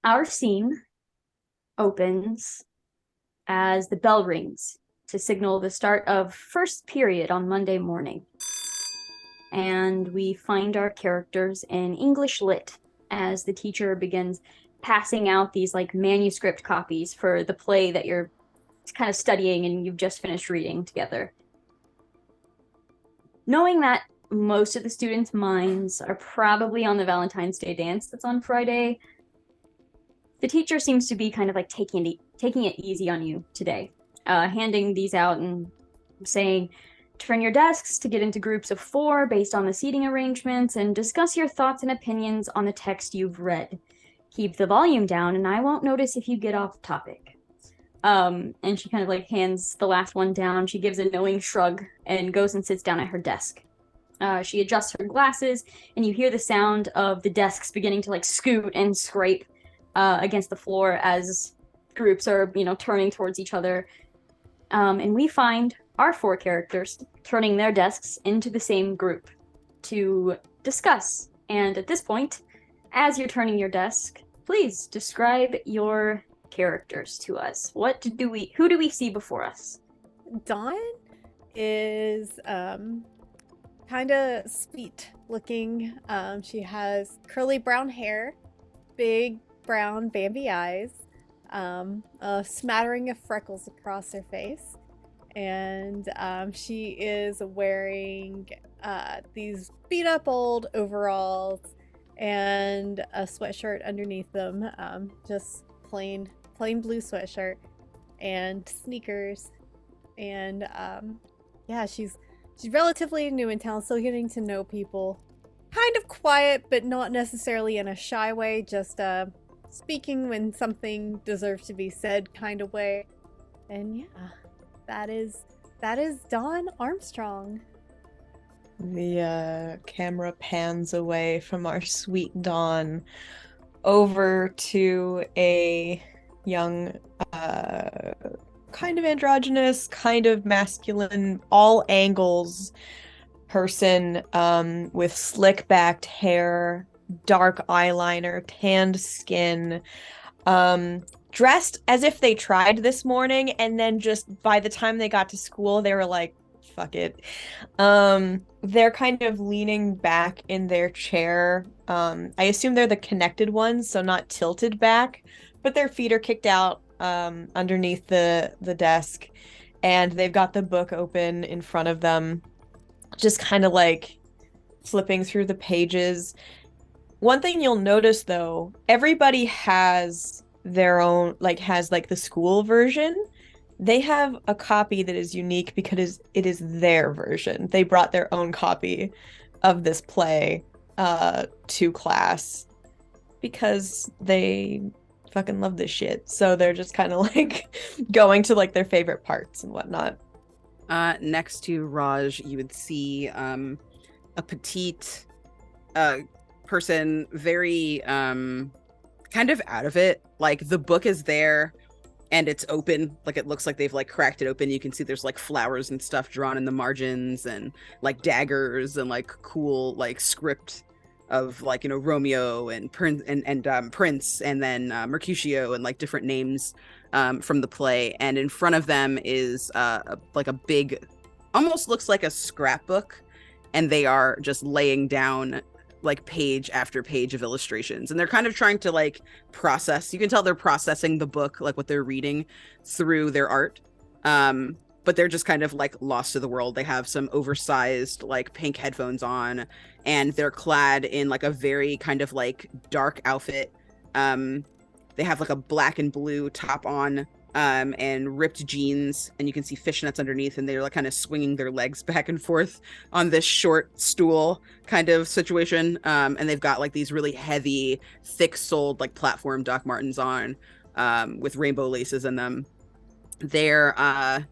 Our scene opens as the bell rings to signal the start of first period on Monday morning. And we find our characters in English Lit as the teacher begins passing out these like manuscript copies for the play that you're kind of studying and you've just finished reading together. Knowing that most of the students' minds are probably on the Valentine's Day dance that's on Friday, the teacher seems to be kind of like taking it easy on you today, handing these out and saying, turn your desks to get into groups of 4 based on the seating arrangements and discuss your thoughts and opinions on the text you've read. Keep the volume down and I won't notice if you get off topic. And she kind of like hands the last one down. She gives a knowing shrug and goes and sits down at her desk. She adjusts her glasses and you hear the sound of the desks beginning to like scoot and scrape against the floor as groups are, turning towards each other. And we find our 4 characters turning their desks into the same group to discuss. And at this point, as you're turning your desk, please describe your characters to us. Who do we see before us? Dawn is kind of sweet looking. She has curly brown hair, big brown Bambi eyes, a smattering of freckles across her face, and she is wearing these beat up old overalls and a sweatshirt underneath them, just plain blue sweatshirt and sneakers. And yeah, she's relatively new in town, still getting to know people. Kind of quiet, but not necessarily in a shy way, just speaking when something deserves to be said kind of way. And yeah, that is Dawn Armstrong. The camera pans away from our sweet Dawn over to a young, kind of androgynous, kind of masculine, all angles person with slick backed hair, dark eyeliner, tanned skin, dressed as if they tried this morning and then just by the time they got to school they were like, fuck it. They're kind of leaning back in their chair. I assume they're the connected ones, so not tilted back, but their feet are kicked out underneath the desk, and they've got the book open in front of them, just kind of like flipping through the pages. One thing you'll notice though, everybody has their own, has the school version. They have a copy that is unique because it is their version. They brought their own copy of this play to class because they fucking love this shit. So they're just kind of going to their favorite parts and whatnot. Next to Raj, you would see a petite person, very kind of out of it. The book is there and it's open, it looks like they've cracked it open. You can see there's flowers and stuff drawn in the margins and daggers and cool script of Romeo and Prince and Prince, and then Mercutio and different names from the play. And in front of them is a big, almost looks like a scrapbook, and they are just laying down page after page of illustrations, and they're kind of trying to process. You can tell they're processing the book, what they're reading, through their art, but they're just kind of lost to the world. They have some oversized pink headphones on, and they're clad in a very kind of dark outfit. They have a black and blue top on, and ripped jeans, and you can see fishnets underneath, and they're kind of swinging their legs back and forth on this short stool kind of situation. And they've got these really heavy, thick-soled platform Doc Martens on, with rainbow laces in them. They're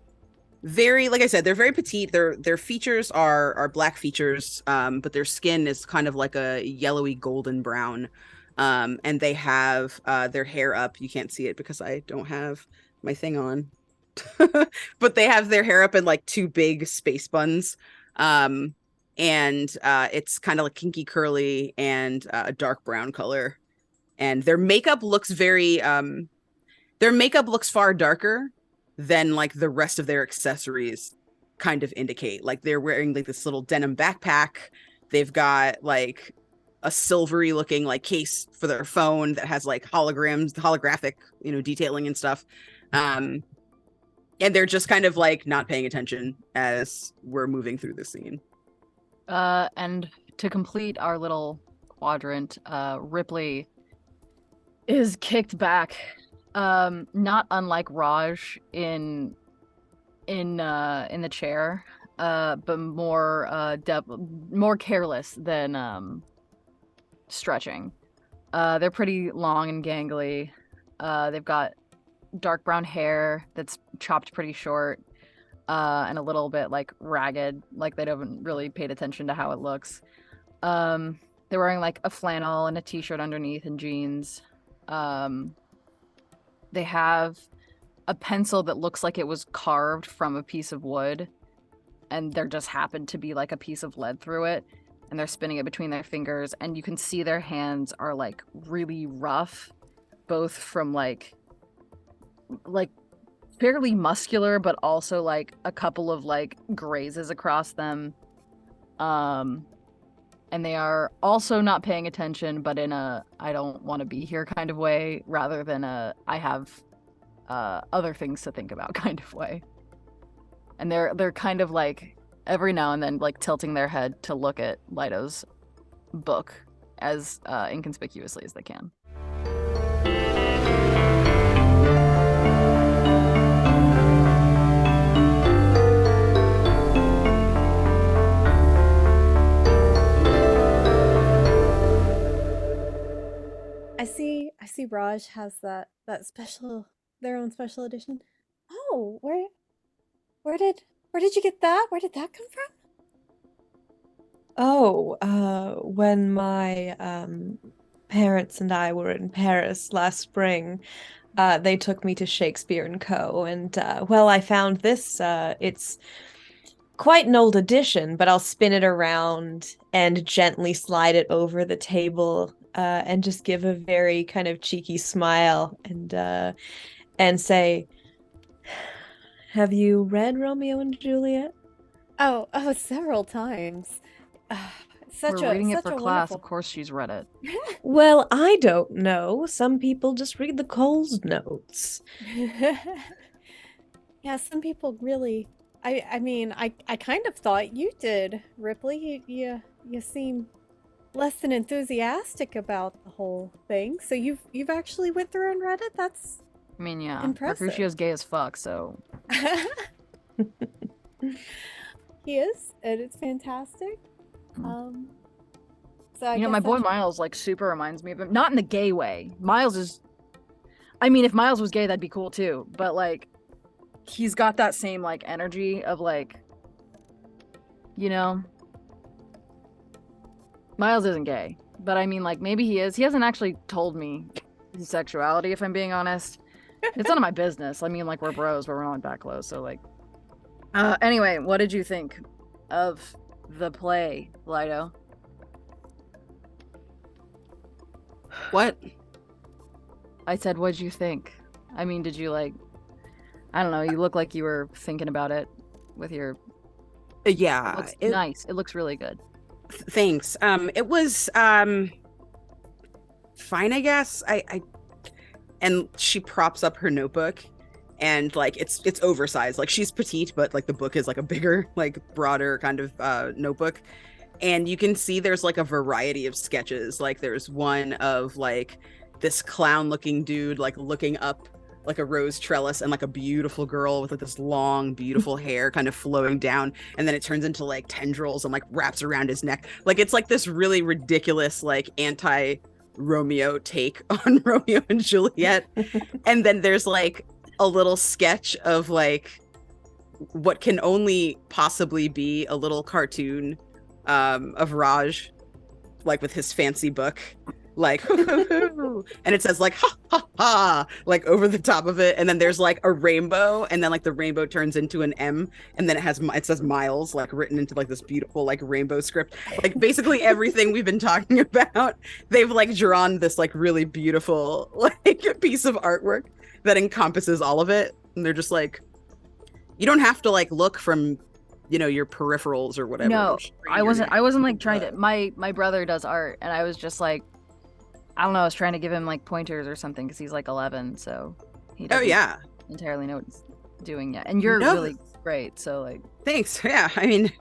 very, like I said, they're very petite. Their features are black features, but their skin is kind of a yellowy golden brown. And they have their hair up. You can't see it because I don't have my thing on. But they have their hair up in 2 big space buns. And it's kind of kinky curly and a dark brown color. and their makeup looks far darker than like the rest of their accessories kind of indicate. Like they're wearing like this little denim backpack. They've got like a silvery looking like case for their phone that has like holographic, detailing and stuff. And they're just kind of like not paying attention as we're moving through the scene. And to complete our little quadrant, Ripley is kicked back, not unlike Raj in the chair, but more careless than stretching. They're pretty long and gangly. They've got dark brown hair that's chopped pretty short, and a little bit like ragged, like they haven't really paid attention to how it looks. They're wearing like a flannel and a t-shirt underneath and jeans. They have a pencil that looks like it was carved from a piece of wood, and there just happened to be like a piece of lead through it, and they're spinning it between their fingers, and you can see their hands are like really rough, both from like fairly muscular, but also like a couple of like grazes across them. And they are also not paying attention, but in a I don't want to be here kind of way, rather than a I have other things to think about kind of way. And they're kind of like every now and then like tilting their head to look at Leido's book as inconspicuously as they can. I see Raj has that their own special edition. Oh, where did you get that? Where did that come from? Oh, when my parents and I were in Paris last spring, they took me to Shakespeare & Co. And, well, I found this. It's quite an old edition, but I'll spin it around and gently slide it over the table, and just give a very kind of cheeky smile and say, "Have you read Romeo and Juliet?" Oh, several times. We're reading it for class. Wonderful... Of course she's read it. Well, I don't know. Some people just read the Coles notes. Yeah, some people really... I mean, I kind of thought you did, Ripley. You seem less than enthusiastic about the whole thing. So you've actually went through and read it? That's I mean, yeah. impressive. Mercutio's gay as fuck, so... He is, and it's fantastic. So I guess my boy Miles like super reminds me of him. Not in the gay way. Miles is... I mean, if Miles was gay, that'd be cool too. But like, he's got that same like energy of like, Miles isn't gay, but I mean like maybe he is. He hasn't actually told me his sexuality, if I'm being honest. It's none of my business. I mean like we're bros, but we're not that close. So like, anyway, what did you think of the play, Leido? What? I said, what'd you think? I mean, did you like... I don't know, you look like you were thinking about it with your... Yeah. It looks nice. It looks really good. Thanks. It was fine, I guess. And she props up her notebook, and like it's oversized. Like she's petite, but like the book is like a bigger, like broader kind of notebook. And you can see there's like a variety of sketches. Like there's one of like this clown looking dude like looking up like a rose trellis, and like a beautiful girl with like this long beautiful hair kind of flowing down, and then it turns into like tendrils and like wraps around his neck. Like it's like this really ridiculous like anti-Romeo take on Romeo and Juliet. And then there's like a little sketch of like what can only possibly be a little cartoon of Raj, like with his fancy book, like and it says like ha ha ha like over the top of it, and then there's like a rainbow, and then like the rainbow turns into an M, and then it says Miles like written into like this beautiful like rainbow script. Like basically everything we've been talking about, they've like drawn this like really beautiful like piece of artwork that encompasses all of it, and they're just like, you don't have to like look from your peripherals or whatever. No, I wasn't like trying to. My brother does art, and I was just like, I don't know. I was trying to give him like pointers or something because he's like 11, so he doesn't entirely know what he's doing yet. And you're really great, so like. Thanks. Yeah, I mean,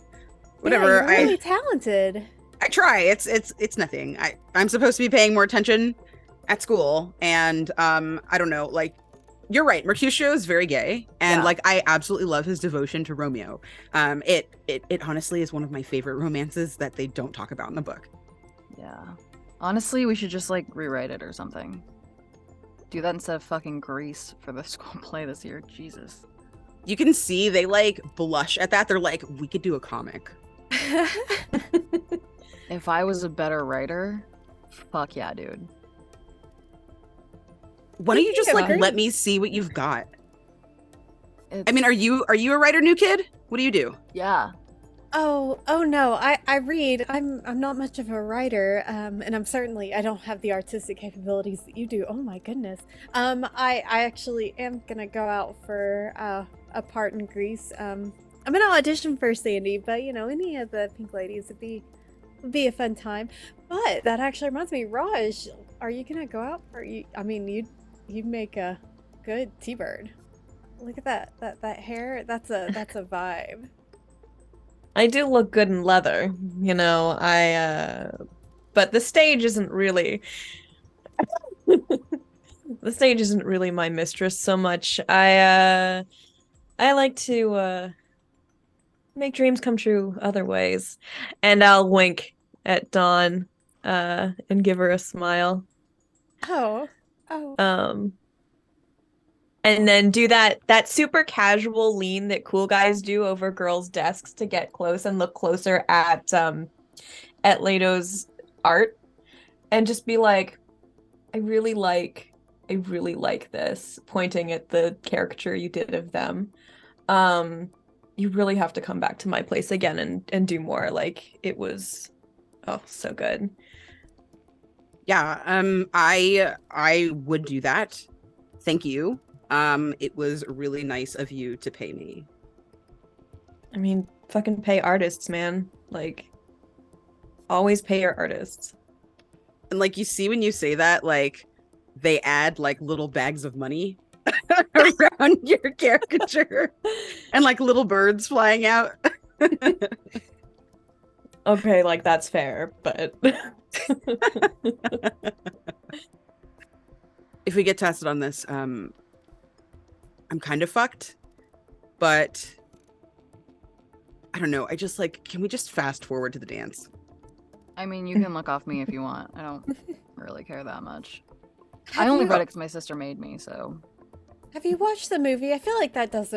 whatever. Yeah, you're really talented. I try. It's nothing. I'm supposed to be paying more attention at school, and I don't know, like. You're right. Mercutio is very gay, and like I absolutely love his devotion to Romeo. It honestly is one of my favorite romances that they don't talk about in the book. Yeah. Honestly, we should just like rewrite it or something. Do that instead of fucking Grease for the school play this year. Jesus. You can see they like blush at that. They're like, we could do a comic. If I was a better writer, fuck yeah, dude. Why don't you just like let me see what you've got? I mean, are you a writer, new kid? What do you do? Yeah. Oh no, I read. I'm not much of a writer, and I don't have the artistic capabilities that you do. Oh my goodness. I actually am gonna go out for a part in Grease. I'm gonna audition for Sandy, but any of the Pink Ladies would be a fun time. But that actually reminds me, Raj, are you gonna go out for you? I mean, you make a good T-Bird. Look at that hair. That's a vibe. I do look good in leather, but the stage isn't really my mistress so much. I like to make dreams come true other ways. And I'll wink at Dawn and give her a smile. Oh. And then do that super casual lean that cool guys do over girls' desks to get close and look closer at Leido's art, and just be like, I really like this, pointing at the caricature you did of them. You really have to come back to my place again and do more. Like, it was so good. Yeah, I would do that. Thank you. It was really nice of you to pay me. I mean, fucking pay artists, man. Like, always pay your artists. And like, you see when you say that, like, they add like little bags of money around your caricature and like little birds flying out. Okay, like, that's fair, but if we get tested on this, I'm kind of fucked, but I don't know. I just like, can we just fast forward to the dance? I mean, you can look off me if you want. I don't really care that much. I only read it because my sister made me, so. Have you watched the movie? I feel like that does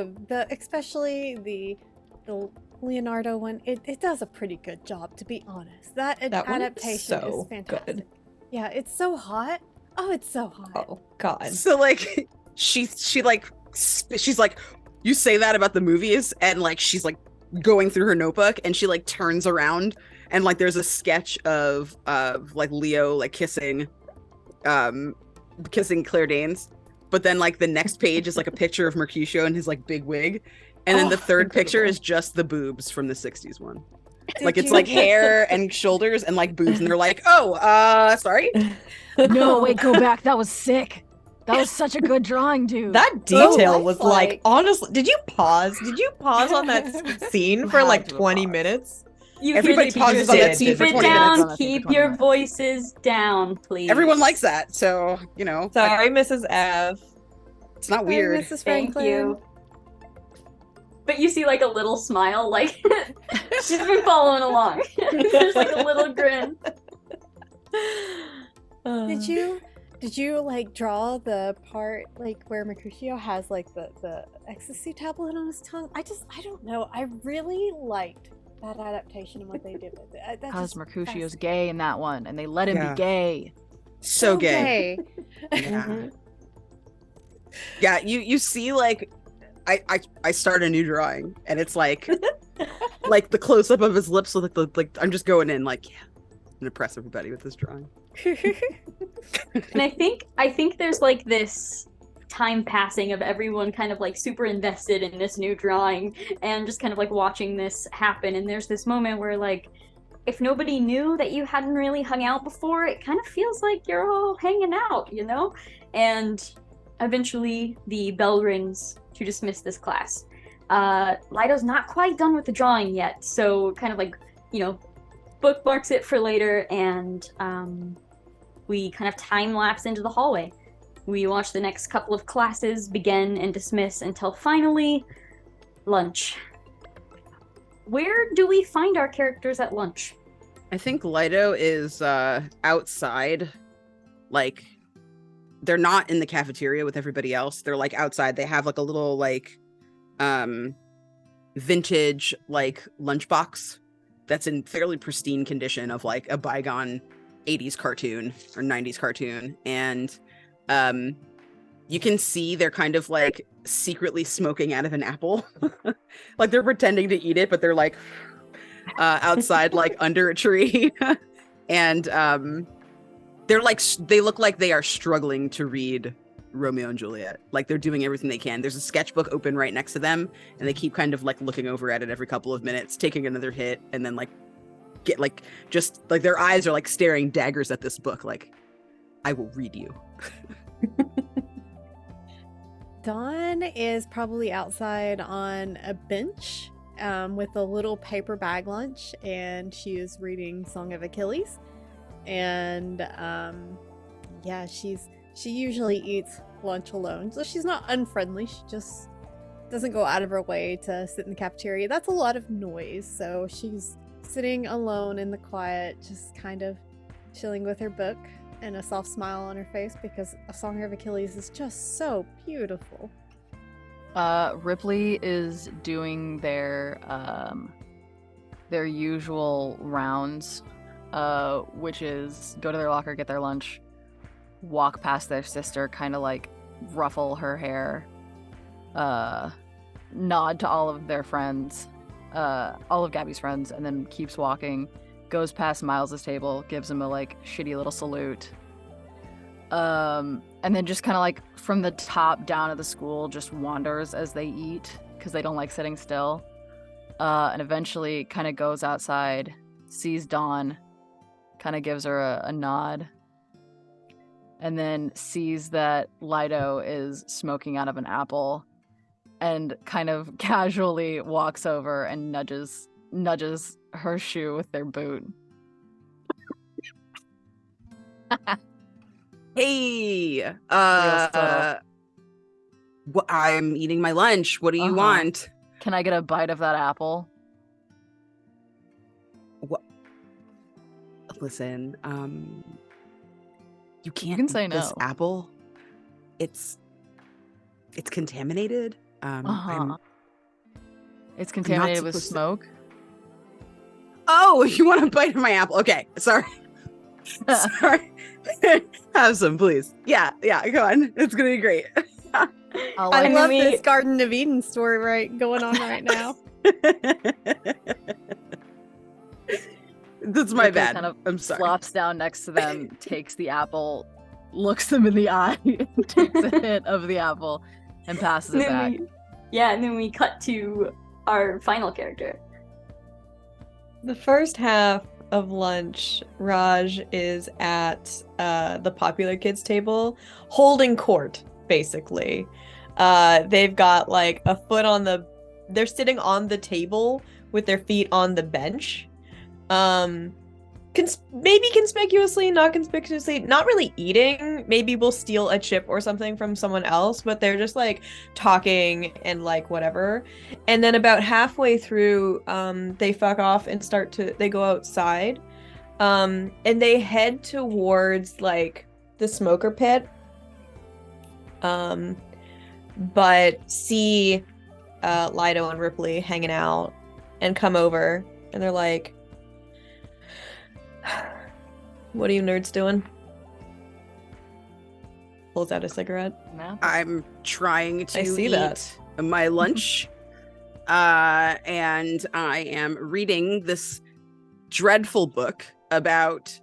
especially the Leonardo one. It does a pretty good job, to be honest. That adaptation is fantastic. Good. Yeah, it's so hot. Oh, it's so hot. Oh God. So like, she's like, you say that about the movies, and like she's like going through her notebook, and she like turns around, and like there's a sketch of like Leo like kissing Claire Danes, but then like the next page is like a picture of Mercutio in his like big wig, and then the third picture is just the boobs from the 60s one. Like it's like hair and shoulders and like boobs, and they're like, sorry. No, wait, go back. That was sick. That was such a good drawing, dude. That detail was like, honestly, did you pause? Did you pause on that scene for like 20 minutes? Everybody pauses on that scene for 20 minutes. Keep your voices down, please. Everyone likes that, so, Sorry, Mrs. F. It's not weird. Mrs. Thank Franklin. you. But you see like a little smile, like she's been following along. There's like a little grin. Did you like draw the part like where Mercutio has like the ecstasy tablet on his tongue? I don't know. I really liked that adaptation and what they did with it. Because Mercutio's gay in that one, and they let him be gay. So gay. gay. Yeah. Yeah, you see like I start a new drawing and it's like like the close up of his lips with like I'm just going in like, yeah, I'm gonna impress everybody with this drawing. And I think there's like this time passing of everyone kind of like super invested in this new drawing and just kind of like watching this happen. And there's this moment where like if nobody knew that you hadn't really hung out before, it kind of feels like you're all hanging out, you know? And eventually the bell rings to dismiss this class. Leido's not quite done with the drawing yet, so kind of like, you know, bookmarks it for later, and we kind of time lapse into the hallway. We watch the next couple of classes begin and dismiss until finally lunch. Where do we find our characters at lunch? I think Leido is outside, like they're not in the cafeteria with everybody else. They're like outside. They have like a little like vintage like lunchbox that's in fairly pristine condition of like a bygone 80s cartoon or 90s cartoon, and you can see they're kind of like secretly smoking out of an apple. Like they're pretending to eat it, but they're like outside like under a tree. And they're like they look like they are struggling to read Romeo and Juliet. Like they're doing everything they can. There's a sketchbook open right next to them, and they keep kind of like looking over at it every couple of minutes, taking another hit, and then like get like just like their eyes are like staring daggers at this book like, I will read you. Dawn is probably outside on a bench with a little paper bag lunch, and she is reading Song of Achilles. And yeah, she usually eats lunch alone, so she's not unfriendly. She just doesn't go out of her way to sit in the cafeteria. That's a lot of noise, so she's sitting alone in the quiet, just kind of chilling with her book and a soft smile on her face because A Song of Achilles is just so beautiful. Ripley is doing their usual rounds, which is go to their locker, get their lunch, walk past their sister, kind of like ruffle her hair, nod to all of their friends, all of Gabby's friends, and then keeps walking, goes past Miles's table, gives him a like shitty little salute, and then just kind of like from the top down of the school just wanders as they eat because they don't like sitting still, and eventually kind of goes outside, sees Dawn, kind of gives her a nod, and then sees that Leido is smoking out of an apple and kind of casually walks over and nudges her shoe with their boot. Hey, subtle. I'm eating my lunch. What do you want? Can I get a bite of that apple? What? Listen, you can't can say eat this no. apple. It's contaminated. It's contaminated with supposed to- smoke. Oh, you want a bite of my apple? Okay, sorry. Sorry. Have some, please. Yeah, go on. It's gonna be great. I'll I like- love we- this Garden of Eden story going on right now. That's my Ripley bad. kind of I'm sorry. flops down next to them, takes the apple, looks them in the eye, takes a hit of the apple, and passes it back. And then we cut to our final character. The first half of lunch, Raj is at the popular kids table holding court, basically. They've got like a foot on they're sitting on the table with their feet on the bench. Maybe conspicuously, not conspicuously, not really eating. Maybe we'll steal a chip or something from someone else, but they're just like talking and like whatever. And then about halfway through, they fuck off and they go outside. And they head towards like the smoker pit. But see Leido and Ripley hanging out and come over, and they're like, what are you nerds doing? pulls out a cigarette. I'm trying to I see eat that. my lunch. And I am reading this dreadful book about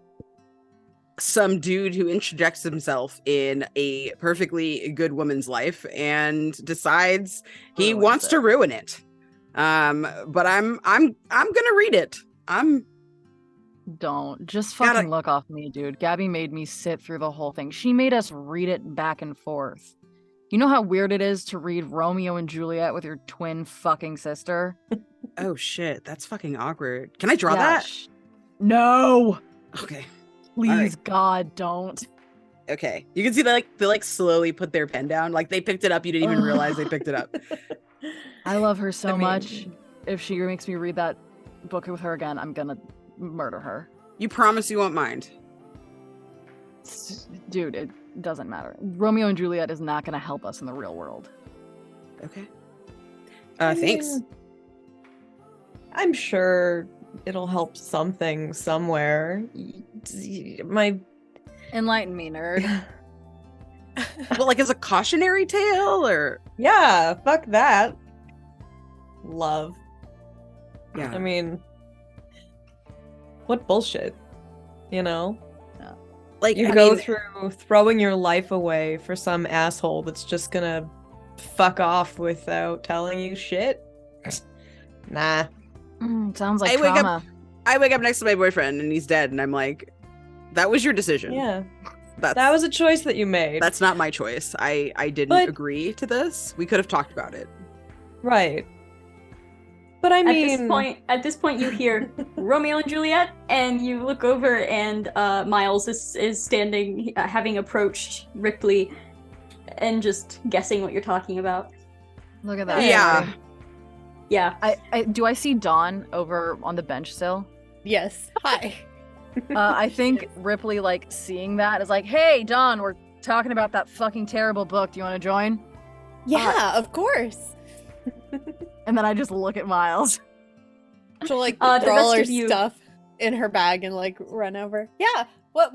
some dude who interjects himself in a perfectly good woman's life and decides he Ruins wants to it. ruin it. But I'm gonna read it. Don't. Just Gotta- fucking look off me, dude. Gabby made me sit through the whole thing. She made us read it back and forth. You know how weird it is to read Romeo and Juliet with your twin fucking sister? Oh shit, that's fucking awkward. Can I draw Yeah, that? No! Okay. Please, right. God, don't. Okay. You can see they slowly put their pen down. Like they picked it up. You didn't even realize they picked it up. I love her so I mean- much. If she makes me read that book with her again, I'm gonna murder her. You promise you won't mind. Dude, it doesn't matter. Romeo and Juliet is not gonna help us in the real world. Okay. I Thanks. mean, I'm sure it'll help something somewhere. My Enlighten me, nerd. But like as a cautionary tale or yeah, fuck that. Love. yeah. I mean, what bullshit, you know? Like You I go mean, through throwing your life away for some asshole that's just gonna fuck off without telling you shit. Nah. Sounds like I wake up- trauma. I wake up next to my boyfriend and he's dead and I'm like, that was your decision. Yeah. That's That was a choice that you made. that's not my choice. I didn't But- agree to this. We could have talked about it. right. But I mean, At this point, you hear Romeo and Juliet, and you look over, and Miles is standing, having approached Ripley, and just guessing what you're talking about. Look at that. Yeah. Yeah. Do I see Dawn over on the bench still? Yes. Hi. I think Ripley, like, seeing that is like, hey, Dawn, we're talking about that fucking terrible book. Do you want to join? Yeah, of course. And then I just look at Miles. She'll like The throw all rest her of you- stuff in her bag and like run over. Yeah. What?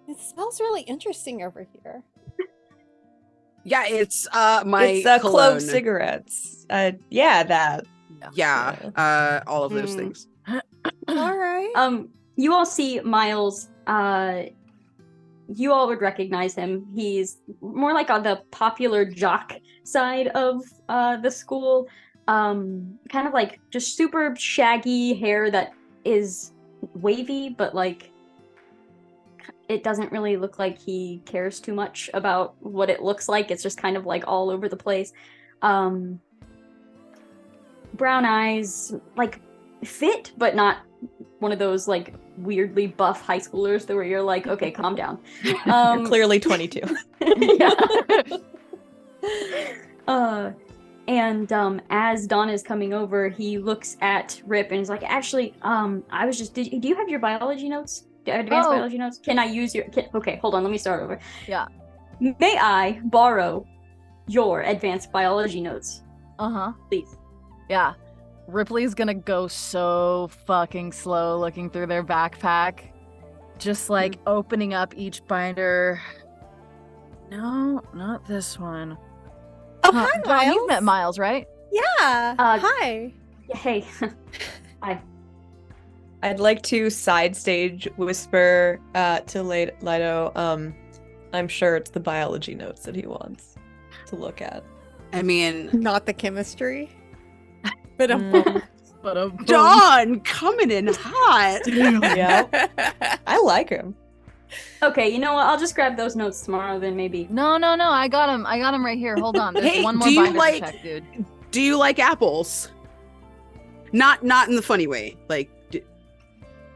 It smells really interesting over here. Yeah, it's my it's cologne. clove cigarettes. Yeah, that. Yeah, all of those Mm. things. All right. You all see Miles. You all would recognize him. He's more like on the popular jock side of the school. Kind of like just super shaggy hair that is wavy, but like it doesn't really look like he cares too much about what it looks like. It's just kind of like all over the place. Brown eyes, like fit, but not one of those like weirdly buff high schoolers that where you're like, okay, calm down. You're clearly 22. Yeah. And as Dawn is coming over, he looks at Rip and is like, actually, I was just, do you have your biology notes? Advanced Oh. biology notes? Can I use your, okay, hold on, let me start over. Yeah. May I borrow your advanced biology notes, Uh-huh. please? Yeah. Ripley's gonna go so fucking slow looking through their backpack. Just like opening up each binder. No, not this one. Oh, Huh, hi, Dawn, Miles. you've met Miles, right? Yeah. Hi. Hey. I'd like to side stage whisper to Leido. I'm sure it's the biology notes that he wants to look at. I mean, Not the chemistry. But Mm. Dawn coming in hot. Yeah, I like him. Okay, you know what? I'll just grab those notes tomorrow then maybe. No, I got him. I got him right here. Hold on. There's Hey, one more do you binder like- to check, dude. Do you like apples? Not in the funny way. Like,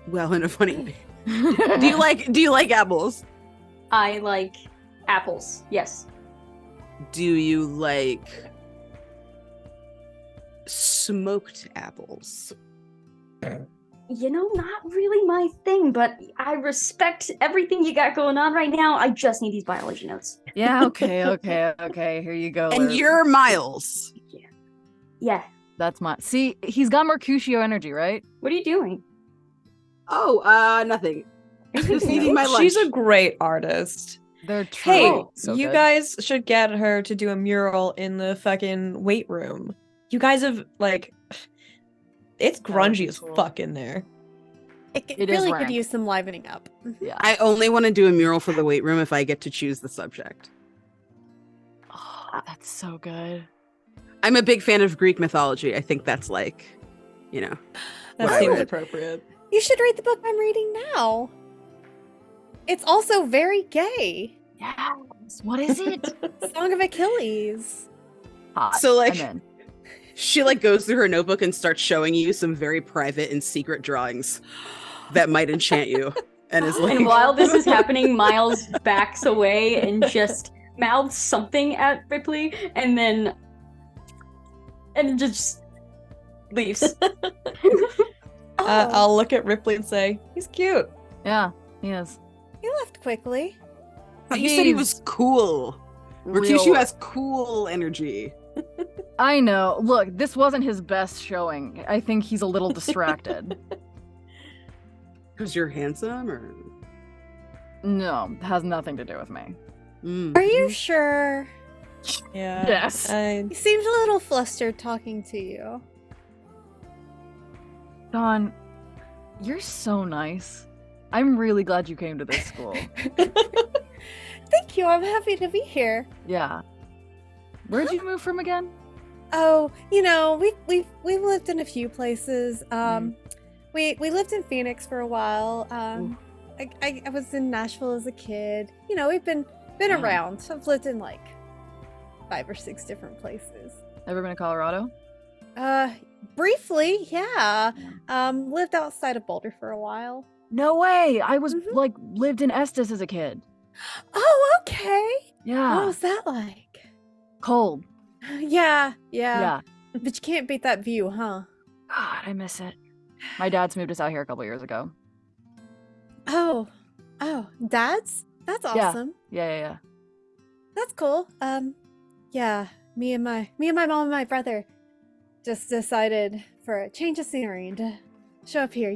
well, in a funny way. Do you like apples? I like apples, yes. Do you like smoked apples? You know, not really my thing, but I respect everything you got going on right now. I just need these biology notes. Yeah, okay. Here you go. And Liz. you're Miles. Yeah. That's my. See, he's got Mercutio energy, right? What are you doing? Oh, nothing. Just eating my lunch. She's a great artist. They're true. Hey, so you good. guys should get her to do a mural in the fucking weight room. You guys have, like, it's That would grungy be as cool. fuck in there. It is really could rank. use some livening up. Mhm. Yeah. I only want to do a mural for the weight room if I get to choose the subject. Oh, that's so good. I'm a big fan of Greek mythology. I think that's like, you know, That what I seems would. appropriate. You should read the book I'm reading now. It's also very gay. Yes. What is it? Song of Achilles. Hot. So, like- I'm in. She like goes through her notebook and starts showing you some very private and secret drawings that might enchant you, and is like, And while this is happening, Miles backs away and just mouths something at Ripley, and just leaves. Oh, I'll look at Ripley and say, he's cute. Yeah, he is. he left quickly. "But you said he He's was cool. Mercutio real- has cool energy." I know. Look, this wasn't his best showing. I think he's a little distracted. Because you're handsome, or No, it has nothing to do with me. Are you sure? Yeah. Yes. He seems a little flustered talking to you. Don, you're so nice. I'm really glad you came to this school. Thank you. I'm happy to be here. Yeah. Where'd you move from again? Oh, we've lived in a few places. We lived in Phoenix for a while. I was in Nashville as a kid. We've been Damn. around. I've lived in like 5 or 6 different places. Ever been to Colorado? Briefly, yeah. Lived outside of Boulder for a while. No way. I was Mhm. lived in Estes as a kid. Oh, okay. Yeah. What was that like? Cold. Yeah. Yeah. But you can't beat that view, huh? God, I miss it. My dad's moved us out here a couple years ago. Oh, Dad's? That's Yeah. awesome. Yeah. That's cool. Yeah, me and my mom and my brother just decided for a change of scenery and to show up here,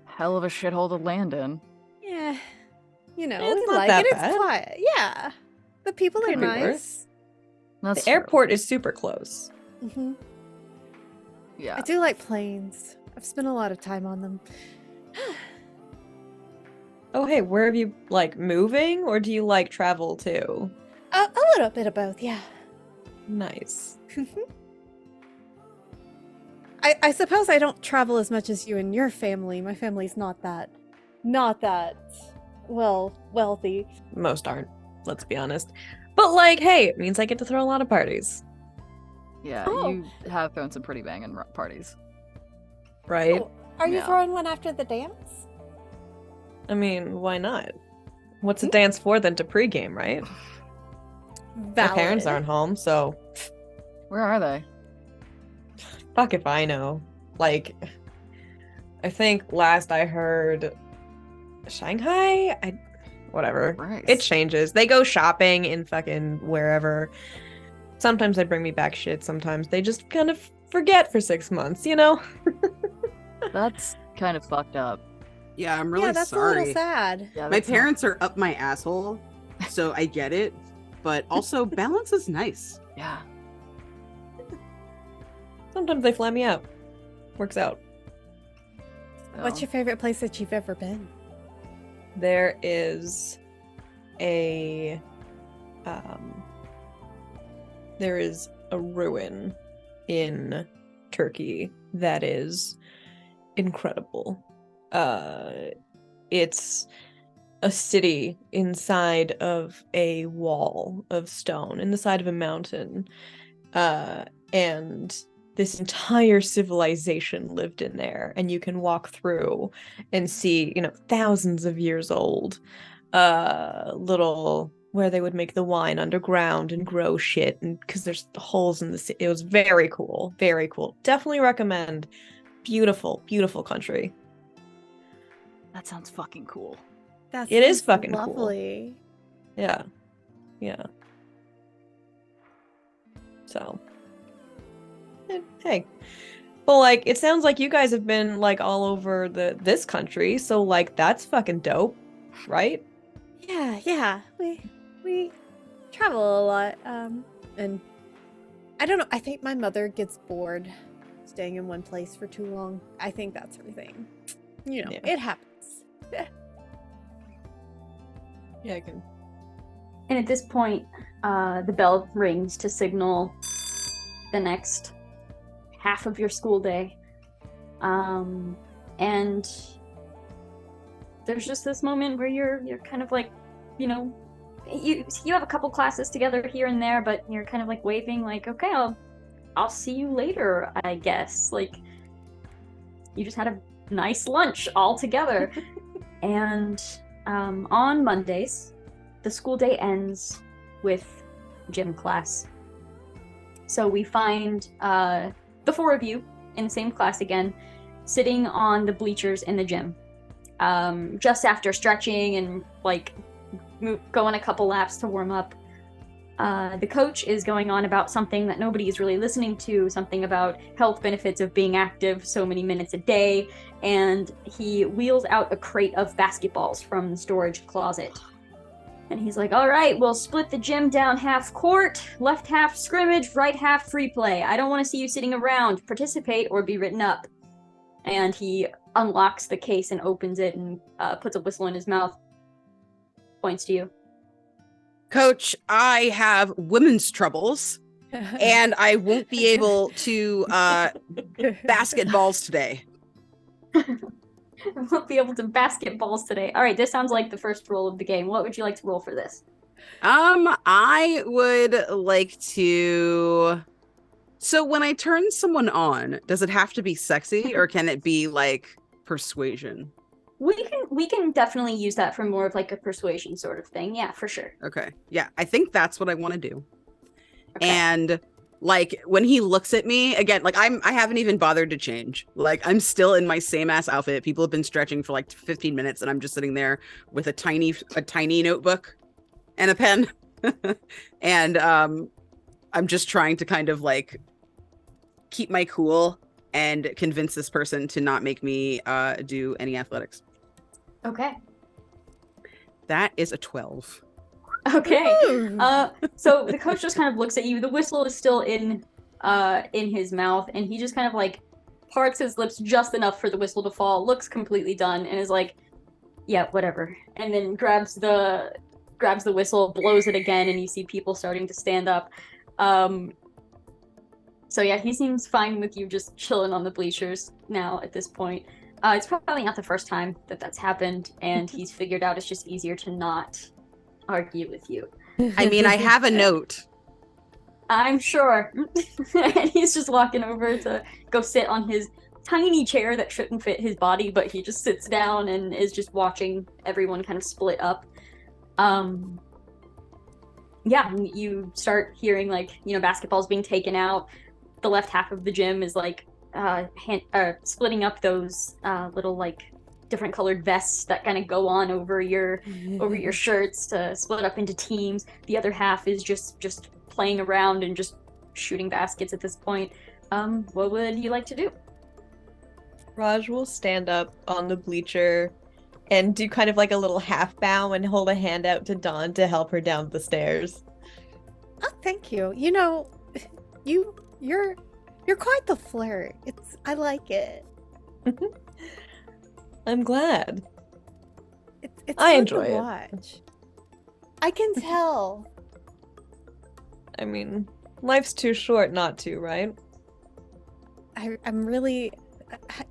Hell of a shithole to land in. Yeah, It's we not like that it. bad. It's quiet. Yeah, the people Could are be nice. worse. That's The airport is super close. Hmm Yeah. I do like planes. I've spent a lot of time on them. Oh, hey, where have you, like, moving, or do you like travel too? A little bit of both, yeah. Nice. I suppose I don't travel as much as you and your family. My family's not that wealthy. Most aren't, let's be honest. But, like, hey, it means I get to throw a lot of parties, Yeah, Oh. you have thrown some pretty banging parties. right? Oh, are you Yeah. throwing one after the dance? I mean, why not? What's a dance for than to pregame, right? My parents Valid. aren't home, so Where are they? fuck if I know. Like, I think last I heard Shanghai? Whatever. Christ. It changes. They go shopping in fucking wherever. Sometimes they bring me back shit. Sometimes they just kind of forget for 6 months, That's kind of fucked up. Yeah, I'm really Yeah, that's a sorry. little sad. Yeah, My that's not- parents are up my asshole, so I get it. But also, balance is nice. Yeah. Sometimes they fly me out. Works out. What's So- your favorite place that you've ever been? There is a ruin in Turkey that is incredible. It's a city inside of a wall of stone in the side of a mountain, and this entire civilization lived in there, and you can walk through and see, thousands of years old little where they would make the wine underground and grow shit, and because there's holes in the city. It was very cool, very cool. Definitely recommend. Beautiful country. That sounds fucking cool. That It is sounds fucking cool. lovely. Yeah. So, hey, well, like, it sounds like you guys have been like all over this country, so like that's fucking dope, right? Yeah. We travel a lot. And I don't know. I think my mother gets bored staying in one place for too long. I think that's her thing. It happens. Yeah, I can. And at this point, the bell rings to signal the next half of your school day. And there's just this moment where you're kind of like, you have a couple classes together here and there, but you're kind of like waving like, okay, I'll see you later, I guess. Like, you just had a nice lunch all together. And on Mondays, the school day ends with gym class. So we find the four of you in the same class again, sitting on the bleachers in the gym. Just after stretching and like going a couple laps to warm up. The coach is going on about something that nobody is really listening to, something about health benefits of being active so many minutes a day, and he wheels out a crate of basketballs from the storage closet. And he's like, all right, we'll split the gym down half court, left half scrimmage, right half free play. I don't want to see you sitting around. Participate or be written up. And he unlocks the case and opens it and puts a whistle in his mouth. Points to you. Coach, I have women's troubles, and I won't be able to basketballs today. I won't be able to basketballs today. All right, this sounds like the first roll of the game. What would you like to roll for this? I would like to... So when I turn someone on, does it have to be sexy, or can it be like persuasion? We can definitely use that for more of like a persuasion sort of thing. Yeah, for sure. Okay. Yeah, I think that's what I want to do. Okay. And like when he looks at me again, like I haven't even bothered to change. Like I'm still in my same ass outfit. People have been stretching for like 15 minutes and I'm just sitting there with a tiny notebook and a pen. And I'm just trying to kind of like keep my cool and convince this person to not make me do any athletics. Okay. That is a 12. Okay. So the coach just kind of looks at you. The whistle is still in his mouth, and he just kind of like parts his lips just enough for the whistle to fall, looks completely done, and is like, yeah, whatever. And then grabs the whistle, blows it again, and you see people starting to stand up. So yeah, he seems fine with you just chilling on the bleachers now at this point. It's probably not the first time that that's happened, and he's figured out it's just easier to not argue with you. I mean, I have a note. I'm sure. And he's just walking over to go sit on his tiny chair that shouldn't fit his body, but he just sits down and is just watching everyone kind of split up. Yeah, you start hearing like, basketballs being taken out. The left half of the gym is like splitting up those little like different colored vests that kind of go on over your shirts to split up into teams. The other half is just playing around and just shooting baskets at this point. What would you like to do? Raj will stand up on the bleacher and do kind of like a little half bow and hold a hand out to Dawn to help her down the stairs. Oh, thank you. You're quite the flirt. I like it. I'm glad. It's I fun enjoy to it. watch. I can tell. I mean, life's too short not to, right? I'm really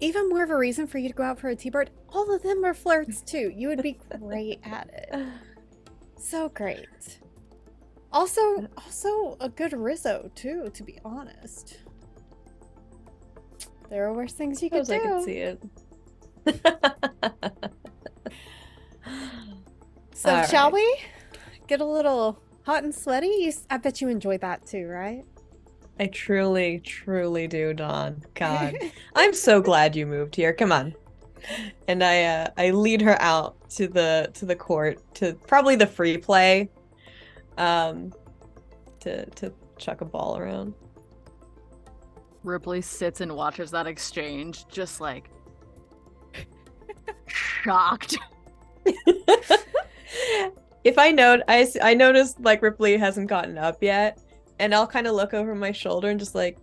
even more of a reason for you to go out for a tea bird. All of them are flirts too. You would be great at it. So great. Also a good Rizzo too, to be honest. There are worse things you could do. I could see it. So All shall right. we get a little hot and sweaty? I bet you enjoy that too, right? I truly, truly do, Dawn. God, I'm so glad you moved here. Come on. And I lead her out to the court to probably the free play, to chuck a ball around. Ripley sits and watches that exchange, just like shocked. if I noticed like Ripley hasn't gotten up yet, and I'll kind of look over my shoulder and just like,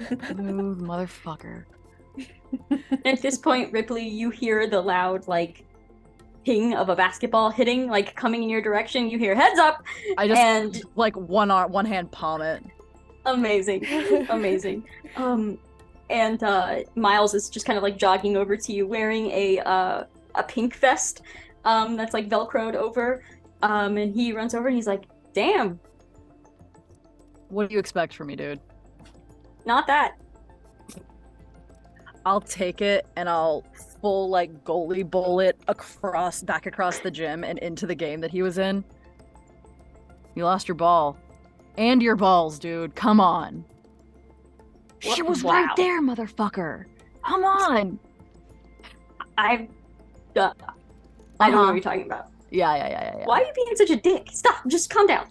Smooth motherfucker. At this point, Ripley, you hear the loud like ping of a basketball hitting, like coming in your direction. You hear heads up. I just and like one hand palm it. amazing. And Miles is just kind of like jogging over to you, wearing a pink vest, that's like velcroed over, and he runs over and he's like, "Damn, What do you expect from me, dude? not that." I'll take it and I'll full like goalie bowl it back across the gym and into the game that he was in. You lost your ball. And your balls, dude. Come on. She was Wow. right there, motherfucker. Come on. I don't know what you're talking about. Yeah. Why are you being such a dick? Stop. Just calm down.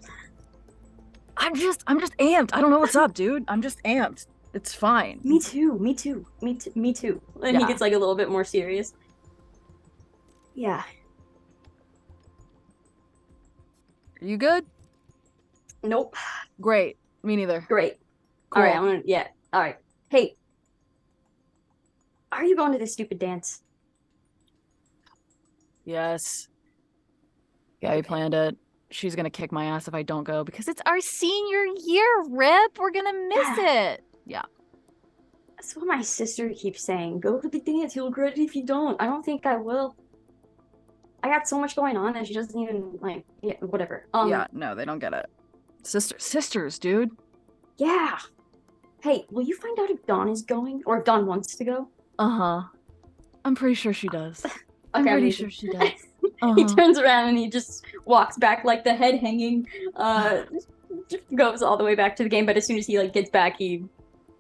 I'm just amped. I don't know what's up, dude. I'm just amped. It's fine. Me too. And he Yeah. gets like a little bit more serious. Yeah. Are you good? Nope. Great. Me neither. Great. Cool. All right. All right. Hey, are you going to this stupid dance? Yes. Yeah, we planned it. She's gonna kick my ass if I don't go because it's our senior year, Rip. We're gonna miss it. Yeah. That's what my sister keeps saying. Go to the dance. You'll regret it if you don't. I don't think I will. I got so much going on and she doesn't even like. Yeah, whatever. Yeah. No, they don't get it. Sisters, dude. Yeah. Hey, will you find out if Dawn is going or if Dawn wants to go? I'm pretty sure she does. I'm Okay, pretty amazing. sure she does. He turns around and he just walks back, like the head hanging, goes all the way back to the game. But as soon as he like gets back, he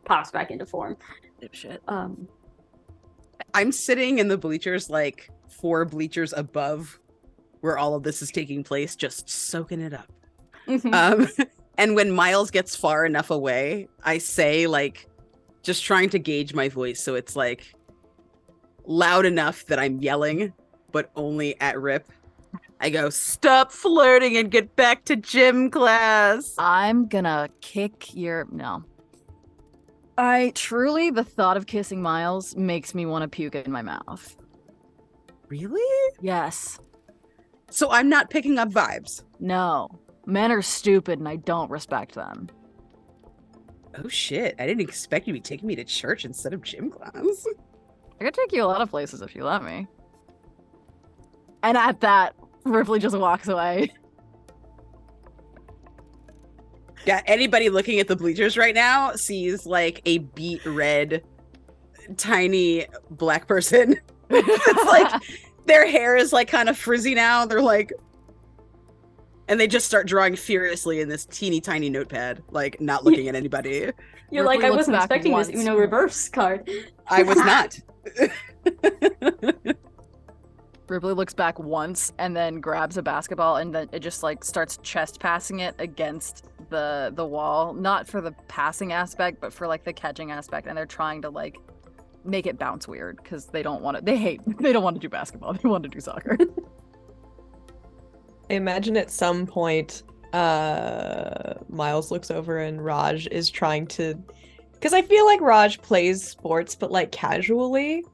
pops back into form. Dipshit. I'm sitting in the bleachers, like 4 bleachers above where all of this is taking place, just soaking it up. And when Miles gets far enough away, I say, like, just trying to gauge my voice so it's like loud enough that I'm yelling, but only at Rip. I go, "Stop flirting and get back to gym class." I'm gonna kick your no. The thought of kissing Miles makes me want to puke in my mouth. Really? Yes. So I'm not picking up vibes. No. Men are stupid and I don't respect them. Oh shit, I didn't expect you to be taking me to church instead of gym class. I could take you a lot of places if you let me. And at that, Ripley just walks away. Yeah, anybody looking at the bleachers right now sees like a beet red, tiny black person. It's like their hair is like kind of frizzy now. They're like, and they just start drawing furiously in this teeny tiny notepad, like not looking at anybody. You're Ripley like, I looks wasn't back expecting once. this Uno reverse card. I was not. Ripley looks back once and then grabs a basketball and then it just like starts chest passing it against the wall. Not for the passing aspect, but for like the catching aspect. And they're trying to like make it bounce weird because they don't want to. They don't want to do basketball. They want to do soccer. I imagine at some point, Miles looks over and Raj is trying to, because I feel like Raj plays sports, but like casually,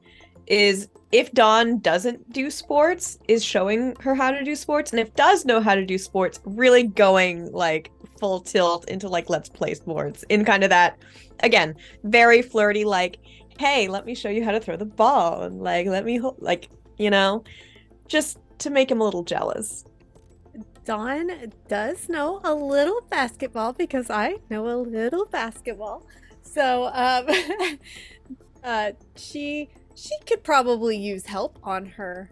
is if Dawn doesn't do sports, is showing her how to do sports, and if does know how to do sports, really going like full tilt into like let's play sports in kind of that, again, very flirty, like, hey, let me show you how to throw the ball, and like let me like, you know, just to make him a little jealous. Dawn does know a little basketball because I know a little basketball. So she could probably use help on her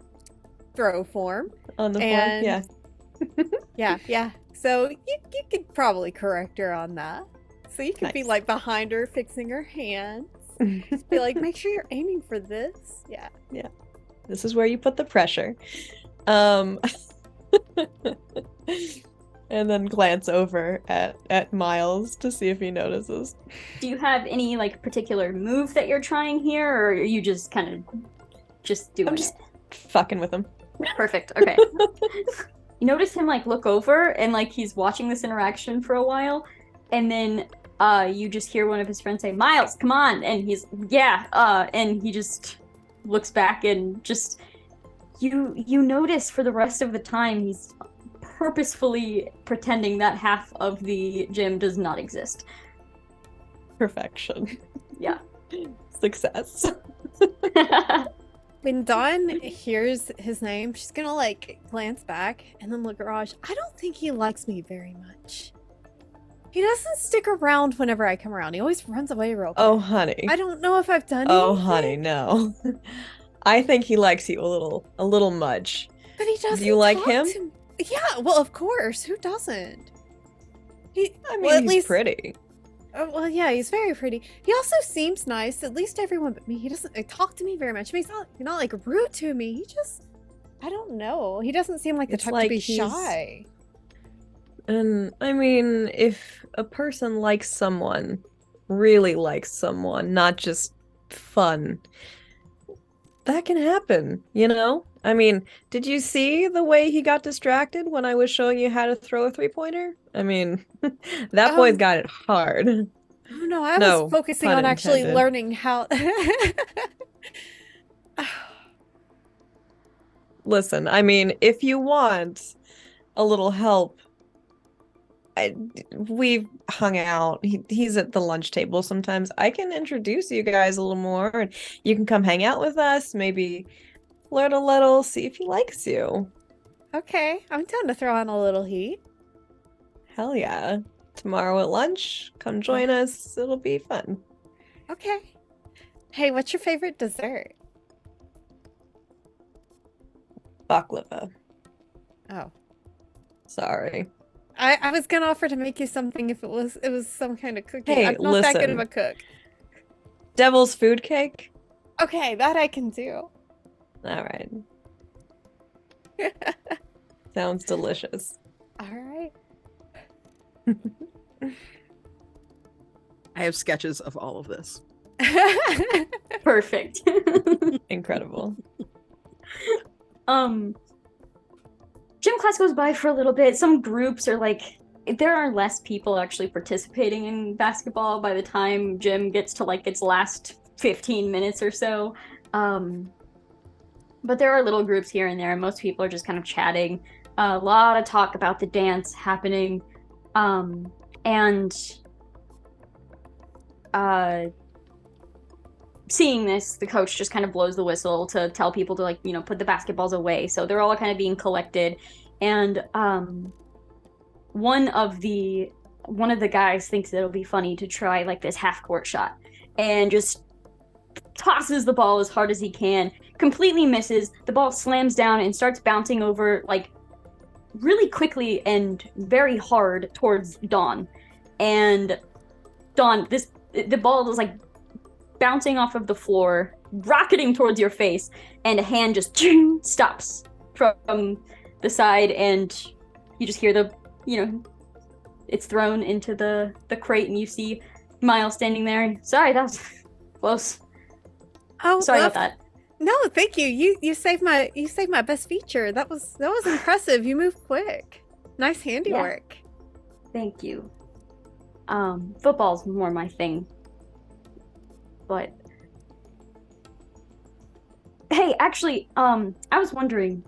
throw form. On the floor, yeah. Yeah. So you could probably correct her on that. So you could be Nice. like behind her fixing her hands. Just be like, make sure you're aiming for this. Yeah. This is where you put the pressure. And then glance over at Miles to see if he notices. Do you have any like particular move that you're trying here, or are you just kind of just doing I'm just it? fucking with him. Perfect. Okay. You notice him like look over and like he's watching this interaction for a while, and then you just hear one of his friends say, "Miles, come on!" And he's and he just looks back and just you notice for the rest of the time he's purposefully pretending that half of the gym does not exist. Perfection. Yeah. Success. When Dawn hears his name, she's gonna like glance back and then look at Raj. I don't think he likes me very much. He doesn't stick around whenever I come around. He always runs away real quick. Oh, honey. I don't know if I've done Oh, anything. honey, no. I think he likes you a little much. But he doesn't. Do you like talk him? to- Yeah, well, of course. Who doesn't? I mean, well, at he's least pretty. Well, yeah, he's very pretty. He also seems nice. At least everyone but me. He doesn't talk to me very much. I mean, he's not like rude to me. He just, I don't know. He doesn't seem like the It's type like to be he's- shy. And I mean, if a person likes someone, really likes someone, not just fun, that can happen, you know? I mean, did you see the way he got distracted when I was showing you how to throw a three-pointer? I mean, that boy's got it hard. Oh no, I No, was focusing pun on actually intended. learning how. Listen, I mean, if you want a little help, we've hung out. He's at the lunch table sometimes. I can introduce you guys a little more, and you can come hang out with us, maybe flirt a little, see if he likes you. Okay, I'm down to throw on a little heat. Hell yeah. Tomorrow at lunch, come join us. It'll be fun. Okay. Hey, what's your favorite dessert? Baklava. Oh, Sorry. I was gonna offer to make you something if it was some kind of cookie. Hey, I'm not that good of listen. a cook. Devil's food cake? Okay, that I can do. All right. Sounds delicious. All right. I have sketches of all of this. Perfect. Incredible. Gym class goes by for a little bit. Some groups are like, there are less people actually participating in basketball by the time gym gets to like its last 15 minutes or so. But there are little groups here and there, and most people are just kind of chatting. A lot of talk about the dance happening. Seeing this, the coach just kind of blows the whistle to tell people to like, put the basketballs away. So they're all kind of being collected. And one of the guys thinks it'll be funny to try like this half court shot and just tosses the ball as hard as he can, completely misses. The ball slams down and starts bouncing over like really quickly and very hard towards Dawn. And Dawn, the ball is like bouncing off of the floor, rocketing towards your face, and a hand just stops from the side, and you just hear it's thrown into the crate, and you see Miles standing there. And sorry, that was close. Oh, Sorry well, about that. No, thank you. You saved my best feature. That was impressive. You moved quick. Nice handiwork. Thank you. Football's more my thing. But hey, actually, I was wondering,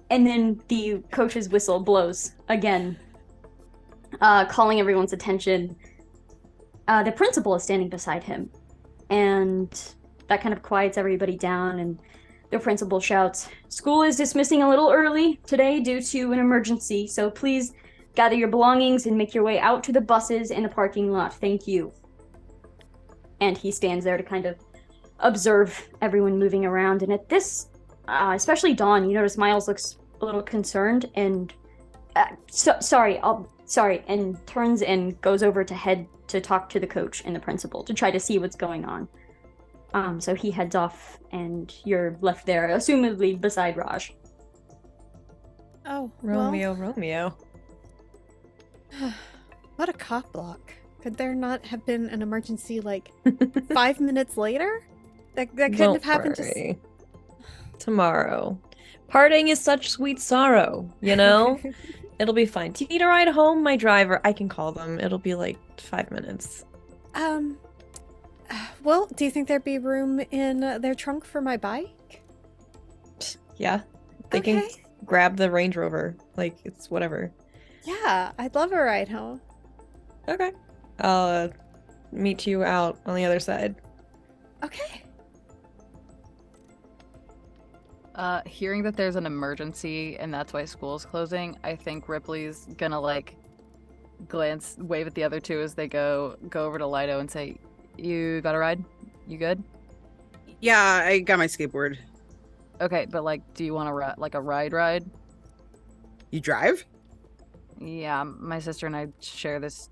and then the coach's whistle blows again, calling everyone's attention. The principal is standing beside him, and that kind of quiets everybody down, and the principal shouts, "School is dismissing a little early today due to an emergency, so please gather your belongings and make your way out to the buses in the parking lot. Thank you." And he stands there to kind of observe everyone moving around. And at this, especially Dawn, you notice Miles looks a little concerned and sorry, and turns and goes over to head to talk to the coach and the principal to try to see what's going on. So he heads off, and you're left there, assumedly beside Raj. Oh, Romeo. What a cock block. Could there not have been an emergency like 5 minutes later? That couldn't Don't have happened just... worry. Tomorrow. Parting is such sweet sorrow, you know? It'll be fine. Do you need a ride home, my driver? I can call them. It'll be like 5 minutes. Well, do you think there'd be room in their trunk for my bike? Yeah. They can Okay. grab the Range Rover. Like, it's whatever. Yeah, I'd love a ride home. Okay. I'll meet you out on the other side. Okay. Hearing that there's an emergency and that's why school's closing, I think Ripley's gonna like wave at the other two as they go over to Leido and say, "You got a ride? You good?" Yeah, I got my skateboard. Okay, but like, do you want a ride? You drive? Yeah, my sister and I share this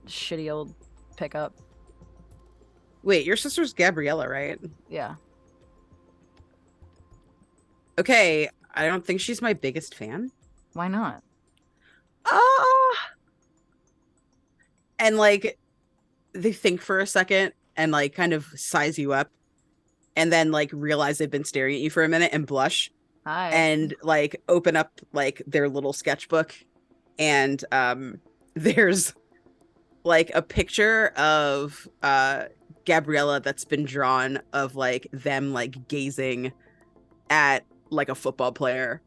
shitty old pickup. Wait, your sister's Gabriella, right? Yeah. Okay, I don't think she's my biggest fan. Why not? And like they think for a second and like kind of size you up and then like realize they've been staring at you for a minute and blush Hi. and like open up like their little sketchbook and there's like a picture of Gabriella that's been drawn of like them like gazing at like a football player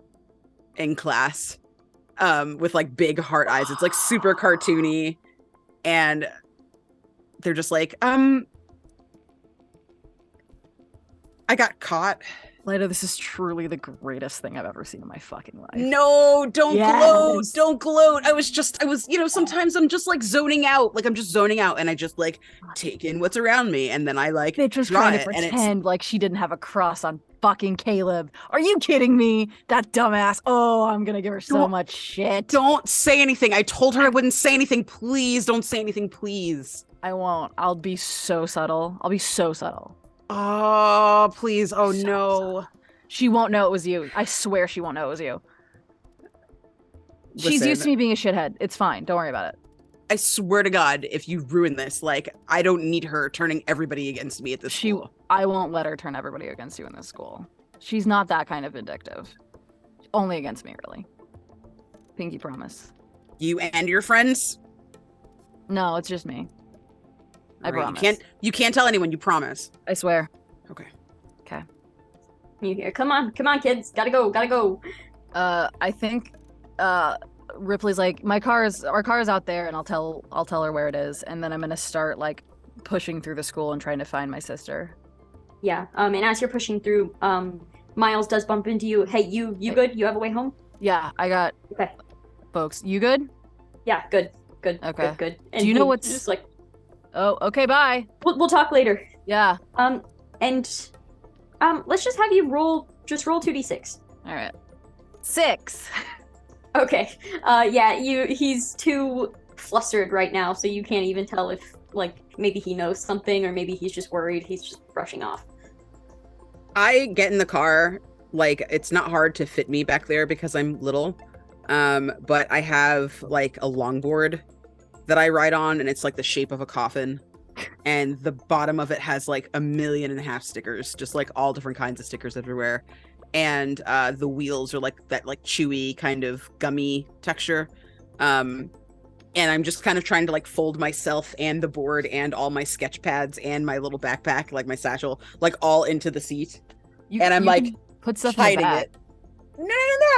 in class with like big heart eyes. It's like super cartoony and they're just like I got caught. Leido, this is truly the greatest thing I've ever seen in my fucking life. No, don't gloat. Yes. Don't gloat. I was, you know, sometimes I'm just like zoning out. Like I'm just zoning out and I just like take in what's around me and then I like Bitch was draw trying to it, and it's- pretend like she didn't have a crush on fucking Caleb. Are you kidding me? That dumbass. Oh, I'm gonna give her so Don't- much shit. Don't say anything. I told her I wouldn't say anything. Please don't say anything, please. I won't. I'll be so subtle. I'll be so subtle. Oh, please. Oh So no. She won't know it was you. I swear she won't know it was you. She's Listen, used to me being a shithead. It's fine. Don't worry about it. I swear to God, if you ruin this, like I don't need her turning everybody against me at this school. I won't let her turn everybody against you in this school. She's not that kind of vindictive. Only against me, really. Pinky promise. You and your friends? No, it's just me. I All right, promise. You can't tell anyone, you promise. I swear. Okay. You hear? Come on, kids, gotta go. I think Ripley's like, our car is out there, and I'll tell her where it is, and then I'm gonna start like pushing through the school and trying to find my sister. Yeah. And as you're pushing through, Miles does bump into you. Hey, you good? You have a way home? Yeah, I got. Okay. Folks, you good? Yeah. Good. Okay. Good. Do you know he what's- just like? Oh, okay, bye. We'll talk later. Yeah. And let's just have you roll 2d6. All right. 6. Okay. Yeah, he's too flustered right now, so you can't even tell if like maybe he knows something or maybe he's just worried. He's just brushing off. I get in the car, like it's not hard to fit me back there because I'm little. But I have like a longboard that I ride on and it's like the shape of a coffin. And the bottom of it has like 1.5 million stickers, just like all different kinds of stickers everywhere. And the wheels are like that like chewy kind of gummy texture. And I'm just kind of trying to like fold myself and the board and all my sketch pads and my little backpack, like my satchel, like all into the seat. And I'm you like can put stuff in the hiding back. it.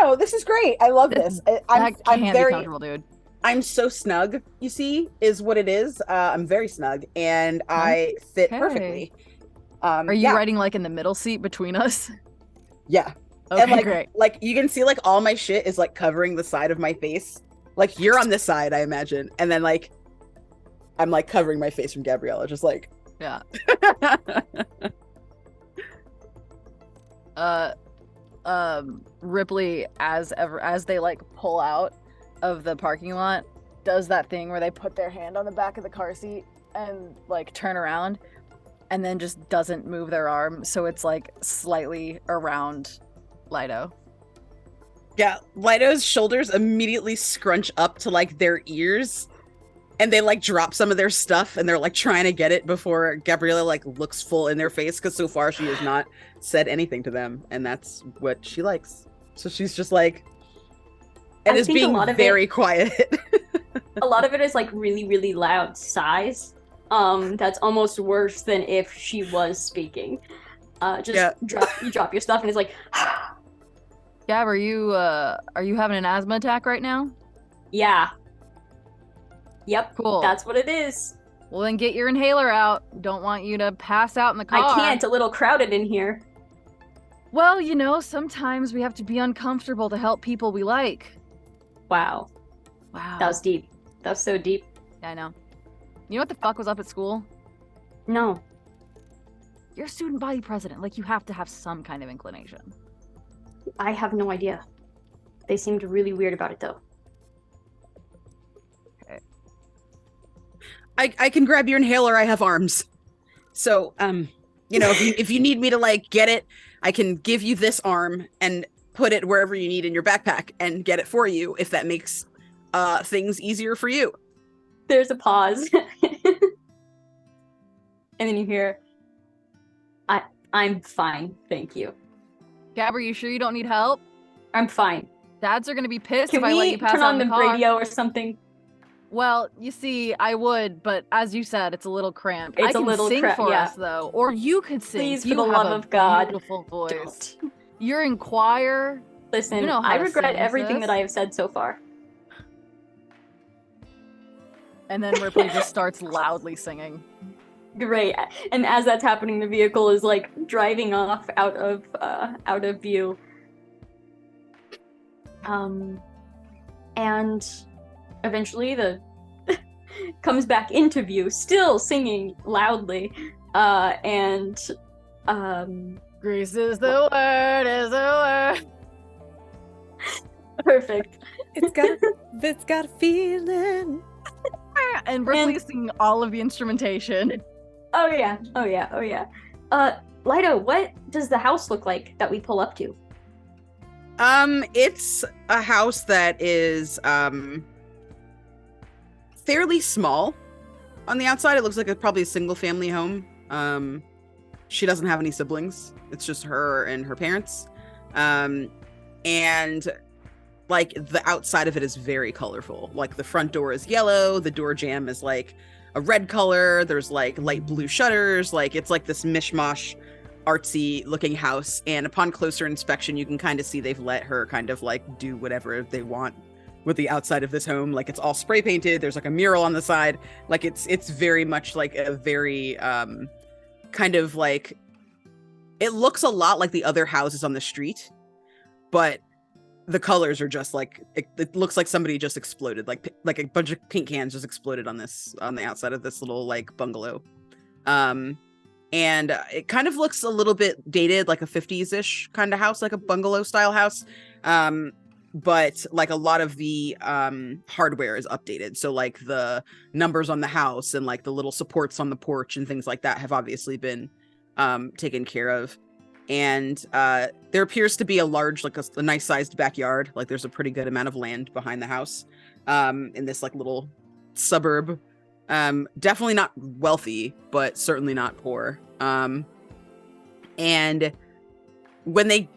No. This is great. I love this. I'm That can't be very comfortable, dude. I'm so snug, you see, is what it is. I'm very snug and I fit Okay. perfectly. Are you yeah, riding like in the middle seat between us? Yeah. Okay, And like, great. like you can see like all my shit is like covering the side of my face. Like you're on this side, I imagine. And then like I'm like covering my face from Gabriella, just like Yeah. Ripley, as they like pull out of the parking lot, does that thing where they put their hand on the back of the car seat and like turn around and then just doesn't move their arm, so it's like slightly around Leido. Yeah, Leido's shoulders immediately scrunch up to like their ears and they like drop some of their stuff and they're like trying to get it before Gabriella like looks full in their face because so far she has not said anything to them and that's what she likes. So she's just like, and I is think a being lot of very quiet. A lot of it is like really, really loud sighs. That's almost worse than if she was speaking. You drop your stuff and it's like, Gab, are you having an asthma attack right now? yeah. Yep. Cool. That's what it is. Well, then get your inhaler out. Don't want you to pass out in the car. I can't. A little crowded in here. Well, you know, sometimes we have to be uncomfortable to help people we like. Wow. Wow. That was deep. That was so deep. Yeah, I know. You know what the fuck was up at school? No. You're a student body president. Like, you have to have some kind of inclination. I have no idea. They seemed really weird about it, though. Okay. I can grab your inhaler. I have arms. So, you know, if you need me to like get it, I can give you this arm and put it wherever you need in your backpack and get it for you if that makes things easier for you. There's a pause. And then you hear, I'm fine, thank you. Gab, are you sure you don't need help? I'm fine. Dads are gonna be pissed Can if I let we you pass turn out on in the car. radio or something? Well, you see, I would, but as you said, it's a little cramped. It's I can a little sing for yeah. us, though. Or you could sing. Please, for you the have love a of God, beautiful voice. Don't. You're in choir. Listen, You know how I to regret sing, everything sis. that I have said so far. And then Ripley just starts loudly singing. Great. And as that's happening, the vehicle is like driving off out of view. And eventually the comes back into view, still singing loudly. Grease is the word, is the word. Perfect. It's got a feeling. And Ripley's singing all of the instrumentation. Oh yeah. Leido, what does the house look like that we pull up to? It's a house that is fairly small. On the outside, it looks like probably a single family home. She doesn't have any siblings. It's just her and her parents. And like the outside of it is very colorful. Like the front door is yellow, the door jamb is like a red color, there's like light blue shutters, like it's like this mishmash artsy looking house. And upon closer inspection, you can kind of see they've let her kind of like do whatever they want with the outside of this home. Like it's all spray painted, there's like a mural on the side. Like it's very much like a very kind of like, it looks a lot like the other houses on the street, but the colors are just like it looks like somebody just exploded, like a bunch of paint cans just exploded on the outside of this little like bungalow. And it kind of looks a little bit dated, like a 50s-ish kind of house, like a bungalow style house. But like a lot of the hardware is updated, so like the numbers on the house and like the little supports on the porch and things like that have obviously been taken care of. And there appears to be a large, like a nice sized backyard. Like there's a pretty good amount of land behind the house in this like little suburb. Definitely not wealthy, but certainly not poor. And when they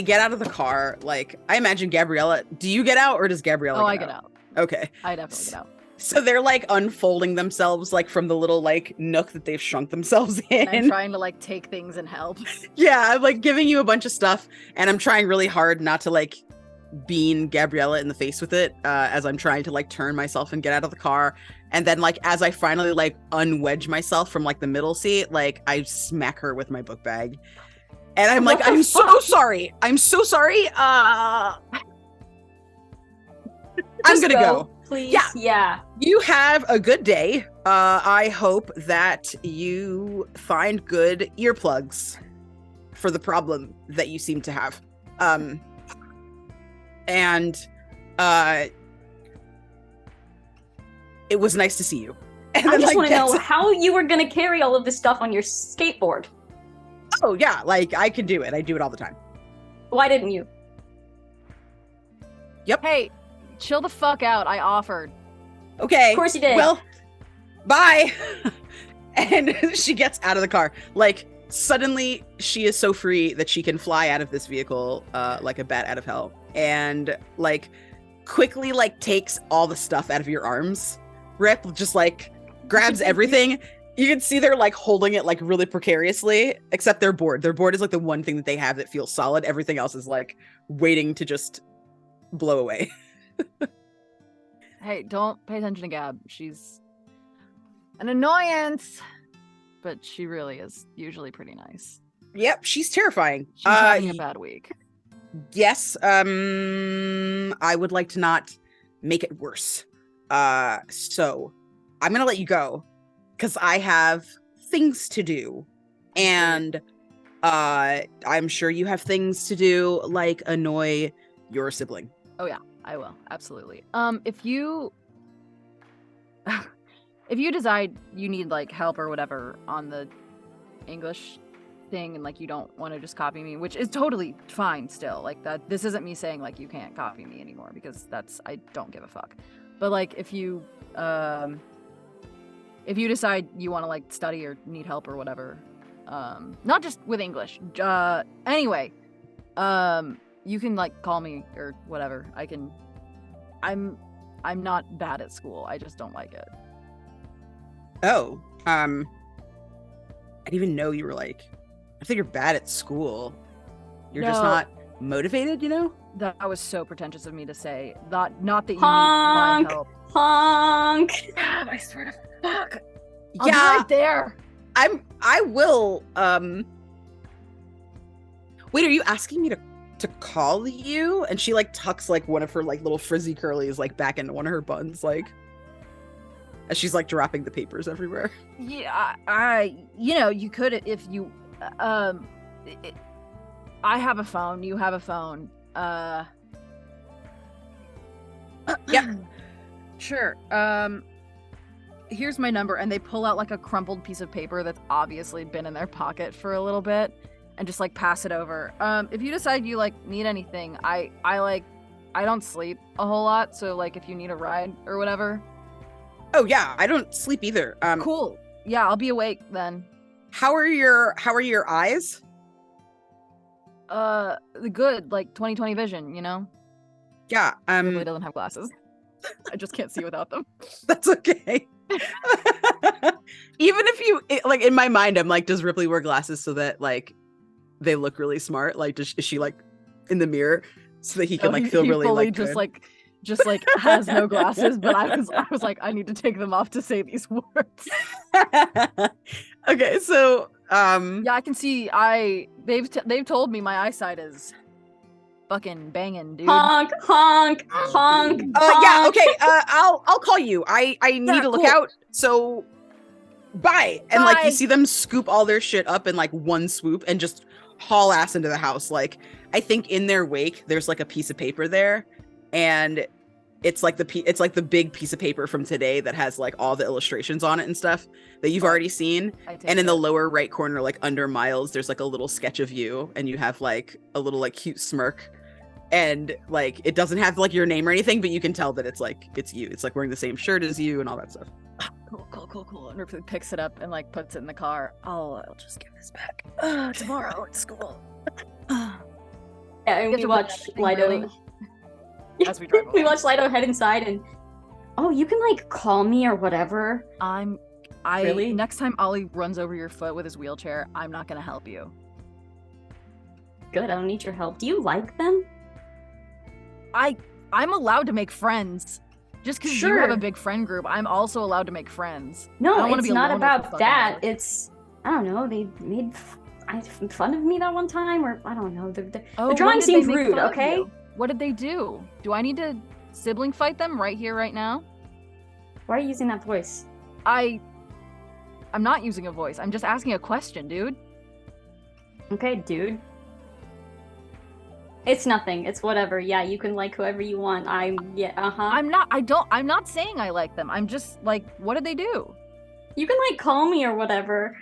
get out of the car, like I imagine Gabriella, do you get out or does Gabriella get out? Okay. I definitely get out. So they're like unfolding themselves like from the little like nook that they've shrunk themselves in. And I'm trying to like take things and help. Yeah, I'm like giving you a bunch of stuff and I'm trying really hard not to like bean Gabriella in the face with it as I'm trying to like turn myself and get out of the car. And then like as I finally like unwedge myself from like the middle seat, like I smack her with my book bag. And I'm like, I'm so sorry. I'm so sorry. I'm gonna go. Please. Yeah. You have a good day. I hope that you find good earplugs for the problem that you seem to have. And it was nice to see you. And I just want to know how you were going to carry all of this stuff on your skateboard. Oh, yeah. Like, I can do it. I do it all the time. Why didn't you? Yep. Hey, chill the fuck out. I offered. Okay. Of course you did. Well, bye. And she gets out of the car. Like, Suddenly, she is so free that she can fly out of this vehicle like a bat out of hell, and like quickly like takes all the stuff out of your arms. Rip just like grabs everything. You can see they're like holding it like really precariously, except their board. Their board is like the one thing that they have that feels solid. Everything else is like waiting to just blow away. Hey, don't pay attention to Gab. She's an annoyance, but she really is usually pretty nice. Yep, she's terrifying. She's having a bad week. Yes, I would like to not make it worse. So I'm gonna let you go because I have things to do, and I'm sure you have things to do, like annoy your sibling. Oh yeah, I will absolutely. If you if you decide you need like help or whatever on the English thing, and like you don't want to just copy me, which is totally fine still, like that, this isn't me saying like you can't copy me anymore, because that's, I don't give a fuck. But like if you decide you want to like study or need help or whatever, not just with English, anyway, you can like call me or whatever. I'm not bad at school, I just don't like it. Oh, I didn't even know you were like, I think you're bad at school. You're just No. not motivated, you know? That was so pretentious of me to say. Not that you Honk! need my help. Honk! God, I swear to fuck. I'll be Yeah, right there. I will, wait, are you asking me to call you? And she like tucks like one of her like little frizzy curlies like back into one of her buns, like as she's like dropping the papers everywhere. Yeah, you could if you, I have a phone, you have a phone. Yeah. Sure. Here's my number, and they pull out like a crumpled piece of paper that's obviously been in their pocket for a little bit, and just like pass it over. If you decide you like need anything, I don't sleep a whole lot, so like if you need a ride or whatever. Oh yeah, I don't sleep either. Cool. Yeah, I'll be awake then. How are your eyes? Good, like 20/20 vision, you know? Yeah, Really doesn't have glasses. I just can't see without them. that's okay. Even if like in my mind, I'm like, does Ripley wear glasses so that like they look really smart? Like, is she like in the mirror so that he can like feel he really fully like just good? like has no glasses, but I was like, I need to take them off to say these words. Okay, so Yeah, I can see. They've told me my eyesight is fucking banging, dude. Honk! Honk! Honk! yeah, honk. okay. I'll call you. I need Yeah, to look cool. out. So bye. And like Bye. you see them scoop all their shit up in like one swoop and just haul ass into the house. Like I think in their wake there's like a piece of paper there, and it's like the big piece of paper from today that has like all the illustrations on it and stuff that you've already seen. And in the lower right corner, like under Miles, there's like a little sketch of you, and you have like a little like cute smirk, and like it doesn't have like your name or anything, but you can tell that it's you. It's like wearing the same shirt as you and all that stuff. Cool. And Ripley picks it up and like puts it in the car. I'll just give this back tomorrow at school. Yeah, and Get we to watch everything ready Leido. as we drive We away. watch Leido head inside and, oh, you can like call me or whatever. Really? Really? Next time Ollie runs over your foot with his wheelchair, I'm not gonna help you. Good, I don't need your help. Do you like them? I'm allowed to make friends. Just because you have a Sure. big friend group, I'm also allowed to make friends. I No, don't wanna it's be not alone with the about fucking that. house. It's, I don't know, they made fun of me that one time, or I don't know. The Oh, when drawing did they seems make rude, fun of okay? you? What did they do? Do I need to sibling fight them right here, right now? Why are you using that voice? I'm not using a voice. I'm just asking a question, dude. Okay, dude. It's nothing. It's whatever. Yeah, you can like whoever you want. I'm not saying I like them. I'm just like, what did they do? You can like call me or whatever.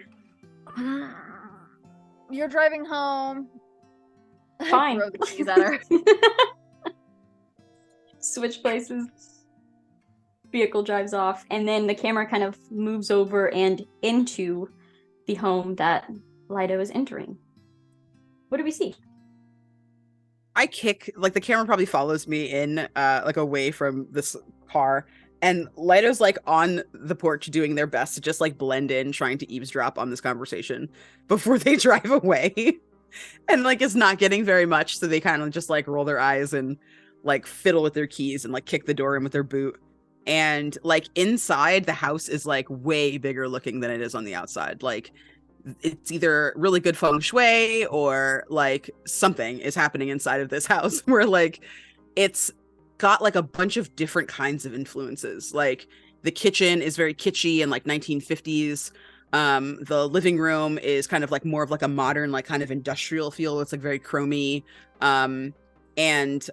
You're driving home. I Fine. throw the keys at her. Switch places. Vehicle drives off, and then the camera kind of moves over and into the home that Leido is entering. What do we see? I kick, like the camera probably follows me in, like away from this car. And Leido's like on the porch doing their best to just like blend in, trying to eavesdrop on this conversation before they drive away. And like it's not getting very much. So they kind of just like roll their eyes and like fiddle with their keys and like kick the door in with their boot. And like inside the house is like way bigger looking than it is on the outside. Like it's either really good feng shui or like something is happening inside of this house where like it's got like a bunch of different kinds of influences. Like the kitchen is very kitschy and like 1950s. The living room is kind of like more of like a modern, like kind of industrial feel. It's like very chromy. And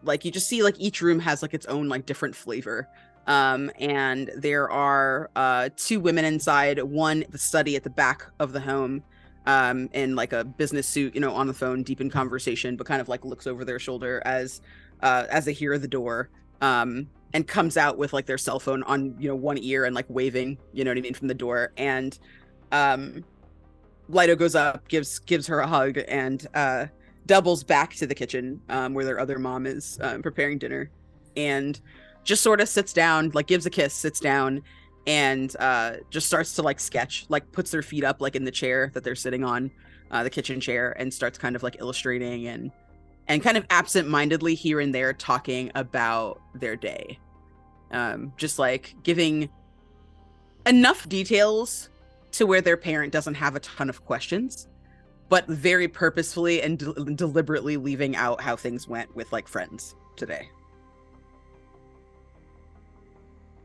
like you just see like each room has like its own like different flavor. And there are 2 women inside, one at the study at the back of the home, in like a business suit, you know, on the phone, deep in conversation, but kind of like looks over their shoulder as they hear the door, and comes out with like their cell phone on, you know, one ear and like waving, you know what I mean, from the door. And Leido goes up, gives her a hug, and doubles back to the kitchen, where their other mom is preparing dinner, and just sort of sits down, like gives a kiss, sits down, and just starts to like sketch, like puts their feet up like in the chair that they're sitting on, the kitchen chair, and starts kind of like illustrating and kind of absent-mindedly here and there talking about their day. Just like giving enough details to where their parent doesn't have a ton of questions, but very purposefully and deliberately leaving out how things went with like friends today.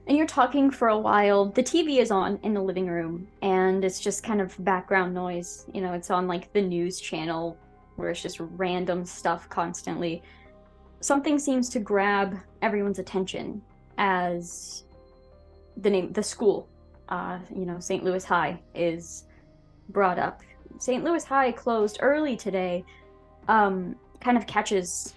And you're talking for a while. The TV is on in the living room, and it's just kind of background noise. You know, it's on like the news channel where it's just random stuff constantly. Something seems to grab everyone's attention as the school, you know, St. Louis High is brought up. St. Louis High closed early today, kind of catches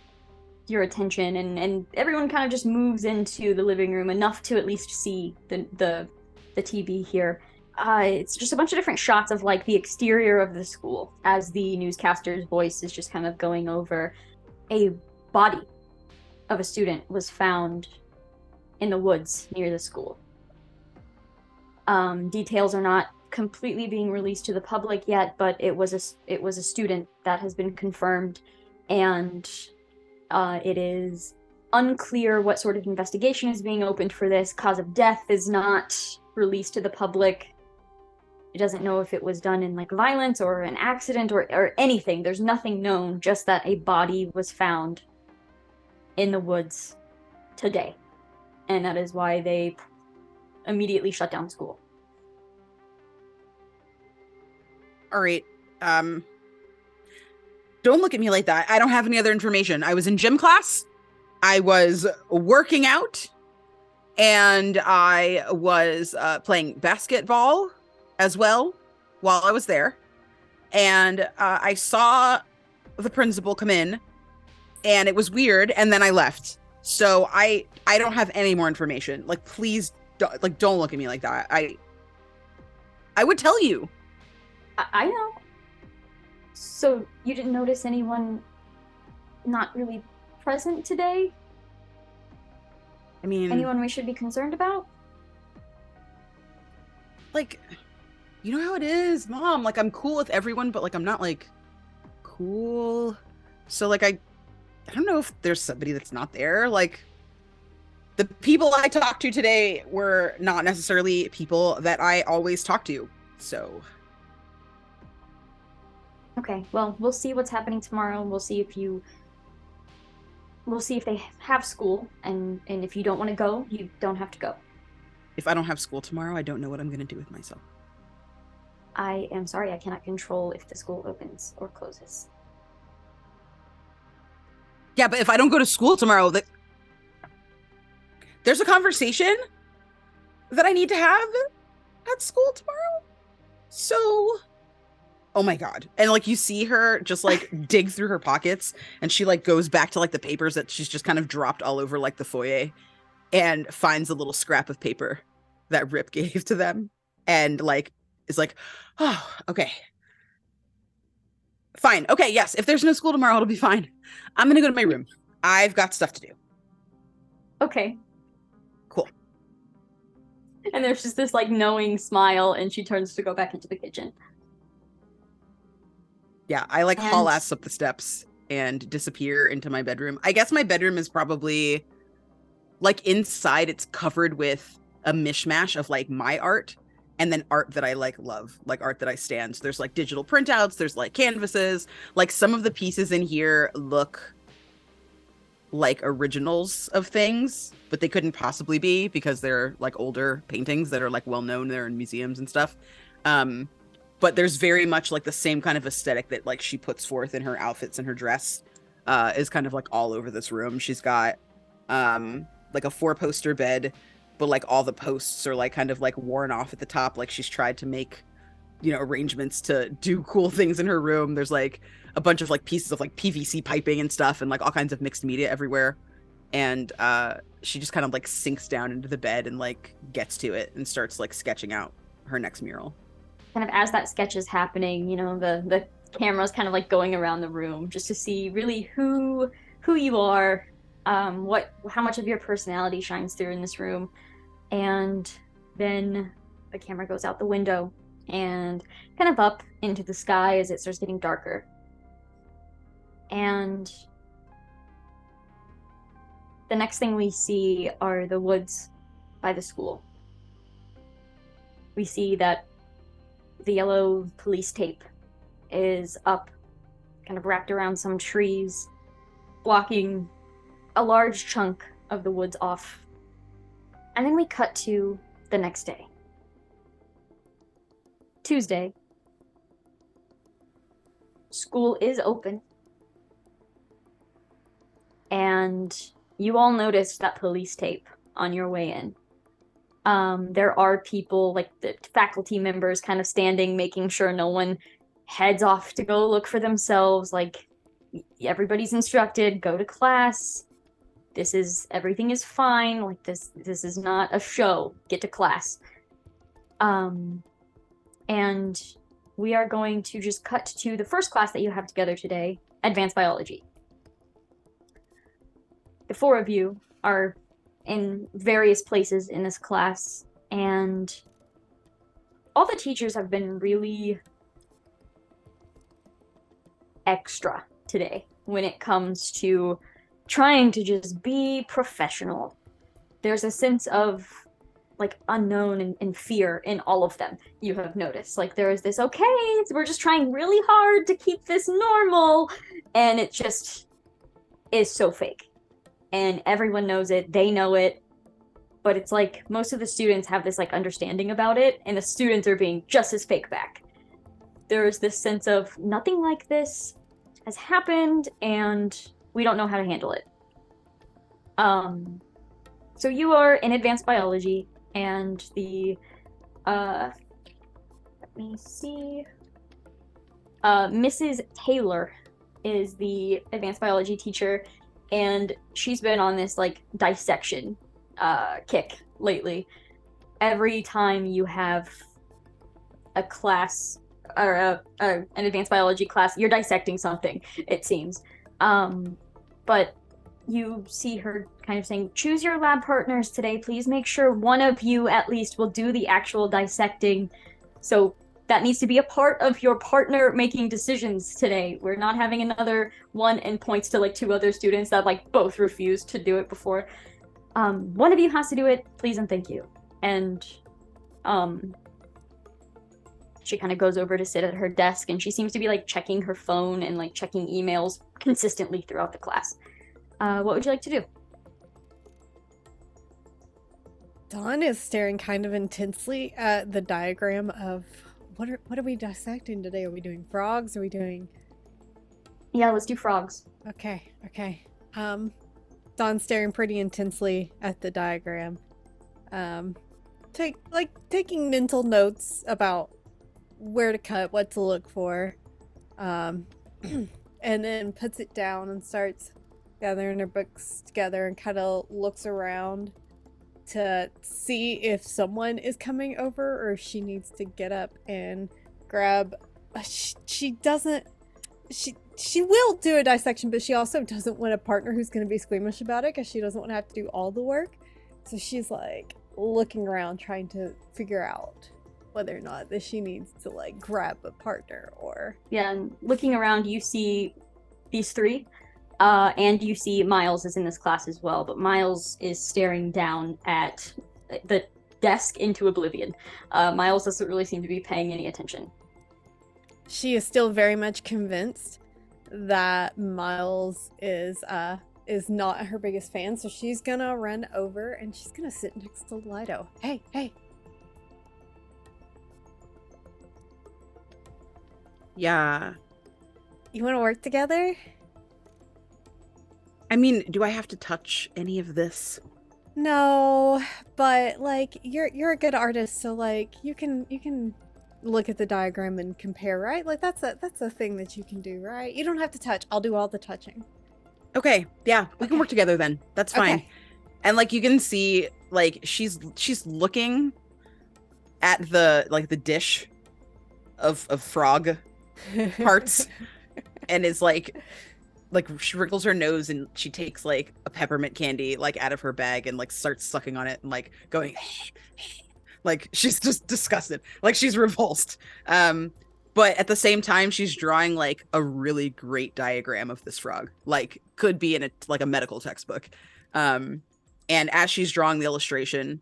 your attention, and everyone kind of just moves into the living room enough to at least see the TV here. It's just a bunch of different shots of like the exterior of the school as the newscaster's voice is just kind of going over. A body of a student was found in the woods near the school. Details are not completely being released to the public yet, but it was a student that has been confirmed, and it is unclear what sort of investigation is being opened for this. Cause of death is not released to the public. It doesn't know if it was done in like violence or an accident or anything. There's nothing known, just that a body was found in the woods today. And that is why they immediately shut down school. All right. Don't look at me like that. I don't have any other information. I was in gym class. I was working out. And I was playing basketball as well while I was there. And I saw the principal come in, and it was weird, and then I left. So I don't have any more information. Like, please don't look at me like that. I would tell you. I know. So you didn't notice anyone not really present today? I mean, anyone we should be concerned about? Like, you know how it is, Mom. Like, I'm cool with everyone, but like I'm not like cool. So like I don't know if there's somebody that's not there. Like, the people I talked to today were not necessarily people that I always talk to. So okay, well, we'll see what's happening tomorrow. We'll see if they have school, and if you don't want to go, you don't have to go. If I don't have school tomorrow, I don't know what I'm going to do with myself. I am sorry, I cannot control if the school opens or closes. Yeah, but if I don't go to school tomorrow, there's a conversation that I need to have at school tomorrow. So, oh my God. And like you see her just like dig through her pockets, and she like goes back to like the papers that she's just kind of dropped all over like the foyer, and finds a little scrap of paper that Rip gave to them, and like is like, oh, okay. Fine. Okay, yes. If there's no school tomorrow, it'll be fine. I'm gonna go to my room. I've got stuff to do. Okay. Cool. And there's just this like knowing smile, and she turns to go back into the kitchen. Yeah, I like And- haul ass up the steps and disappear into my bedroom. I guess my bedroom is probably like inside it's covered with a mishmash of like my art and then art that I like love, like art that I stand. So there's like digital printouts, there's like canvases, like some of the pieces in here look like originals of things, but they couldn't possibly be because they're like older paintings that are like well known, they're in museums and stuff. But there's very much like the same kind of aesthetic that like she puts forth in her outfits and her dress is kind of like all over this room. She's got like a 4-poster bed, but like all the posts are like kind of like worn off at the top. Like she's tried to make, you know, arrangements to do cool things in her room. There's like a bunch of like pieces of like PVC piping and stuff and like all kinds of mixed media everywhere. And she just kind of like sinks down into the bed and like gets to it and starts like sketching out her next mural. Kind of as that sketch is happening, you know, the camera's kind of like going around the room just to see really who you are, how much of your personality shines through in this room. And then the camera goes out the window and kind of up into the sky as it starts getting darker. And the next thing we see are the woods by the school. We see that the yellow police tape is up, kind of wrapped around some trees, blocking a large chunk of the woods off. And then we cut to the next day. Tuesday. School is open. And you all noticed that police tape on your way in. There are people, like the faculty members, kind of standing, making sure no one heads off to go look for themselves. Like, everybody's instructed, go to class. Everything is fine. Like, this is not a show. Get to class. And we are going to just cut to the first class that you have together today, Advanced Biology. The 4 of you are in various places in this class, and all the teachers have been really extra today when it comes to trying to just be professional. There's a sense of like unknown and fear in all of them, you have noticed. Like there is this, okay, we're just trying really hard to keep this normal, and it just is so fake. And everyone knows it, they know it, but it's like most of the students have this like understanding about it, and the students are being just as fake back. There is this sense of nothing like this has happened, and we don't know how to handle it. So you are in Advanced Biology, and the let me see, Mrs. Taylor is the Advanced Biology teacher, and she's been on this like dissection kick lately. Every time you have a class or an advanced biology class, you're dissecting something, it seems. But you see her kind of saying, choose your lab partners today. Please make sure one of you at least will do the actual dissecting. So that needs to be a part of your partner making decisions today. We're not having another one and points to like 2 other students that like both refused to do it before. One of you has to do it, please and thank you. And she kind of goes over to sit at her desk, and she seems to be like checking her phone and like checking emails consistently throughout the class. What would you like to do? Dawn is staring kind of intensely at the diagram of what are we dissecting today? Are we doing frogs? Are we doing... Yeah, let's do frogs. Okay. Dawn's staring pretty intensely at the diagram. Taking mental notes about where to cut, what to look for. And then puts it down and starts gathering her books together and kind of looks around to see if someone is coming over or if she needs to get up and grab... She doesn't... she will do a dissection, but she also doesn't want a partner who's going to be squeamish about it because she doesn't want to have to do all the work. So she's like looking around trying to figure out whether or not that she needs to like grab a partner or... Yeah, and looking around, you see these three, and you see Miles is in this class as well, but Miles is staring down at the desk into oblivion. Miles doesn't really seem to be paying any attention. She is still very much convinced that Miles is not her biggest fan, so she's gonna run over and she's gonna sit next to Leido. Hey. Yeah. You want to work together? I mean, do I have to touch any of this? No, but like you're a good artist, so like you can look at the diagram and compare, right? Like that's a thing that you can do, right? You don't have to touch. I'll do all the touching. Okay, yeah, we can work together then. That's fine. Okay. And like you can see, like she's looking at the dish of frog parts, and is like she wrinkles her nose and she takes like a peppermint candy like out of her bag and like starts sucking on it and like going like she's just disgusted, like she's repulsed. But at the same time she's drawing like a really great diagram of this frog, like could be in a medical textbook. And as she's drawing the illustration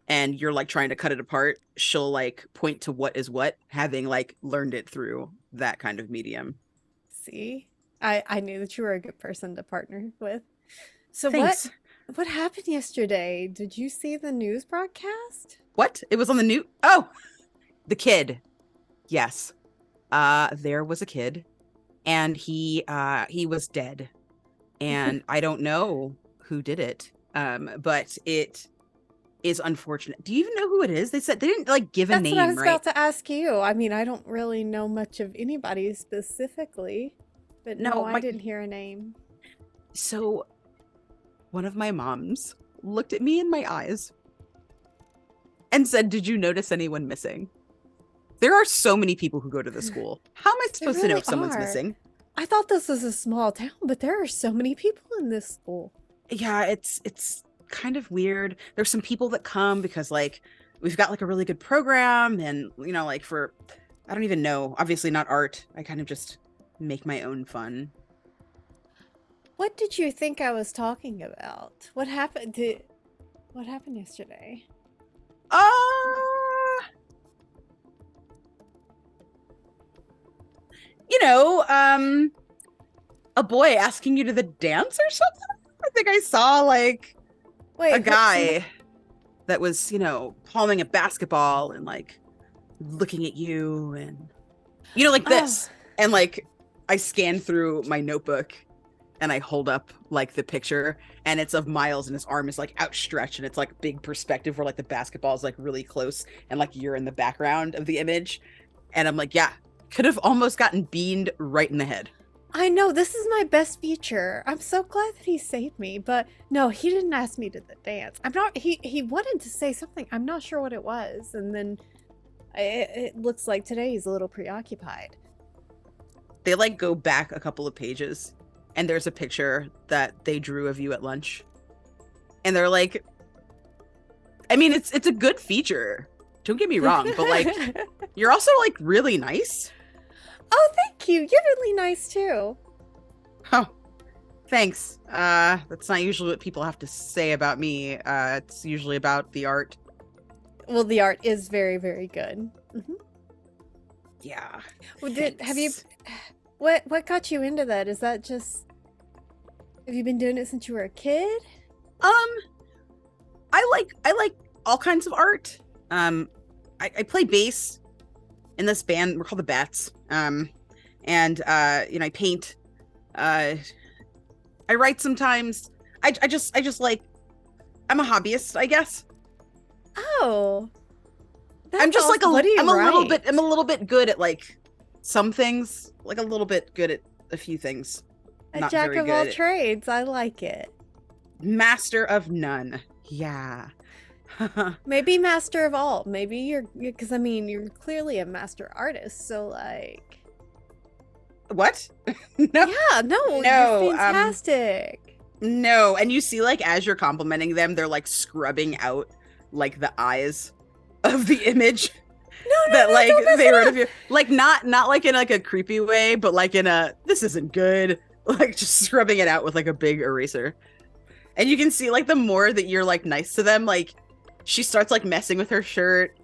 and you're like trying to cut it apart, she'll like point to what is what, having like learned it through that kind of medium. See? I knew that you were a good person to partner with. So Thanks. what happened yesterday? Did you see the news broadcast? What? It was on the new... Oh! The kid. Yes. There was a kid, and he was dead. And I don't know who did it, but it is unfortunate. Do you even know who it is? They said they didn't like give a name, That's what I was right? about to ask you. I mean, I don't really know much of anybody specifically, but no, I didn't hear a name. So one of my moms looked at me in my eyes and said, "Did you notice anyone missing?" There are so many people who go to the school. How am I supposed to know if someone's missing? I thought this was a small town, but there are so many people in this school. Yeah, it's kind of weird. There's some people that come because like we've got like a really good program, and you know, like for I don't even know, obviously not art. I kind of just make my own fun. What did you think I was talking about? What happened yesterday? A boy asking you to the dance or something. I think I saw like a guy that was, palming a basketball and like looking at you and like this. And like I scan through my notebook and I hold up like the picture, and it's of Miles and his arm is like outstretched, and it's like big perspective where like the basketball is like really close and like you're in the background of the image. And I'm like, yeah, could have almost gotten beamed right in the head. I know, this is my best feature. I'm so glad that he saved me, but no, he didn't ask me to the dance. He wanted to say something. I'm not sure what it was. And then it looks like today he's a little preoccupied. They like go back a couple of pages and there's a picture that they drew of you at lunch. And they're like, I mean, it's a good feature. Don't get me wrong, but like, you're also like really nice. Oh, thank you. You're really nice too. Oh, thanks. That's not usually what people have to say about me. It's usually about the art. Well, the art is very, very good. Mm-hmm. Yeah. Well, what got you into that? Is that just, have you been doing it since you were a kid? I like all kinds of art. I play bass in this band. We're called the Bats. I paint. I write sometimes. I just like, I'm a hobbyist, I guess. Oh, I'm just awesome. like I'm write? a little bit good at like some things, like a little bit good at a few things. A Not jack very of all good. trades. I like it. Master of none. Yeah. Maybe master of all. Maybe you're because I mean you're clearly a master artist. So like, What? No. Yeah, no, No, you're fantastic. No, and you see, like, as you're complimenting them, they're like scrubbing out like the eyes of the image that like they wrote of you. Like not like in like a creepy way, but like in a this isn't good. Like just scrubbing it out with like a big eraser. And you can see like the more that you're like nice to them, like she starts like messing with her shirt.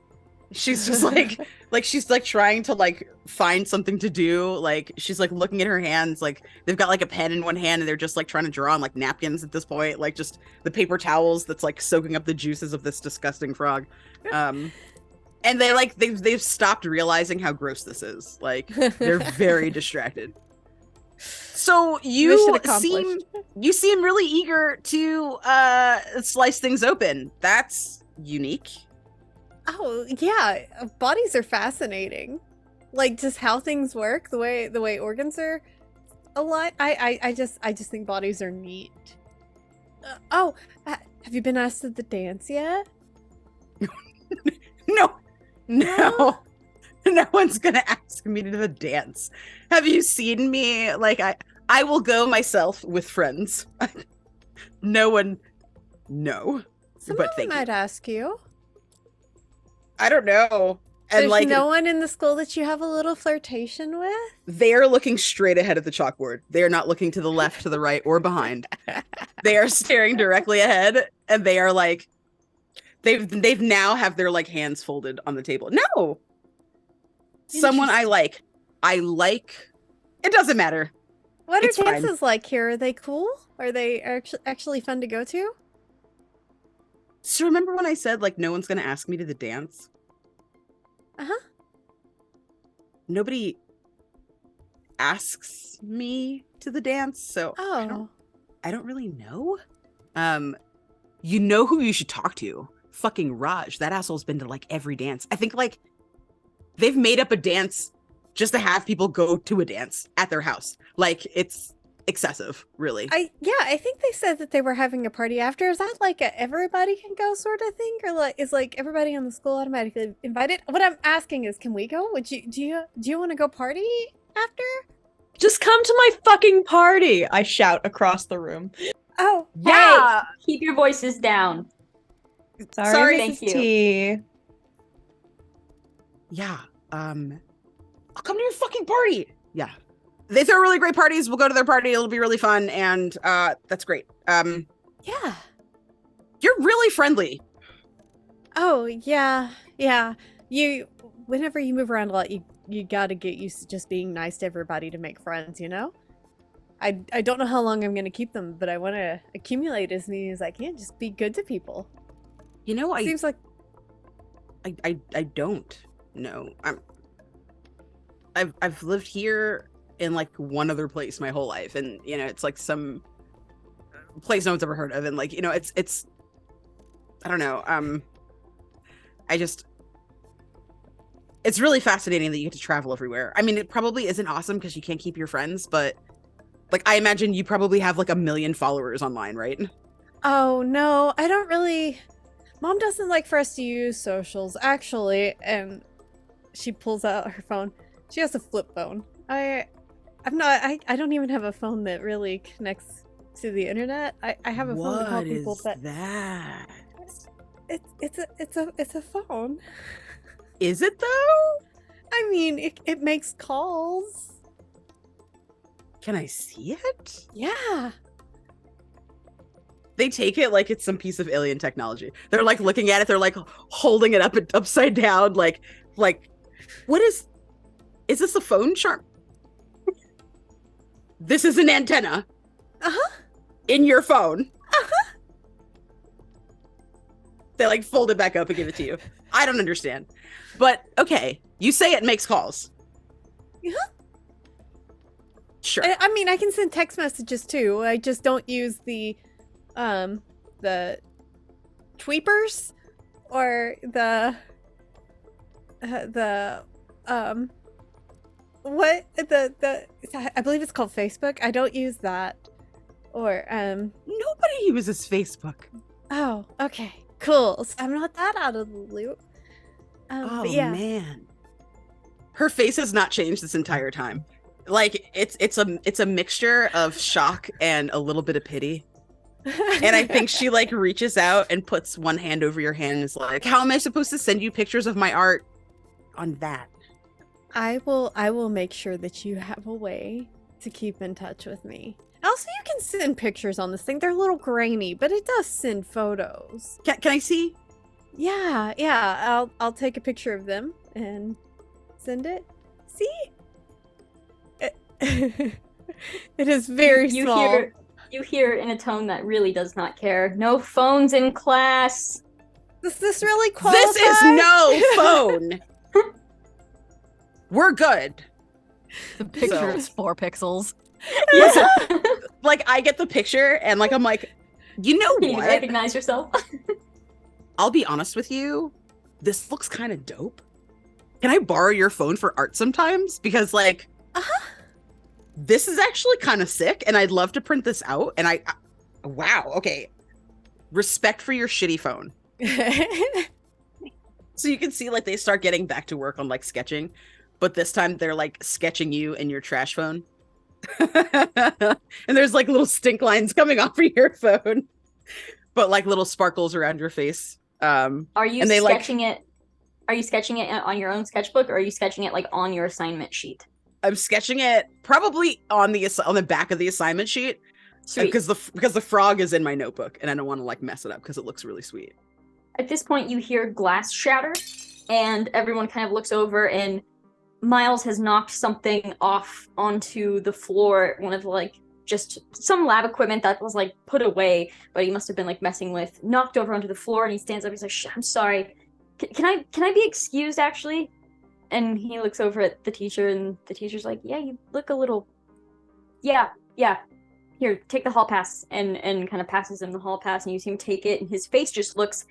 She's just like she's like trying to like find something to do. Like she's like looking at her hands, like they've got like a pen in one hand and they're just like trying to draw on like napkins at this point, like just the paper towels that's like soaking up the juices of this disgusting frog. And they like they've stopped realizing how gross this is. Like they're very distracted. So you seem really eager to slice things open. That's unique. Oh yeah, bodies are fascinating. Like just how things work, the way organs are aligned. I just think bodies are neat. Have you been asked to the dance yet? No. No one's gonna ask me to the dance. Have you seen me? Like I will go myself with friends. No one. No. Someone but might ask you. I don't know. And There's like no one in the school that you have a little flirtation with? they are looking straight ahead at the chalkboard. They are not looking to the left, to the right, or behind. They are staring directly ahead, and they are like, they've now have their like hands folded on the table. No, someone I like. It doesn't matter. What are It's fine. dances like here? Are they cool? Are they actually fun to go to? So remember when I said like no one's gonna ask me to the dance? Uh-huh. Nobody asks me to the dance, so Oh. I don't really know. You know who you should talk to? Fucking Raj. That asshole's been to like every dance. I think like they've made up a dance just to have people go to a dance at their house. Like it's excessive, really. I think they said that they were having a party after. Is that like a everybody can go sort of thing, or like is like everybody on the school automatically invited? What I'm asking is, can we go? Would you do you want to go party after? Just come to my fucking party! I shout across the room. Oh, Yeah. Hey, keep your voices down. Sorry, thank Mrs. you. T. Yeah. I'll come to your fucking party. Yeah. They throw really great parties. We'll go to their party. It'll be really fun. And that's great. yeah. You're really friendly. Oh, yeah. You, whenever you move around a lot, you gotta get used to just being nice to everybody to make friends, you know? I don't know how long I'm gonna keep them, but I want to accumulate as many as I can. Just be good to people. You know, Seems like I don't know. I've lived here in like one other place my whole life, and you know, it's like some place no one's ever heard of, and like, you know, it's I don't know. It's really fascinating that you get to travel everywhere. I mean, it probably isn't awesome because you can't keep your friends, but like I imagine you probably have like 1 million followers online, right? Oh, no, I don't really... Mom doesn't like for us to use socials, actually, and she pulls out her phone. She has a flip phone. I don't even have a phone that really connects to the internet. I have a phone to call people, but that? it's a phone. Is it though? I mean, it makes calls. Can I see it? Yeah. They take it like it's some piece of alien technology. They're like looking at it. They're like holding it up and upside down. Like, what is this a phone charm? This is an antenna. Uh-huh. In your phone. Uh-huh. They like fold it back up and give it to you. I don't understand. But okay, you say it makes calls. Yeah. Sure. I mean, I can send text messages too. I just don't use the tweepers or what the I believe it's called Facebook. I don't use that. Or Nobody uses Facebook. oh, okay. Cool. So I'm not that out of the loop. Oh But yeah. man. Her face has not changed this entire time. Like it's a mixture of shock and a little bit of pity. And I think she like reaches out and puts one hand over your hand and is like, how am I supposed to send you pictures of my art on that? I will make sure that you have a way to keep in touch with me. Also, you can send pictures on this thing. They're a little grainy, but it does send photos. Can I see? Yeah. I'll take a picture of them and send it. See? It is very small. You hear in a tone that really does not care. No phones in class. Does this really qualify? This is no phone. We're good. The picture So- is 4 pixels. Yeah. Like I get the picture and like I'm like, you know Can you what? recognize yourself? I'll be honest with you. This looks kind of dope. Can I borrow your phone for art sometimes? Because like, this is actually kind of sick, and I'd love to print this out. And wow, okay. Respect for your shitty phone. So you can see like they start getting back to work on like sketching, but this time they're like sketching you in your trash phone. And there's like little stink lines coming off of your phone, but like little sparkles around your face. Are you And they, like- sketching it? Are you sketching it on your own sketchbook, or are you sketching it like on your assignment sheet? I'm sketching it probably on the back of the assignment sheet Sweet. because the frog is in my notebook and I don't want to like mess it up because it looks really sweet. At this point, you hear glass shatter, and everyone kind of looks over, and Miles has knocked something off onto the floor. One of the, like, just some lab equipment that was like put away, but he must have been like messing with, knocked over onto the floor, and he stands up. He's like, "I'm sorry. Can I be excused, actually?" And he looks over at the teacher, and the teacher's like, "Yeah, you look a little. Yeah. Here, take the hall pass," and kind of passes him the hall pass, and you see him take it, and his face just looks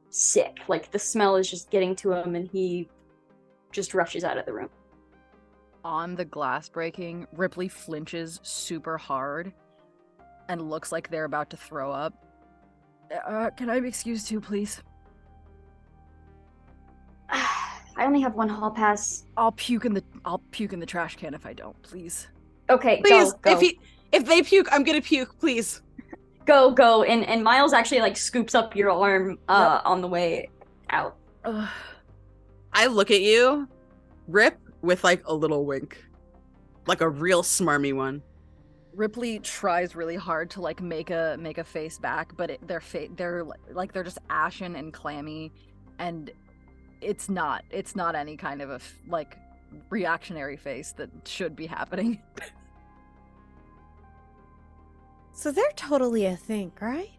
sick. Like the smell is just getting to him, and he just rushes out of the room. On the glass breaking, Ripley flinches super hard and looks like they're about to throw up. Can I be excused too, please? I only have one hall pass. I'll puke in the trash can if I don't, please. Okay, Please, go. if they puke, I'm gonna puke, please. Go. And Miles actually like scoops up your arm Yep. on the way out. Ugh. I look at you, Rip, with like a little wink. Like a real smarmy one. Ripley tries really hard to like make a face back, but they're just ashen and clammy, and it's not any kind of a like reactionary face that should be happening. So they're totally a thing, right?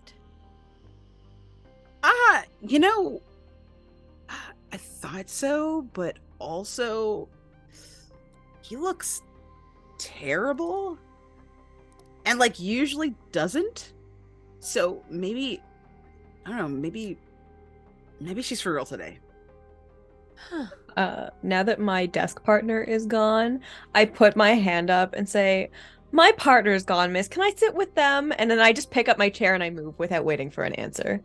You know, I thought so, but also he looks terrible and like usually doesn't. So maybe, I don't know, maybe she's for real today. Huh. Now that my desk partner is gone, I put my hand up and say, "My partner's gone, miss. Can I sit with them?" And then I just pick up my chair and I move without waiting for an answer.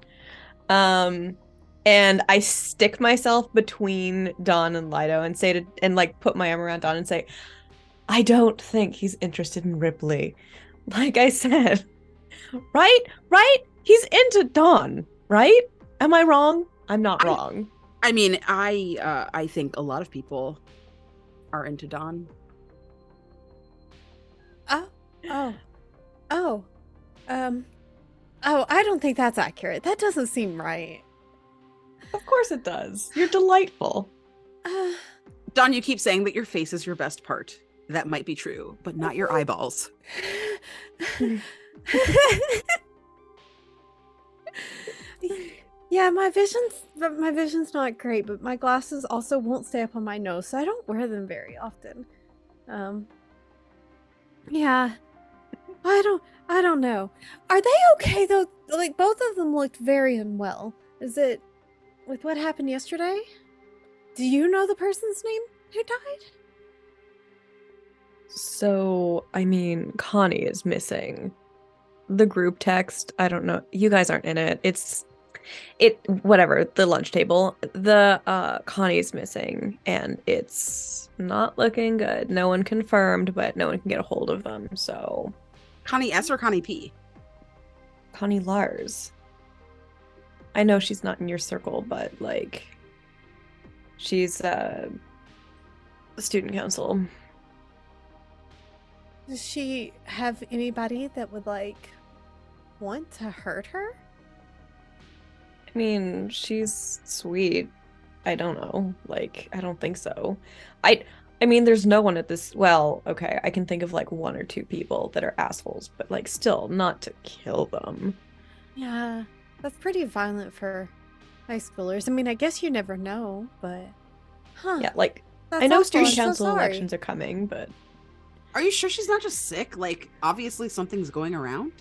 And I stick myself between Dawn and Leido and like put my arm around Dawn and say, "I don't think he's interested in Ripley. Like I said, right? He's into Dawn, right? Am I wrong? I'm not wrong." I mean, I think a lot of people are into Dawn. I don't think that's accurate. That doesn't seem right. Of course it does. You're delightful. Dawn, you keep saying that your face is your best part. That might be true, but not your eyeballs. Yeah, my vision's not great, but my glasses also won't stay up on my nose, so I don't wear them very often. Yeah. I don't know. Are they okay though? Like both of them looked very unwell. Is it with what happened yesterday? Do you know the person's name who died? So, I mean, Connie is missing. The group text, I don't know. You guys aren't in it. It's whatever, the lunch table. The Connie's missing, and it's not looking good. No one confirmed, but no one can get a hold of them. So Connie S or Connie P? Connie Lars. I know she's not in your circle, but like she's student council. Does she have anybody that would like want to hurt her? I mean, she's sweet. I don't know. Like, I don't think so. I mean, there's no one at this. Well, okay, I can think of like one or two people that are assholes, but like still not to kill them. Yeah, that's pretty violent for high schoolers. I mean, I guess you never know, but Yeah, like that's I know awful. student I'm so council sorry. elections are coming, but Are you sure she's not just sick? Like, obviously something's going around.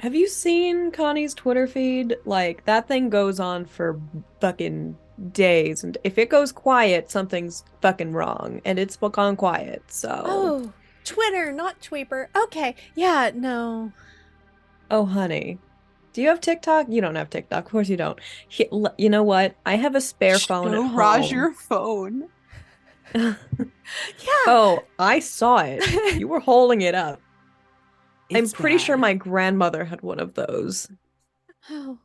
have you seen Connie's Twitter feed? Like that thing goes on for fucking days, and if it goes quiet, something's fucking wrong, and it's gone quiet. So Oh, Twitter, not Tweeper. Okay, yeah, no. oh, honey. Do you have TikTok? You don't have TikTok. Of course you don't. You know what? I have a spare phone at Show home. Raj your phone. Yeah. Oh, I saw it. You were holding it up. I'm It's pretty sure bad. my grandmother had one of those. Oh.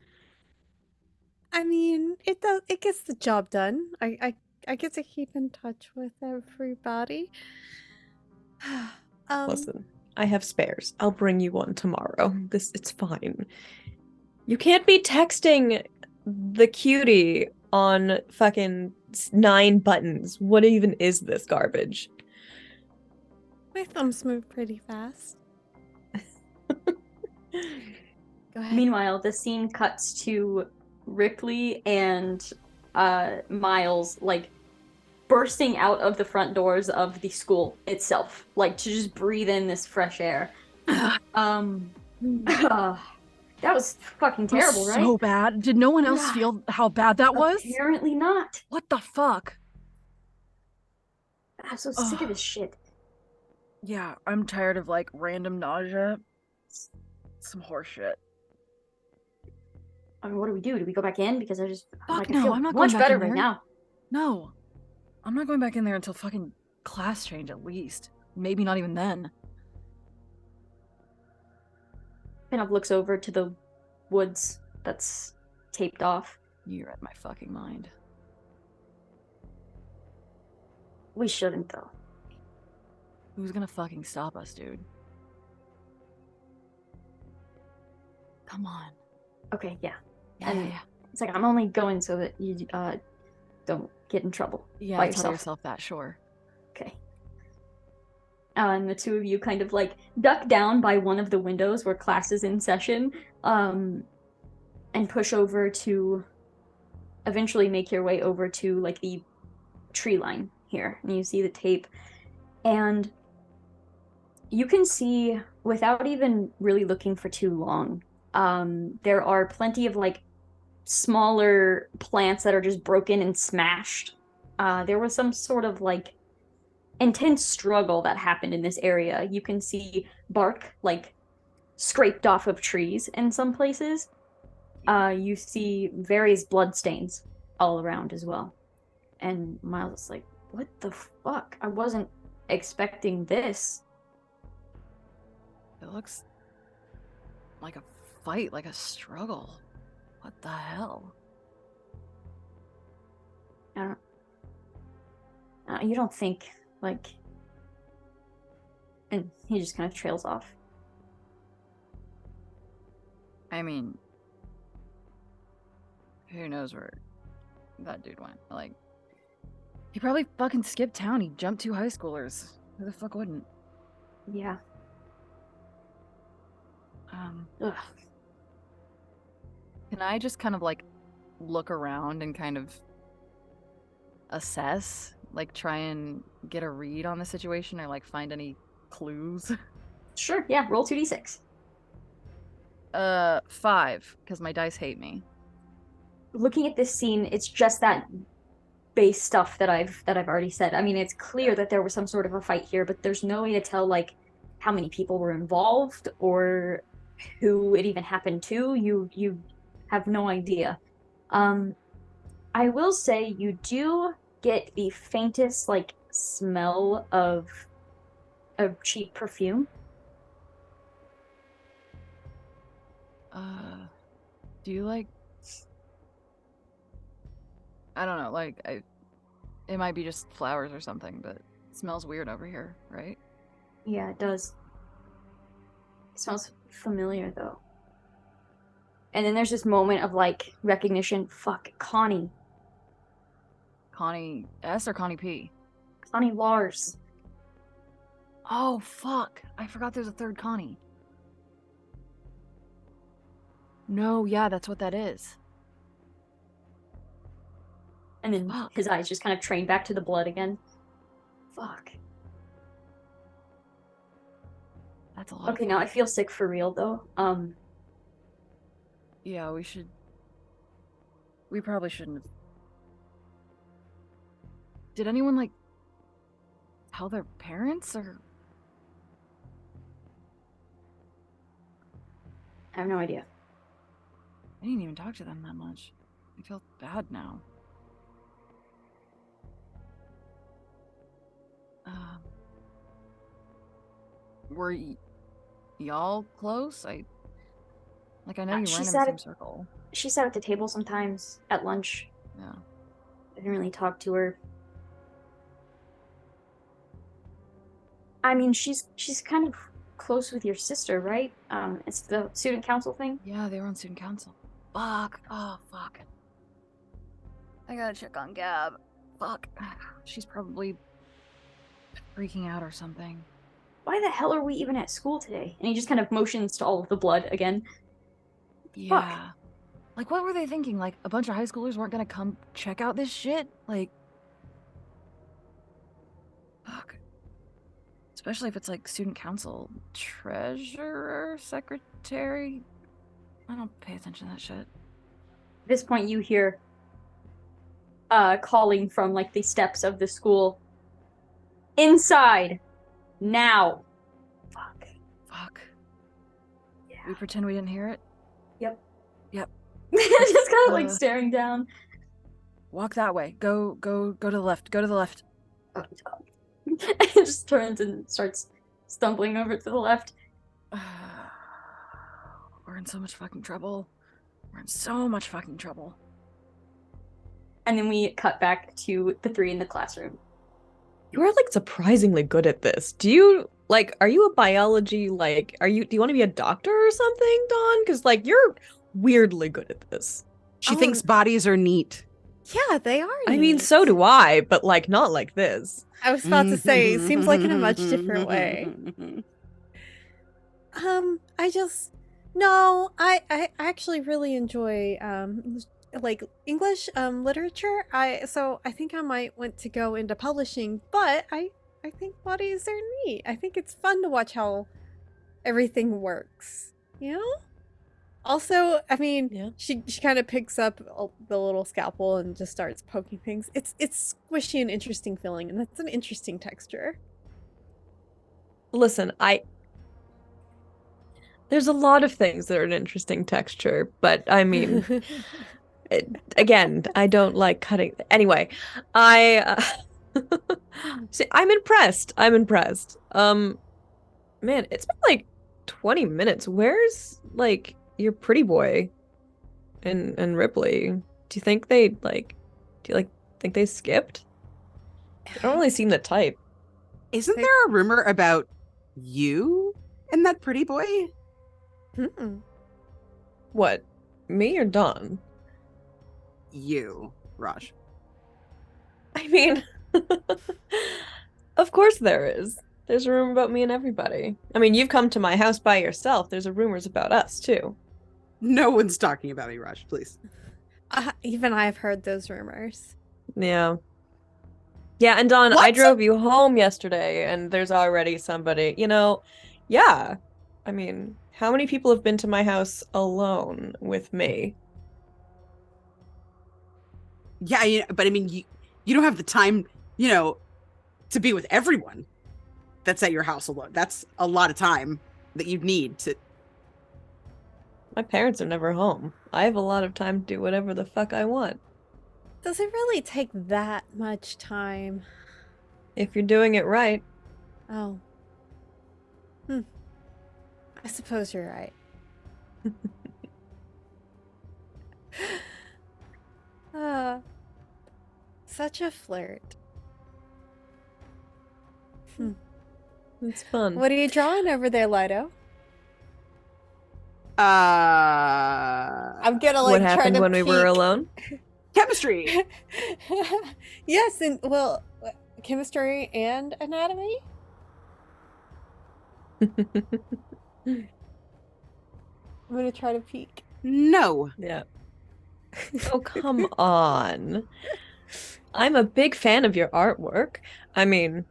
I mean, it does. It gets the job done. I get to keep in touch with everybody. Listen, I have spares. I'll bring you one tomorrow. It's fine. You can't be texting the cutie on fucking 9 buttons. What even is this garbage? My thumbs move pretty fast. Go ahead. Meanwhile, the scene cuts to Ripley and Miles like bursting out of the front doors of the school itself, like to just breathe in this fresh air. That was fucking terrible, right? So bad. Did no one else Yeah. feel how bad that was? Apparently not. What the fuck? I'm so sick of Ugh. this shit. Yeah, I'm tired of like random nausea. Some horse shit. I mean, what do we do? Do we go back in? Because I Fuck I no, feel I'm not going much back better in right there. now. No. I'm not going back in there until fucking class change at least. Maybe not even then. Kind of looks over to the woods that's taped off. You're at my fucking mind. We shouldn't, though. Who's gonna fucking stop us, dude? Come on. Okay, yeah. Yeah, And- yeah. It's like I'm only going so that you don't get in trouble. Yeah, by tell yourself. yourself that, sure. Okay. And the two of you kind of like duck down by one of the windows where class is in session, and push over to eventually make your way over to like the tree line here. And you see the tape. And you can see, without even really looking for too long, there are plenty of like smaller plants that are just broken and smashed. There was some sort of like intense struggle that happened in this area. You can see bark like scraped off of trees in some places. You see various bloodstains all around as well. And Miles is like, what the fuck? I wasn't expecting this. It looks like a fight, like a struggle. What the hell? You don't think, like... And he just kind of trails off. I mean, who knows where that dude went? Like, he probably fucking skipped town. He jumped 2 high schoolers. Who the fuck wouldn't? Yeah. Ugh. Can I just kind of like look around and kind of assess, like try and get a read on the situation or like find any clues? Sure, yeah, roll 2d6. 5, because my dice hate me. Looking at this scene, it's just that base stuff that I've already said. I mean, it's clear that there was some sort of a fight here, but there's no way to tell like how many people were involved or who it even happened to. You have no idea. I will say you do get the faintest like smell of a cheap perfume. Do you like? I don't know. Like, it might be just flowers or something, but it smells weird over here, right? Yeah, it does. It smells familiar though. And then there's this moment of like recognition. Fuck, Connie. Connie S or Connie P? Connie Lars. Oh fuck! I forgot there's a third Connie. No, yeah, that's what that is. And then Fuck. his eyes just kind of train back to the blood again. Fuck. That's a lot. Okay, now I feel sick for real though. Yeah, we probably shouldn't have. Did anyone like tell their parents or? I have no idea. I didn't even talk to them that much. I feel bad now. Were y'all close? I know you She ran in the said same it- circle. She sat at the table sometimes at lunch. Yeah. I didn't really talk to her. I mean, she's kind of close with your sister, right? It's the student council thing. Yeah, they were on student council. Fuck. Oh, fuck. I gotta check on Gab. Fuck. She's probably freaking out or something. Why the hell are we even at school today? And he just kind of motions to all of the blood again. Yeah. Like, what were they thinking? Like, a bunch of high schoolers weren't gonna come check out this shit? Like... Fuck. Especially if it's, like, student council. Treasurer? Secretary? I don't pay attention to that shit. At this point, you hear calling from like the steps of the school. Inside, now. Fuck. Fuck. Yeah. We pretend we didn't hear it? Yep. Yep. Just kind of like staring down. Walk that way. Go to the left. Go to the left. It just turns and starts stumbling over to the left. We're in so much fucking trouble. We're in so much fucking trouble. And then we cut back to the three in the classroom. You are like surprisingly good at this. Do you like, are you a biology, like, do you want to be a doctor or something, Dawn? Because like you're weirdly good at this. She Oh. thinks bodies are neat. Yeah, they are. I mean, so do I, but like not like this. I was about to say, it seems like in a much different way. I actually really enjoy like English literature. I think I might want to go into publishing, but I think bodies are neat. I think it's fun to watch how everything works, you know? Also, I mean, Yeah. she kind of picks up the little scalpel and just starts poking things. It's squishy and interesting feeling, and that's an interesting texture. Listen, there's a lot of things that are an interesting texture, but I mean, again, I don't like cutting. Anyway, see, I'm impressed. Man, it's been like 20 minutes. Where's like your pretty boy and Ripley? Do you think they think they skipped? They don't really seem the type. Isn't there a rumor about you and that pretty boy? What? Me or Dawn? You, Raj. I mean, of course there is. There's a rumor about me and everybody. I mean, you've come to my house by yourself. There's rumors about us, too. No one's talking about me, Raj, please. Even I've heard those rumors. Yeah. Yeah, and Dawn, I What? drove you home yesterday, and there's already somebody, yeah. I mean, how many people have been to my house alone with me? Yeah, but I mean, you don't have the time, to be with everyone that's at your house alone. That's a lot of time that you'd need to. My parents are never home. I have a lot of time to do whatever the fuck I want. Does it really take that much time? If you're doing it right. Oh. I suppose you're right. Such a flirt. It's fun. What are you drawing over there, Leido? I'm gonna What try happened to when we were peek. alone? Chemistry. Yes, and well, chemistry and anatomy. I'm gonna try to peek. No. Yeah. Oh, come on. I'm a big fan of your artwork. I mean,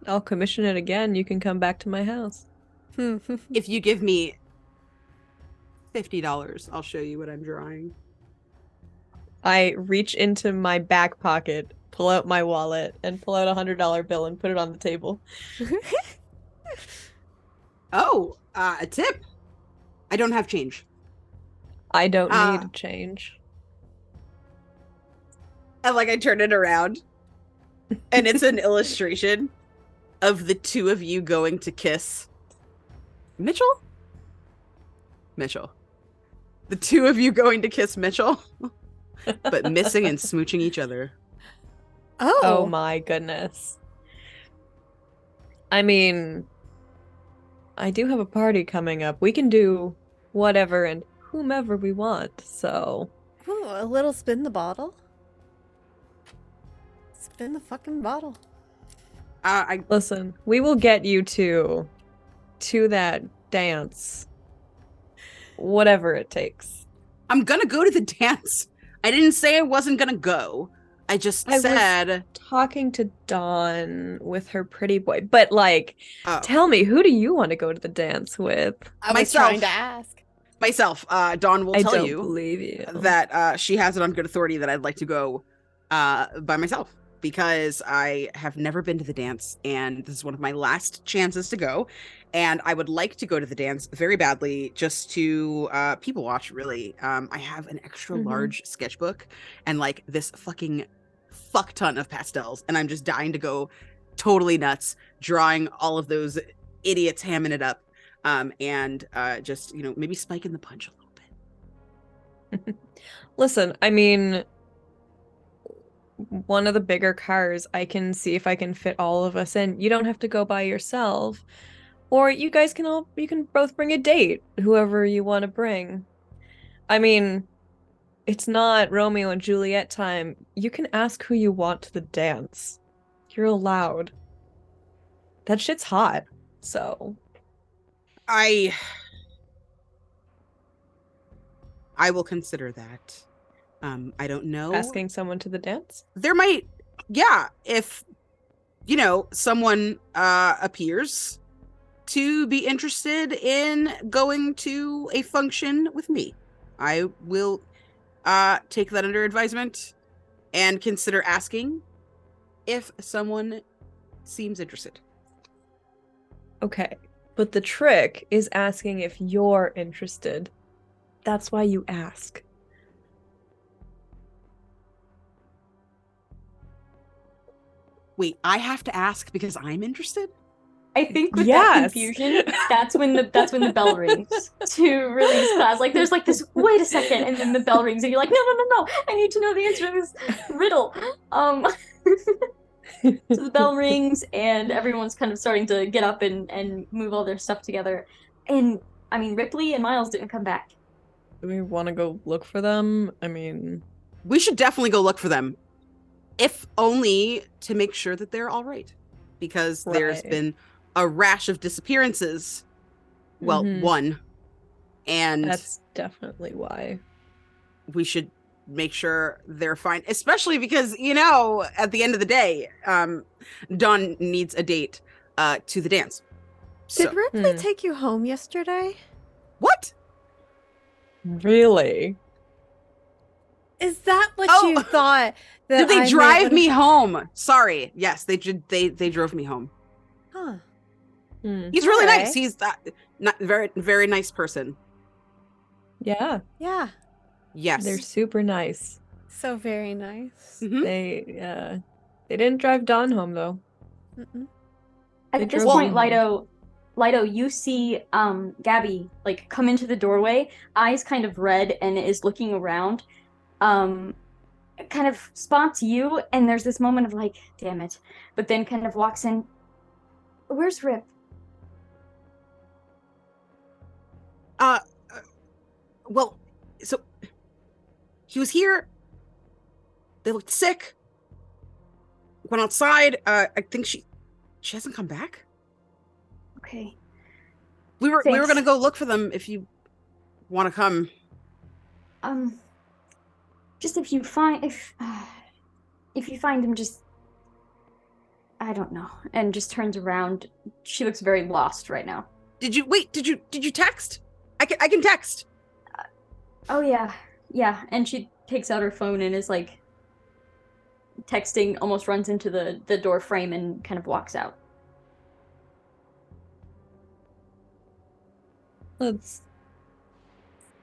I'll commission it again. You can come back to my house. If you give me $50, I'll show you what I'm drawing. I reach into my back pocket, pull out my wallet, and pull out $100 bill and put it on the table. Oh, a tip. I don't have change. I don't need change. And I turn it around, and it's an illustration of the two of you going to kiss Mitchell. The two of you going to kiss Mitchell, but missing and smooching each other. Oh my goodness. I mean, I do have a party coming up. We can do whatever and whomever we want, so... Ooh, a little spin the bottle? Spin the fucking bottle. Listen, we will get you to that dance. Whatever it takes. I'm gonna go to the dance. I didn't say I wasn't gonna go. I just said... talking to Dawn with her pretty boy. But, tell me, who do you want to go to the dance with? I was Myself. trying to ask. Myself. Dawn will tell you believe you. that she has it on good authority that I'd like to go by myself. Because I have never been to the dance, and this is one of my last chances to go. And I would like to go to the dance very badly, just to people watch, really. I have an extra large sketchbook and this fucking fuck ton of pastels, and I'm just dying to go totally nuts, drawing all of those idiots hamming it up, and just, maybe spiking the punch a little bit. Listen, I mean... one of the bigger cars, I can see if I can fit all of us in. You don't have to go by yourself. Or you guys can both bring a date, whoever you want to bring. I mean, it's not Romeo and Juliet time. You can ask who you want to the dance. You're allowed. That shit's hot, so... I will consider that. I don't know. Asking someone to the dance? There might, if, someone appears to be interested in going to a function with me. I will take that under advisement and consider asking if someone seems interested. Okay, but the trick is asking if you're interested. That's why you ask. Wait, I have to ask because I'm interested? I think with that confusion, that's when the bell rings to release class. There's this, wait a second, and then the bell rings, and you're like, no, I need to know the answer to this riddle. So the bell rings, and everyone's kind of starting to get up and move all their stuff together. And, I mean, Ripley and Miles didn't come back. Do we want to go look for them? I mean... we should definitely go look for them. If only to make sure that they're all right. Because there's been a rash of disappearances. Well, one. And that's definitely why. We should make sure they're fine. Especially because, at the end of the day, Dawn needs a date to the dance. Did Ripley take you home yesterday? What? Really? Is that what you thought? Did they drive me home? Sorry. Yes, they drove me home. Huh. He's really nice. Not very, very nice person. Yeah, Yeah. Yes. they're super nice. So very nice. Mhm. They didn't drive Dawn home though. Mm-mm. They At this drove point, me home. Lido, you see Gabby like come into the doorway, eyes kind of red, and is looking around. Kind of spots you, and there's this moment of like, damn it, but then kind of walks in. Where's Rip? Uh, well, so he was here. They looked sick. Went outside. I think she hasn't come back. Okay. We were Thanks. gonna go look for them if you want to come. Just if you find him, just I don't know, and just turns around. She looks very lost right now. Did you text? I can text. Oh yeah, and she takes out her phone and is like texting, almost runs into the door frame and kind of walks out. Let's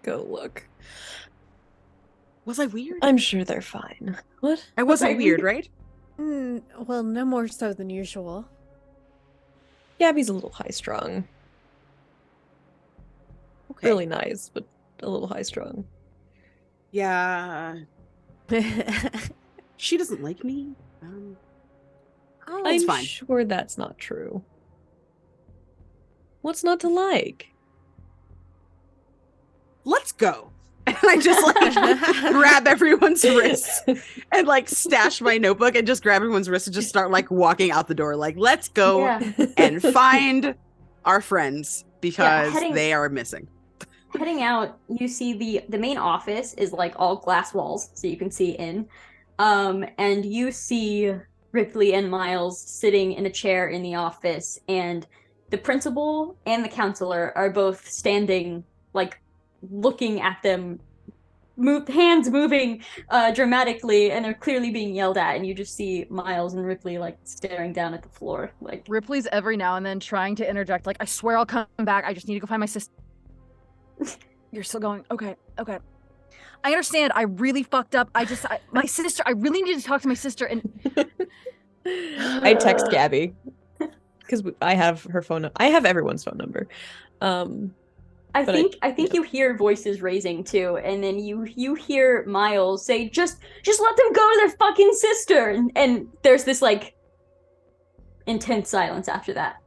go look. Was I weird? I'm sure they're fine. What? I wasn't Okay. weird, right? Well, no more so than usual. Gabby's a little high strung. Okay. Really nice, but a little high strung. Yeah. She doesn't like me. Oh, It's I'm fine. sure that's not true. What's not to like? Let's go. And I just like grab everyone's wrists and like stash my notebook and just grab everyone's wrists and just start like walking out the door. Like, let's go Yeah. and find our friends because heading- they are missing. Heading out, you see the main office is like all glass walls, so you can see in. And you see Ripley and Miles sitting in a chair in the office, and the principal and the counselor are both standing, like looking at them, hands moving dramatically, and they're clearly being yelled at. And you just see Miles and Ripley like staring down at the floor, like Ripley's every now and then trying to interject, like, I swear I'll come back. I just need to go find my sister. You're still going, okay. I understand. I really fucked up. My sister, I really need to talk to my sister. And I text Gabby because I have her phone. I have everyone's phone number. I But think you hear voices raising too, and then you hear Miles say, "Just let them go to their fucking sister." And there's this like intense silence after that,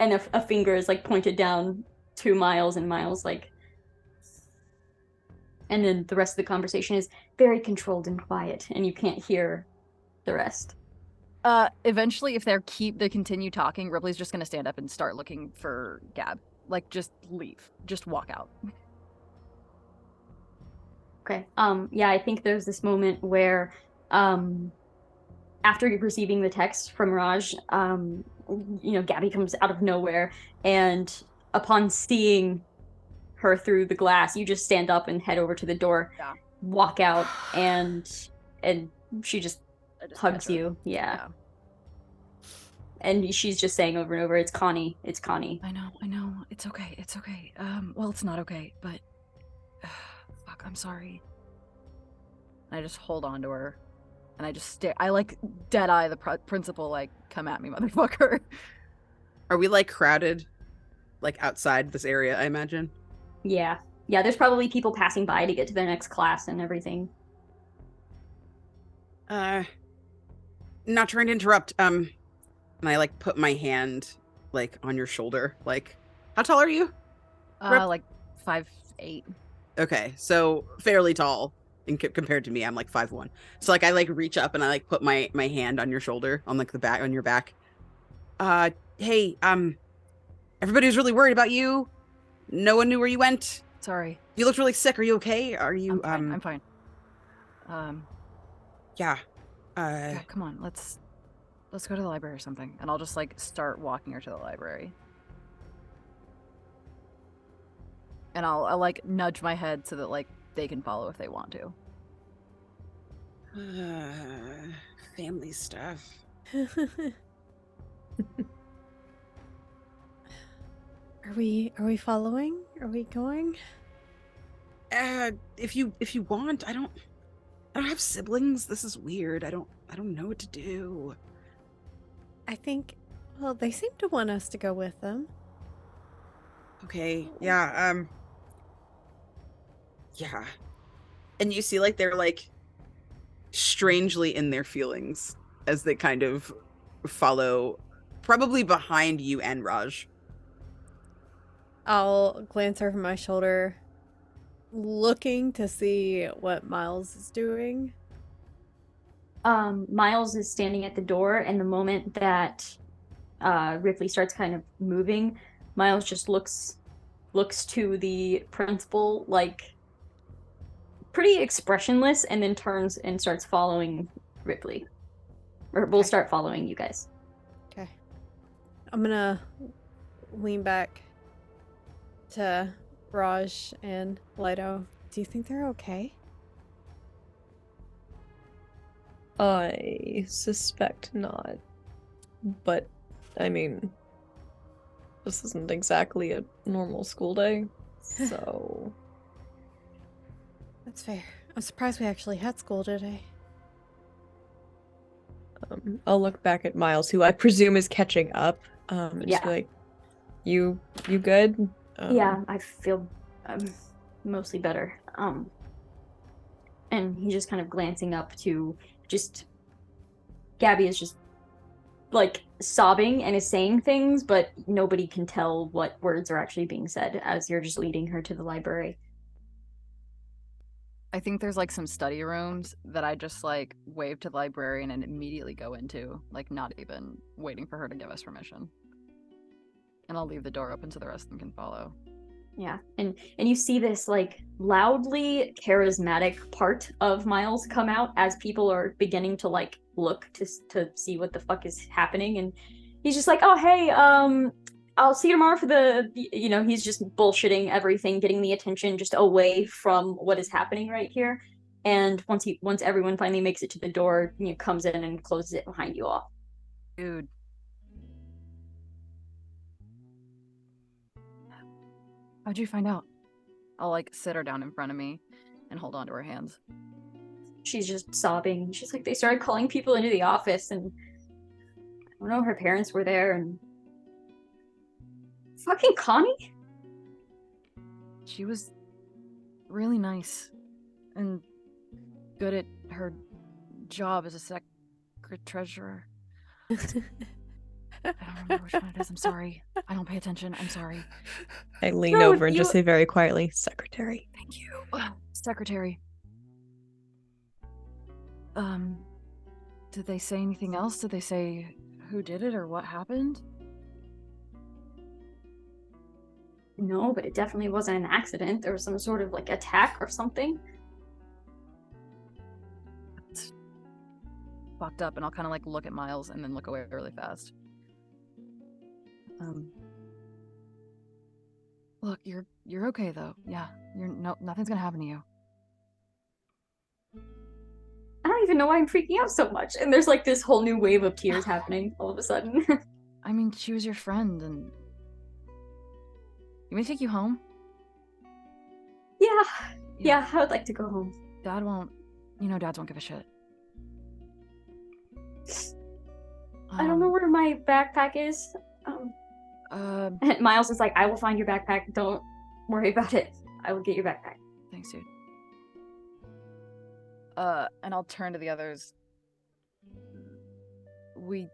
and a finger is like pointed down to Miles, and Miles like, and then the rest of the conversation is very controlled and quiet, and you can't hear the rest. eventually, if they continue talking, Ripley's just gonna stand up and start looking for Gab. Like, just leave. Just walk out. Okay. Yeah, I think there's this moment where, after receiving the text from Raj, Gabby comes out of nowhere, and upon seeing her through the glass, you just stand up and head over to the door, walk out, and she just hugs you. Yeah. And she's just saying over and over, "It's Connie. It's Connie." I know. It's okay. Well, it's not okay, but fuck, I'm sorry. And I just hold on to her, and I just stare. I like dead eye the principal, like, come at me, motherfucker. Are we like crowded, like outside this area? I imagine. Yeah. There's probably people passing by to get to their next class and everything. Not trying to interrupt. And I like put my hand like on your shoulder. Like, how tall are you? Like 5'8". Okay, so fairly tall compared to me. I'm like 5'1". So like I like reach up and I like put my hand on your shoulder, on like the back, on your back. Hey, everybody was really worried about you. No one knew where you went. Sorry. You looked really sick. Are you okay? Are you? I'm fine. Yeah. Yeah, come on, let's go to the library or something. And I'll just like start walking her to the library. And I'll like nudge my head so that like they can follow if they want to. Family stuff. Are we following? Are we going? If you want, I don't have siblings. This is weird. I don't know what to do. I think, well, they seem to want us to go with them. Okay. Yeah. Yeah. And you see like they're like strangely in their feelings as they kind of follow probably behind you and Raj. I'll glance over my shoulder, looking to see what Miles is doing. Miles is standing at the door, and the moment that Ripley starts kind of moving, Miles just looks to the principal like pretty expressionless, and then turns and starts following Ripley. Or we'll Okay. start following you guys. Okay. I'm gonna lean back to Raj and Leido. Do you think they're okay? I suspect not. But, I mean, this isn't exactly a normal school day, so... That's fair. I'm surprised we actually had school today. I'll look back at Miles, who I presume is catching up, and just be Yeah. like, you good? Yeah, I feel mostly better. And he's just kind of glancing up to just Gabby is just like sobbing and is saying things, but nobody can tell what words are actually being said as you're just leading her to the library. I think there's like some study rooms that I just like wave to the librarian and immediately go into, like not even waiting for her to give us permission. And I'll leave the door open so the rest of them can follow. Yeah, and you see this like loudly charismatic part of Miles come out as people are beginning to like look to see what the fuck is happening, and he's just like, "Oh hey, I'll see you tomorrow for the," he's just bullshitting everything, getting the attention just away from what is happening right here. And once everyone finally makes it to the door, comes in and closes it behind you all. Dude. How'd you find out? I'll like sit her down in front of me and hold on to her hands. She's just sobbing. She's like, they started calling people into the office, and I don't know, her parents were there, and fucking Connie? She was really nice and good at her job as a treasurer. I don't remember which one it is. I'm sorry. I don't pay attention. I'm sorry. I lean No, over and just say very quietly, Secretary. Thank you. Secretary. Did they say anything else? Did they say who did it or what happened? No, but it definitely wasn't an accident. There was some sort of like attack or something. It's fucked up, and I'll kind of like look at Miles and then look away really fast. Look, you're okay though. Yeah, nothing's gonna happen to you. I don't even know why I'm freaking out so much. And there's like this whole new wave of tears happening all of a sudden. I mean, she was your friend, and you want me to take you home? Yeah, I would like to go home. Dads won't give a shit. I don't know where my backpack is. Miles is like, I will find your backpack. Don't worry about it. I will get your backpack. Thanks, dude. And I'll turn to the others. We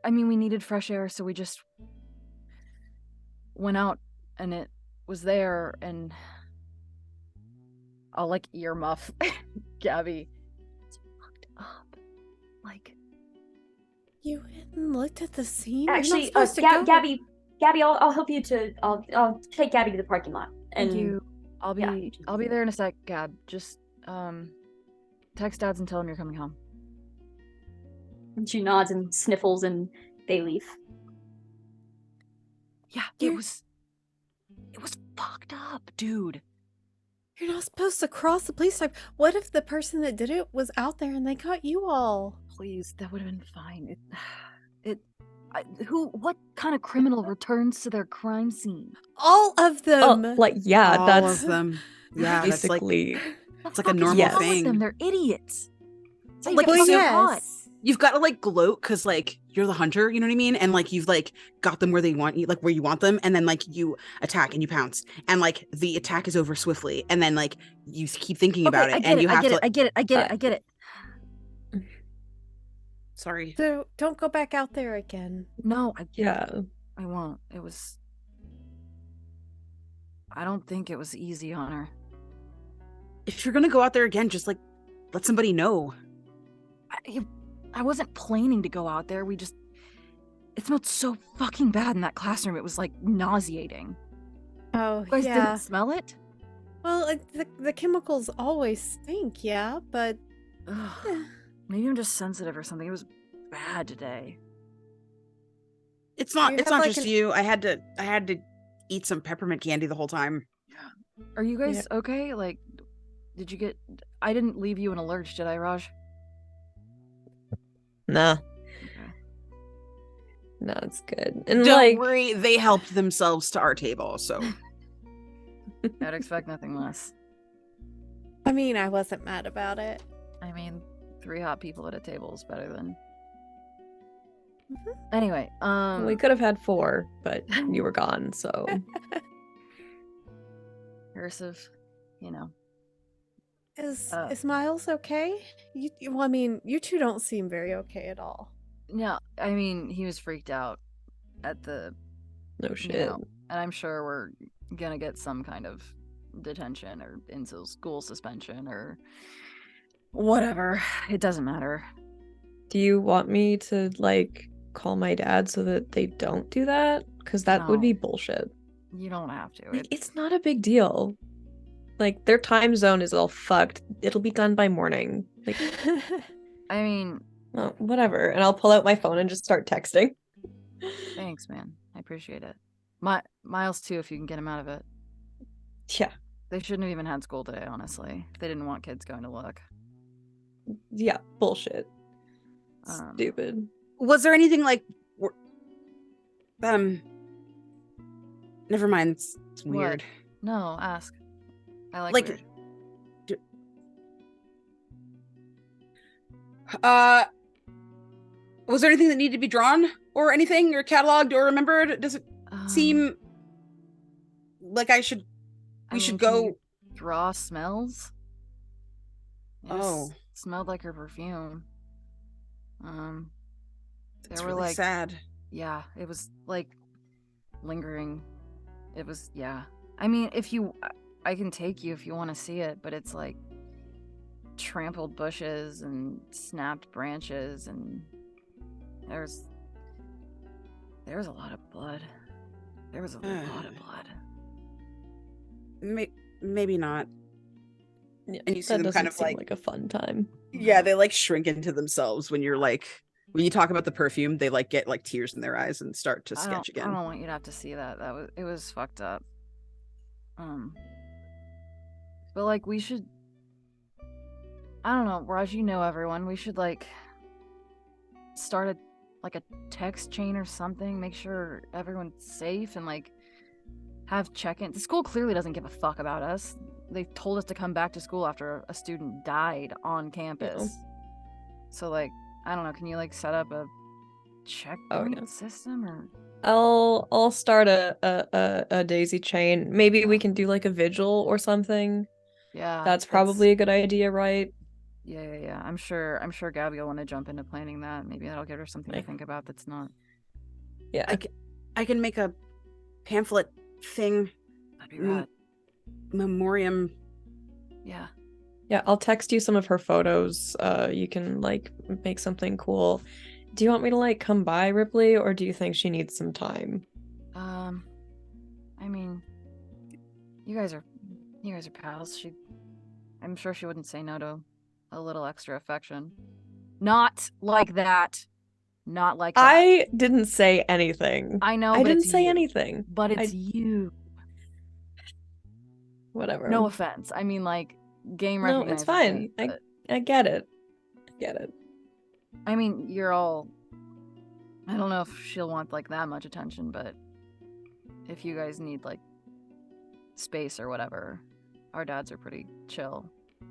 needed fresh air, so we just went out, and it was there, and I'll like earmuff Gabby. It's fucked up. Like, You went and looked at the scene? Actually, You're not supposed to go. Gabby, I'll help you to. I'll take Gabby to the parking lot. And thank you. I'll be there in a sec, Gab. Just text Dads and tell him you're coming home. And she nods and sniffles, and they leave. Yeah, it was fucked up, dude. You're not supposed to cross the police line. What if the person that did it was out there and they caught you all? Please, that would have been fine. What kind of criminal returns to their crime scene? All of them. Oh, like yeah, All that's of them. Yeah, that's like basically it's like a What the fuck is normal wrong with thing. them? They're idiots. So you Like, get well, fucking so- caught. yes. You've got to like gloat because like you're the hunter, you know what I mean? And like you've like got them where they want you, like where you want them, and then like you attack and you pounce, and like the attack is over swiftly, and then like you keep thinking about it, I get and it. you I have get to. it. I get it. I get it. I get it. Sorry. So don't go back out there again. No, yeah. I won't. It was. I don't think it was easy on her. If you're gonna go out there again, just like let somebody know. I wasn't planning to go out there. It smelled so fucking bad in that classroom. It was like nauseating. Oh, You guys yeah. didn't smell it? Well, the chemicals always stink, yeah, but Ugh. Maybe I'm just sensitive or something. It was bad today. It's not. You It's have, not like, just an- you. I had to eat some peppermint candy the whole time. Are you guys okay? Like, did you get... I didn't leave you in a lurch, did I, Raj? Nah. Okay. No, it's good. And Don't like worry, they helped themselves to our table, so I'd expect nothing less. I mean, I wasn't mad about it. I mean, 3 hot people at a table is better than... Mhm. Anyway, we could have had 4, but you were gone, so cursive, you know. Is Miles okay? Well, I mean, you two don't seem very okay at all. No, I mean, he was freaked out at the, no you shit. know, and I'm sure we're gonna get some kind of detention or into school suspension or whatever. It doesn't matter. Do you want me to like call my dad so that they don't do that? Because that would be No. bullshit. You don't have to. Like, it's not a big deal. Like their time zone is all fucked. It'll be done by morning. Like I mean, oh, whatever. And I'll pull out my phone and just start texting. thanks, man. I appreciate it. Miles too, if you can get him out of it. Yeah. They shouldn't have even had school today, honestly. They didn't want kids going to look. Yeah, bullshit. Um, Stupid. was there anything like never mind, it's What? weird. No, ask. I like Like, weird. Was there anything that needed to be drawn or anything or cataloged or remembered? Does it seem like we should can go you draw smells? Yes, Oh. smelled like her perfume. It's There were really like, sad. yeah, it was like lingering. It was, yeah. I mean, I can take you if you want to see it, but it's like trampled bushes and snapped branches, and there's a lot of blood. There was a lot of blood. Maybe not. Yeah, And you see that them doesn't kind of seem like a fun time. yeah, they like shrink into themselves when you're like when you talk about the perfume, they like get like tears in their eyes and start to sketch I again. don't want you to have to see that. It was fucked up. But like we should, I don't know, Raj, you know everyone. We should like start a text chain or something. Make sure everyone's safe and like have check-in. The school clearly doesn't give a fuck about us. They told us to come back to school after a student died on campus. So like, I don't know. Can you like set up a checkpoint system or? I'll start a daisy chain. Maybe we can do like a vigil or something. Yeah, That's probably a good idea, right? Yeah. I'm sure Gabby will want to jump into planning that. Maybe that'll give her something to think about. That's not. Yeah. I can make a pamphlet thing. That'd be rad. Memoriam. Yeah. Yeah, I'll text you some of her photos. You can like make something cool. Do you want me to like come by, Ripley, or do you think she needs some time? I mean, you guys are pals. I'm sure she wouldn't say no to a little extra affection. Not like that. Not like that. I didn't say anything. I know, I but didn't it's say you. anything. But it's you. Whatever. No offense. I mean, like, game No, recognizes it's fine. it, I get it. I get it. I mean, you're all I don't know if she'll want like that much attention, but if you guys need like space or whatever, our dads are pretty chill.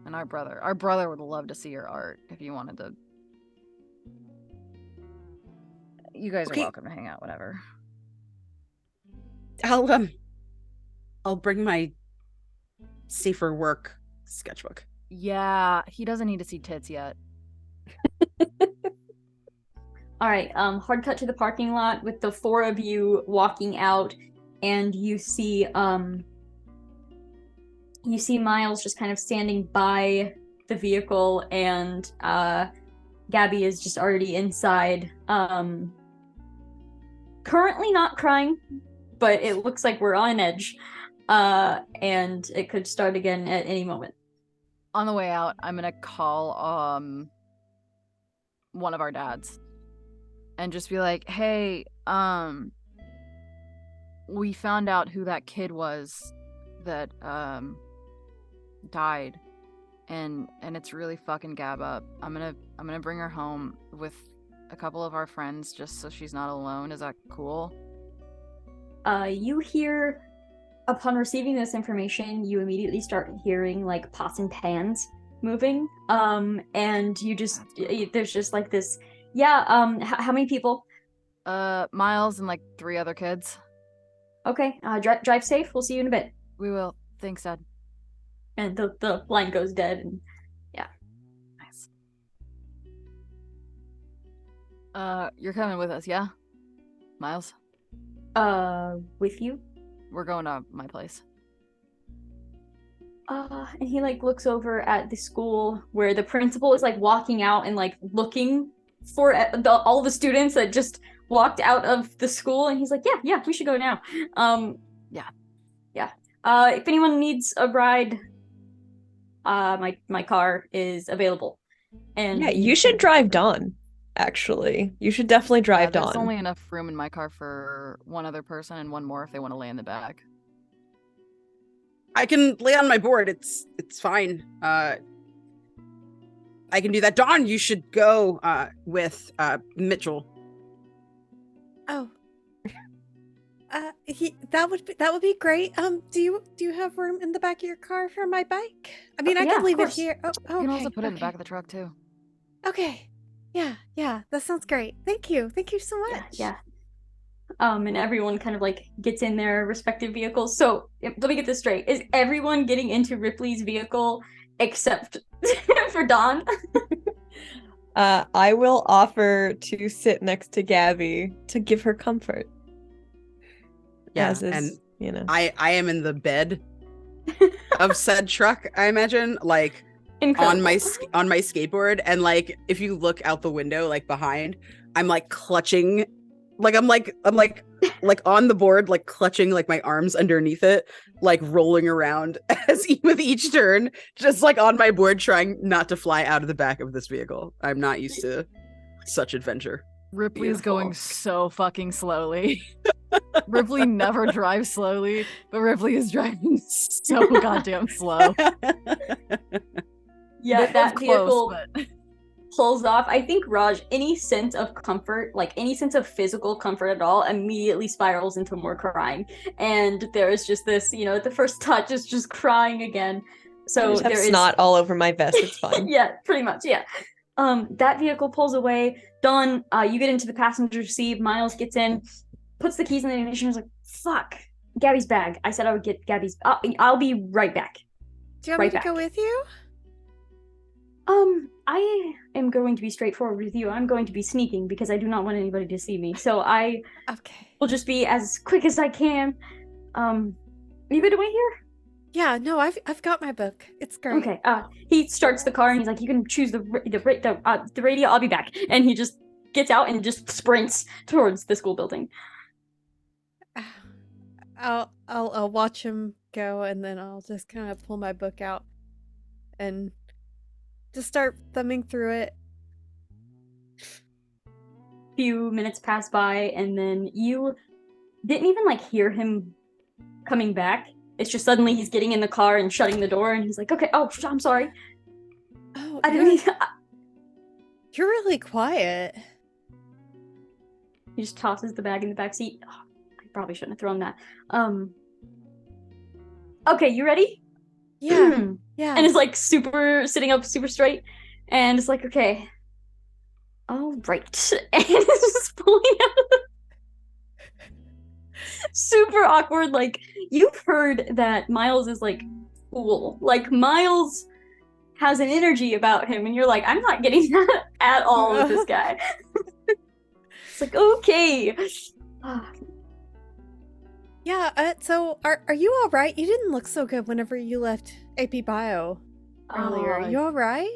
And our brother would love to see your art if you wanted to. You guys are Okay. welcome to hang out, whatever. I'll bring my safer work sketchbook. Yeah, he doesn't need to see tits yet. All right, hard cut to the parking lot with the four of you walking out, and you see Miles just kind of standing by the vehicle, and Gabby is just already inside. Currently not crying, but it looks like we're on edge, and it could start again at any moment. On the way out, I'm gonna call one of our dads and just be like, hey, we found out who that kid was that died, and it's really fucking Gab up. I'm gonna bring her home with a couple of our friends just so she's not alone. Is that cool? You hear, upon receiving this information, you immediately start hearing like pots and pans moving. And you just, there's just like this, how many people? Miles and like 3 other kids. Okay, drive safe. We'll see you in a bit. We will. Thanks, Dad. And the line goes dead, and yeah. Nice. You're coming with us, yeah? Miles? With you? We're going to my place. And he like looks over at the school where the principal is like walking out and like looking for all the students that just walked out of the school, and he's like, yeah, we should go now. If anyone needs a ride, my car is available. And yeah, you should drive Dawn. Actually, you should definitely drive Dawn. There's only enough room in my car for one other person and one more if they want to lay in the back. I can lay on my board. It's fine. I can do that. Dawn, you should go with Mitchell. Oh. That would be great. Do you have room in the back of your car for my bike? I mean, I yeah, could leave of it course. here. Oh, You can also okay, put it in the back of the truck too. Okay. Yeah, that sounds great. Thank you so much. Yeah. And everyone kind of like gets in their respective vehicles. So let me get this straight: is everyone getting into Ripley's vehicle except for Dawn? I will offer to sit next to Gabby to give her comfort. Yeah, As is, and you know. I am in the bed of said truck, I imagine, like Incredible. on my skateboard, and like if you look out the window, like behind, I'm like clutching, like I'm like on the board, like clutching like my arms underneath it, like rolling around as with each turn, just like on my board, trying not to fly out of the back of this vehicle. I'm not used to such adventure. Ripley is Beautiful. going so fucking slowly. Ripley never drives slowly, but Ripley is driving so goddamn slow. Yeah, They that live close, vehicle but pulls off. I think Raj, any sense of comfort, like any sense of physical comfort at all, immediately spirals into more crying. And there is just this, the first touch is just crying again. So I just have there is snot all over my vest. It's fine. yeah, pretty much, yeah. That vehicle pulls away. Dawn, you get into the passenger seat. Miles gets in, puts the keys in the ignition. Is like, "Fuck, Gabby's bag." I said I would get Gabby's. I'll be right back. Do you want Right me to go back. with you? I am going to be straightforward with you. I'm going to be sneaking because I do not want anybody to see me. So I Okay. will just be as quick as I can. You good to wait here? Yeah, no, I've got my book. It's great. Okay. He starts the car and he's like, "You can choose the radio. I'll be back." And he just gets out and just sprints towards the school building. I'll watch him go, and then I'll just kind of pull my book out and just start thumbing through it. Few minutes pass by, and then you didn't even like hear him coming back. It's just suddenly he's getting in the car and shutting the door, and he's like, "Okay, oh, I'm sorry. Oh, I didn't mean." you're really quiet. He just tosses the bag in the back seat. Oh, I probably shouldn't have thrown that. Okay, you ready? Yeah. Yeah. And it's like sitting up super straight. And it's like, okay. All right. And it's just pulling out. Super awkward. Like, you've heard that Miles is like cool. Like, Miles has an energy about him, and you're like, I'm not getting that at all with this guy. It's like, okay. Yeah, so are you all right? You didn't look so good whenever you left AP Bio earlier. You all right?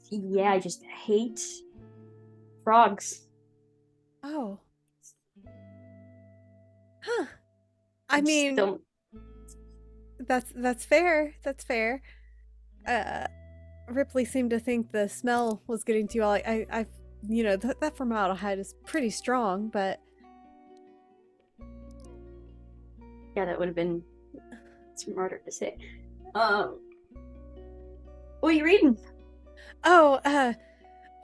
Yeah, I just hate frogs. Oh. Huh. I just mean, don't. that's fair. That's fair. Ripley seemed to think the smell was getting to you all. I you know, that formaldehyde is pretty strong, but Yeah, that would have been smarter to say. What are you reading? oh,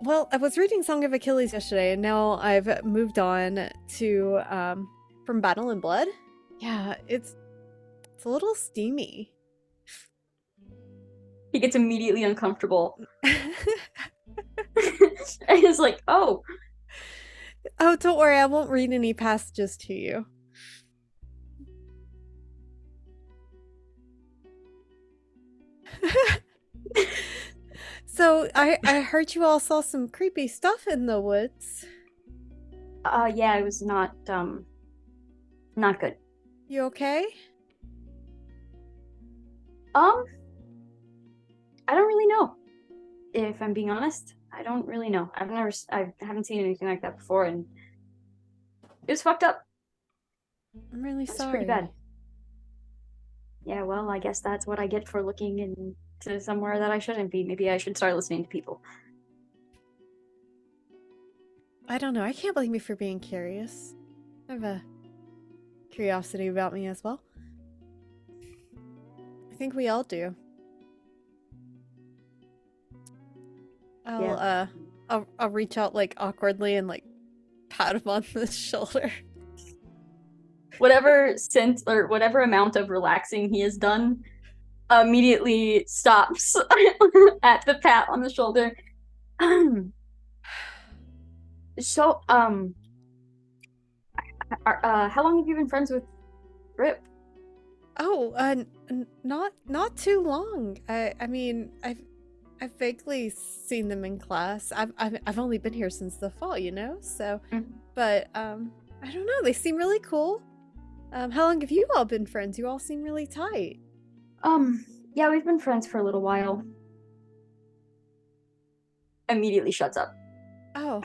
well, I was reading Song of Achilles yesterday, and now I've moved on to From Battle and Blood. Yeah, it's a little steamy. He gets immediately uncomfortable. And he's like, oh. Oh, don't worry, I won't read any passages to you. So I heard you all saw some creepy stuff in the woods. Yeah, it was not good. You okay? I don't really know. If I'm being honest, I don't really know. I haven't seen anything like that before, and it was fucked up. I'm really That's sorry. pretty bad. Yeah, well, I guess that's what I get for looking into somewhere that I shouldn't be. Maybe I should start listening to people. I don't know. I can't blame you for being curious. I have a curiosity about me as well. I think we all do. I'll reach out like awkwardly and like pat him on the shoulder. Whatever sense or whatever amount of relaxing he has done immediately stops at the pat on the shoulder. So, how long have you been friends with Rip? Oh, not too long. I mean, I've vaguely seen them in class. I've only been here since the fall, you know. So, but I don't know. They seem really cool. How long have you all been friends? You all seem really tight. Yeah, we've been friends for a little while. Immediately shuts up. Oh.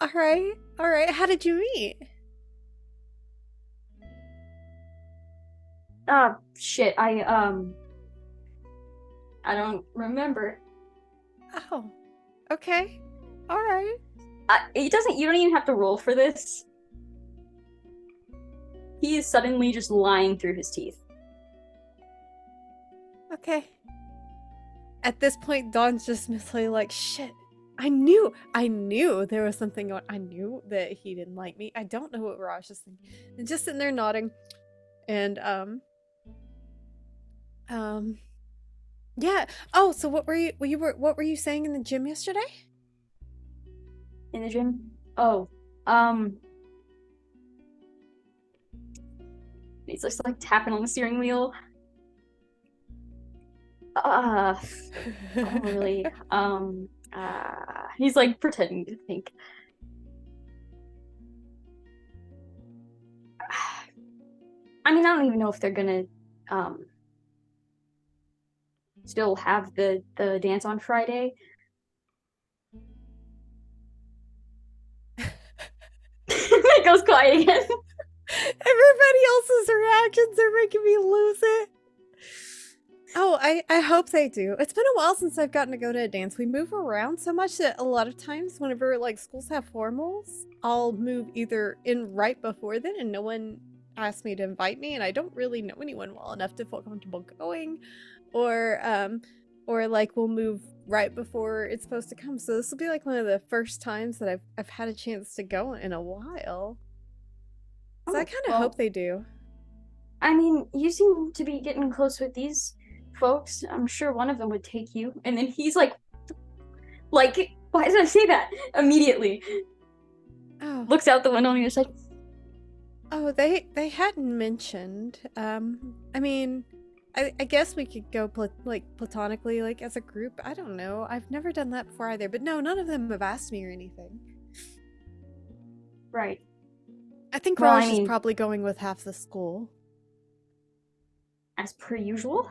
All right. How did you meet? Shit. I don't remember. Oh. Okay. All right. You don't even have to roll for this. He is suddenly just lying through his teeth. Okay. At this point, Dawn's just mentally like, shit. I knew there was something going. I knew that he didn't like me. I don't know what Raj is thinking. And just sitting there nodding. And yeah. Oh, so what were you saying in the gym yesterday? In the gym? Oh, he's just like tapping on the steering wheel. Oh, really? He's like pretending to think. I mean, I don't even know if they're gonna still have the dance on Friday. It goes quiet again. Everybody else's reactions are making me lose it. Oh, I hope they do. It's been a while since I've gotten to go to a dance. We move around so much that a lot of times whenever like schools have formals, I'll move either in right before then and no one asks me to invite me and I don't really know anyone well enough to feel comfortable going, or like we'll move right before it's supposed to come. So this will be like one of the first times that I've had a chance to go in a while. So I kind of hope they do. I mean, you seem to be getting close with these folks. I'm sure one of them would take you. And then he's like, why did I say that? Immediately. Oh. Looks out the window and he's like, oh, they hadn't mentioned. I mean, I guess we could go platonically, like as a group. I don't know. I've never done that before either. But no, none of them have asked me or anything. right. I think Well, Raj is probably going with half the school. As per usual.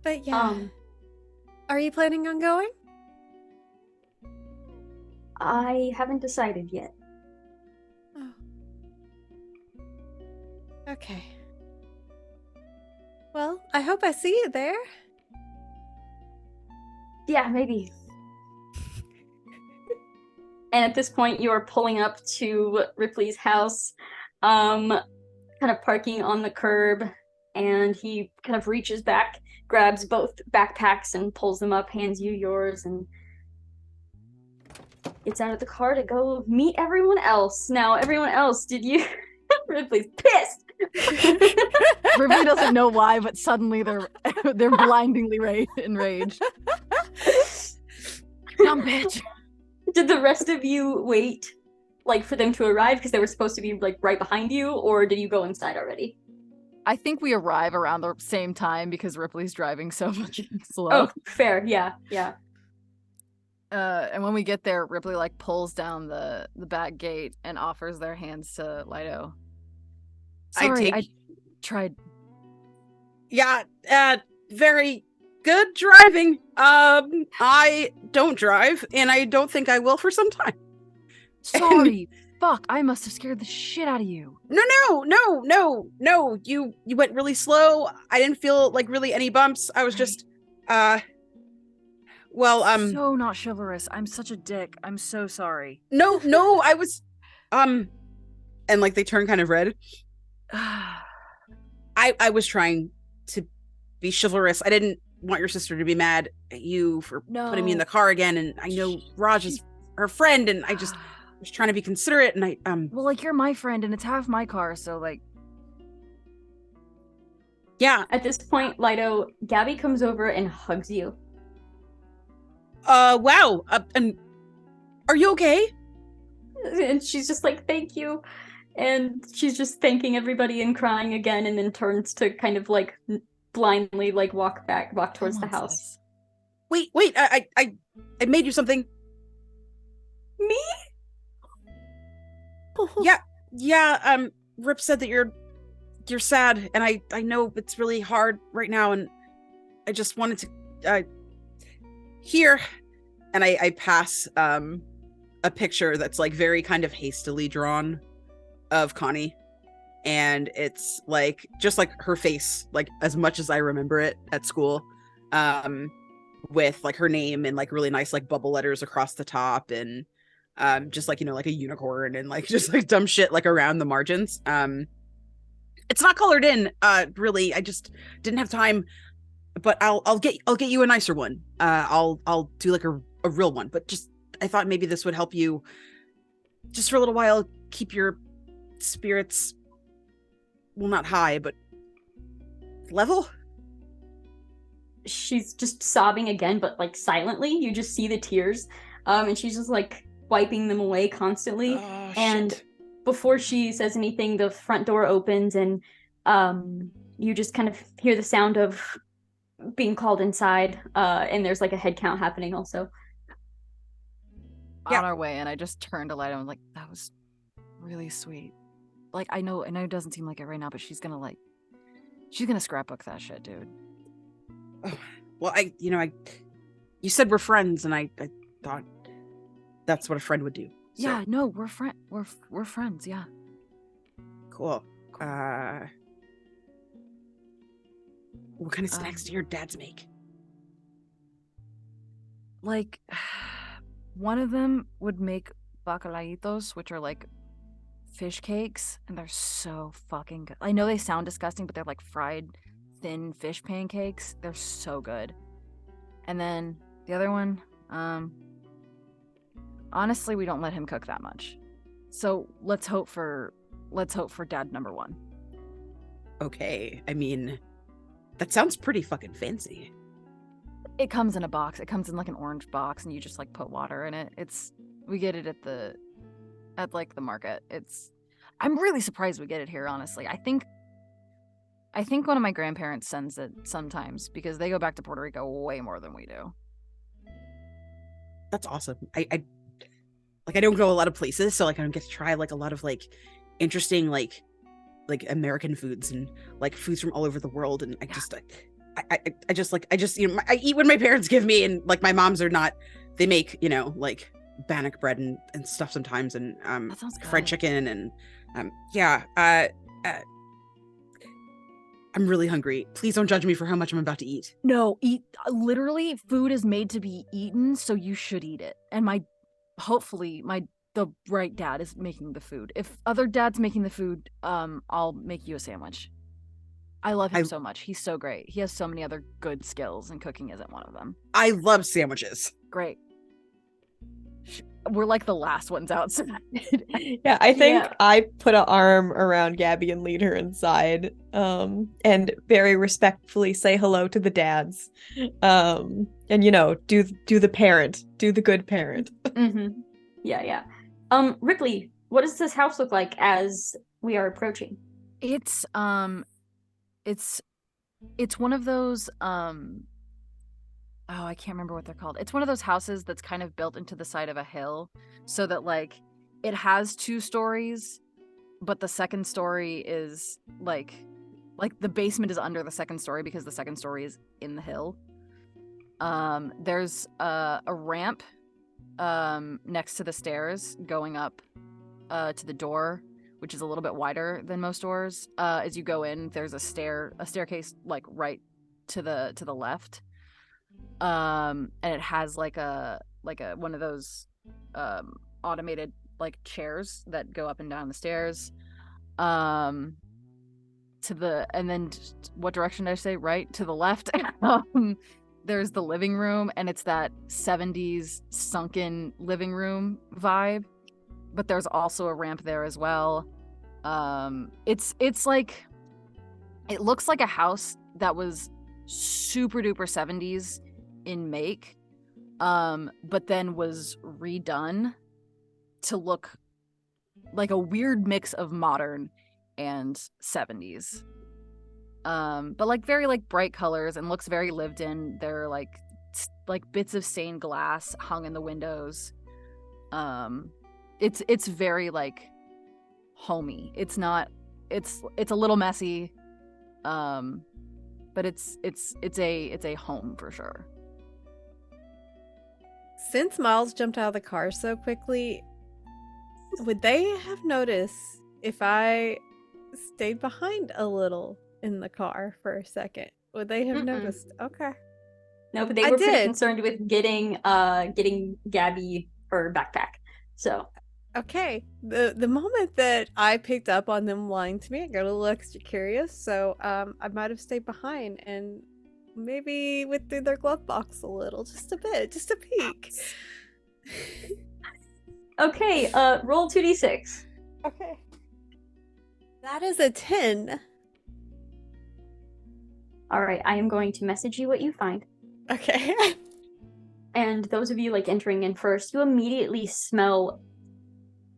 But yeah. Are you planning on going? I haven't decided yet. Oh. Okay. Well, I hope I see you there. Yeah, maybe. And at this point, you are pulling up to Ripley's house, kind of parking on the curb, and he kind of reaches back, grabs both backpacks and pulls them up, hands you yours, and gets out of the car to go meet everyone else. Now, everyone else, did you... Ripley's pissed! Ripley doesn't know why, but suddenly they're blindingly enraged. Dumb bitch. Did the rest of you wait, like, for them to arrive because they were supposed to be, like, right behind you, or did you go inside already? I think we arrive around the same time because Ripley's driving so fucking slow. Oh, fair, yeah. And when we get there, Ripley, like, pulls down the back gate and offers their hands to Leido. Sorry, I tried. Yeah, very good driving. I don't drive, and I don't think I will for some time. Sorry. Fuck, I must have scared the shit out of you. No. You went really slow. I didn't feel like really any bumps. I was just, So not chivalrous. I'm such a dick. I'm so sorry. No, I was, and like they turn kind of red. I was trying to be chivalrous. I didn't want your sister to be mad at you for putting me in the car again, and I know Raj is her friend, and I just was trying to be considerate, and I well, like, you're my friend and it's half my car, so like, yeah. At this point, Leido, Gabby comes over and hugs you. Wow. And are you okay? And she's just like, thank you. And she's just thanking everybody and crying again, and then turns to kind of like blindly like walk towards the house. Wait, I made you something. Me? Yeah, Rip said that you're sad, and I know it's really hard right now, and I just wanted to here, and I pass a picture that's like very kind of hastily drawn of Connie, and it's like just like her face, like as much as I remember it at school, with like her name and like really nice like bubble letters across the top, and just like, you know, like a unicorn, and like just like dumb shit like around the margins. It's not colored in, really. I just didn't have time, but I'll get you a nicer one. I'll do like a real one, but just I thought maybe this would help you just for a little while, keep your spirits, well, not high, but level. She's just sobbing again, but like silently. You just see the tears, and she's just like wiping them away constantly. Oh, and shit. Before she says anything, the front door opens, and you just kind of hear the sound of being called inside, and there's like a head count happening also. On our way, and I just turned to Leido and like, that was really sweet. Like, I know it doesn't seem like it right now, but she's gonna scrapbook that shit, dude. Oh, well, you said we're friends, and I thought that's what a friend would do. So. Yeah, no, we're friends, yeah. Cool. What kind of snacks do your dads make? Like, one of them would make bacalaitos, which are like fish cakes, and they're so fucking good. I know they sound disgusting, but they're like fried thin fish pancakes. They're so good. And then the other one, honestly, we don't let him cook that much. So let's hope for dad number one. Okay. I mean, that sounds pretty fucking fancy. It comes in a box. It comes in like an orange box, and you just like put water in it. We get it at like the market. I'm really surprised we get it here, honestly. I think one of my grandparents sends it sometimes because they go back to Puerto Rico way more than we do. That's awesome. I don't go a lot of places, so like I don't get to try like a lot of like interesting like American foods and like foods from all over the world, and I just you know, I eat what my parents give me, and like my moms are not, they make, you know, like bannock bread and stuff sometimes, and That sounds good. fried chicken, and I'm really hungry. Please don't judge me for how much I'm about to eat. No, literally food is made to be eaten, so you should eat it. And hopefully the right dad is making the food. If other dad's making the food, I'll make you a sandwich. I love him so much. He's so great. He has so many other good skills, and cooking isn't one of them. I love sandwiches. Great. We're like the last ones outside. Yeah, I think Yeah. I put an arm around Gabby and lead her inside, and very respectfully say hello to the dads, and you know, do the good parent. Mm-hmm. Yeah. Ripley, what does this house look like as we are approaching? It's one of those oh, I can't remember what they're called. It's one of those houses that's kind of built into the side of a hill, so that like it has 2 stories, but the second story is like the basement is under the second story because the second story is in the hill. There's a ramp next to the stairs going up to the door, which is a little bit wider than most doors. As you go in, there's a staircase like right to the left. And it has like a one of those automated like chairs that go up and down the stairs. And then what direction did I say? Right to the left. There's the living room, and it's that 70s sunken living room vibe, but there's also a ramp there as well. It's like, it looks like a house that was super duper 70s in make, but then was redone to look like a weird mix of modern and 70s. But like very like bright colors, and looks very lived in. There are like bits of stained glass hung in the windows. It's very like homey. It's a little messy, but it's a home for sure. Since Miles jumped out of the car so quickly, would they have noticed if I stayed behind a little in the car for a second? Would they have Mm-mm. noticed? Okay. No, but they I were pretty did. concerned with getting Gabby her backpack. So Okay. The moment that I picked up on them lying to me, I got a little extra curious, so I might have stayed behind and maybe went through their glove box a little, just a bit, just a peek. okay, roll 2d6. Okay. That is a 10. All right, I am going to message you what you find. Okay. And those of you like entering in first, you immediately smell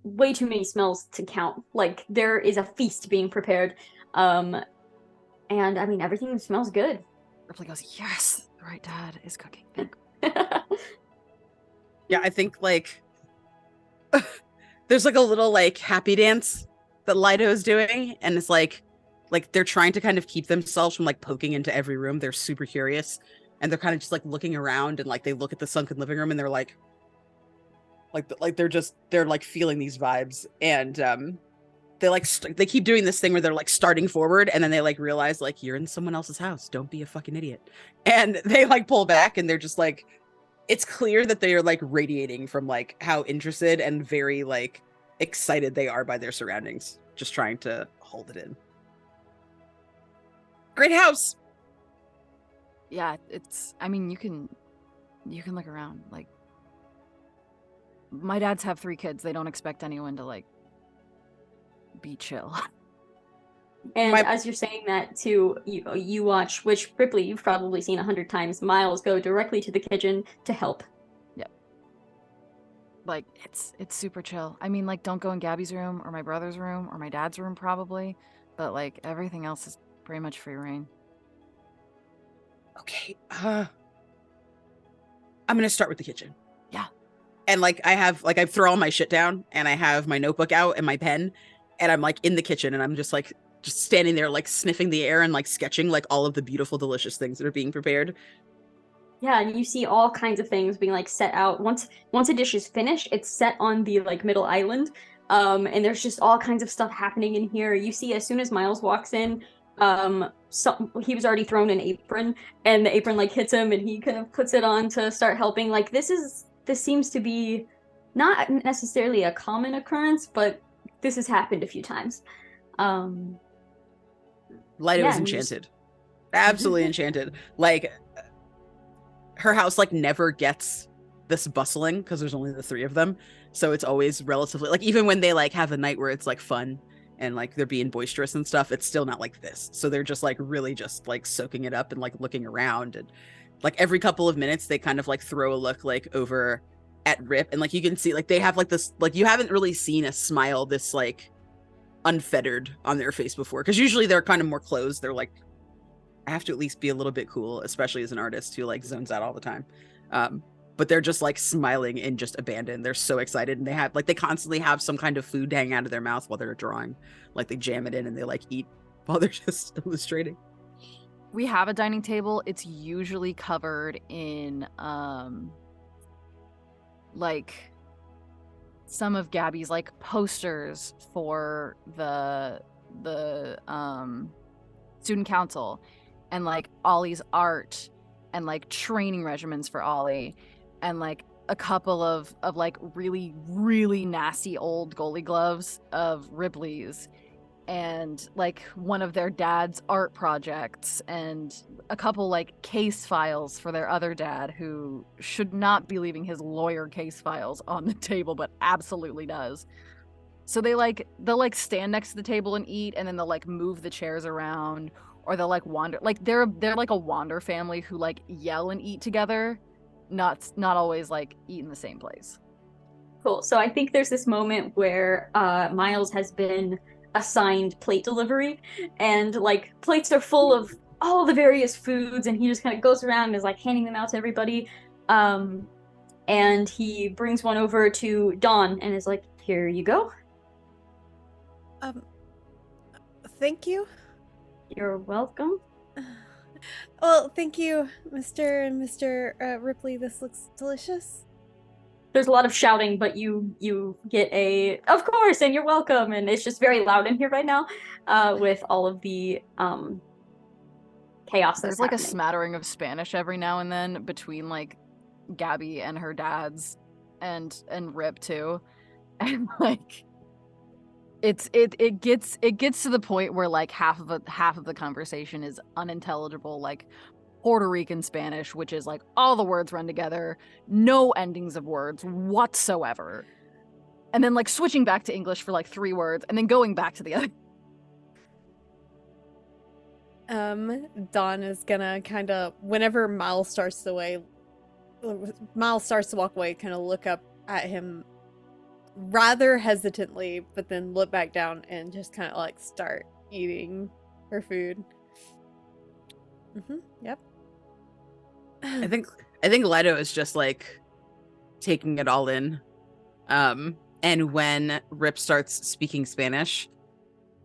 way too many smells to count. Like there is a feast being prepared. And I mean everything smells good. Ripley goes, yes, the right dad is cooking. Yeah, I think like there's like a little like happy dance that Leido is doing, and it's like they're trying to kind of keep themselves from like poking into every room. They're super curious, and they're kind of just like looking around, and like they look at the sunken living room, and they're like they're like feeling these vibes, and they like they keep doing this thing where they're like starting forward, and then they like realize like you're in someone else's house, don't be a fucking idiot, and they like pull back, and they're just like it's clear that they are like radiating from like how interested and very like excited they are by their surroundings, just trying to hold it in. Great house. Yeah, I mean, you can look around. Like, my dads have 3 kids. They don't expect anyone to like be chill. And as you're saying that too, you watch, which Ripley you've probably seen 100 times, Miles go directly to the kitchen to help. Yep. Like, it's super chill. I mean, like, don't go in Gabby's room or my brother's room or my dad's room probably, but like everything else is pretty much free reign. Okay, I'm gonna start with the kitchen. Yeah. And like I throw all my shit down and I have my notebook out and my pen and I'm like in the kitchen and I'm just standing there like sniffing the air and like sketching like all of the beautiful delicious things that are being prepared. Yeah, and you see all kinds of things being like set out. Once a dish is finished, it's set on the like middle island. And there's just all kinds of stuff happening in here. You see as soon as Miles walks in, he was already thrown an apron and the apron like hits him and he kind of puts it on to start helping. Like this seems to be not necessarily a common occurrence, but this has happened a few times. Leido is enchanted. Absolutely enchanted. Like her house like never gets this bustling because there's only the 3 of them. So it's always relatively like, even when they like have a night where it's like fun and like they're being boisterous and stuff, it's still not like this. So they're just like really just like soaking it up and like looking around, and like every couple of minutes they kind of like throw a look like over at Rip, and like you can see like they have like this, like you haven't really seen a smile this like unfettered on their face before, because usually they're kind of more closed. They're like, I have to at least be a little bit cool, especially as an artist who like zones out all the time. But they're just like smiling and just abandoned. They're so excited, and they constantly have some kind of food hanging out of their mouth while they're drawing. Like they jam it in and they like eat while they're just illustrating. We have a dining table. It's usually covered in like some of Gabby's like posters for the student council, and like Ollie's art, and like training regimens for Ollie, and like a couple of like really, really nasty old goalie gloves of Ripley's, and like one of their dad's art projects, and a couple like case files for their other dad, who should not be leaving his lawyer case files on the table but absolutely does. So they'll like stand next to the table and eat, and then they'll like move the chairs around, or they'll like wander. Like they're like a wander family who like yell and eat together, not always like eat in the same place. Cool. So I think there's this moment where Miles has been assigned plate delivery, and like plates are full of all the various foods, and he just kind of goes around and is like handing them out to everybody. And he brings one over to Dawn and is like, "Here you go." Thank you. You're welcome. Well, thank you, Mr. and Mr. Ripley. This looks delicious. There's a lot of shouting, but you get a "of course" and "you're welcome," and it's just very loud in here right now, with all of the chaos. There's like a smattering of Spanish every now and then between like Gabby and her dad's and Rip too, and like it gets to the point where like half of the conversation is unintelligible, like Puerto Rican Spanish, which is like all the words run together, no endings of words whatsoever, and then like switching back to English for like 3 words and then going back to the other. Dawn is gonna kind of, whenever Miles starts to walk away, kind of look up at him rather hesitantly, but then look back down and just kind of like start eating her food. Yep. I think Leido is just like taking it all in. And when Rip starts speaking Spanish,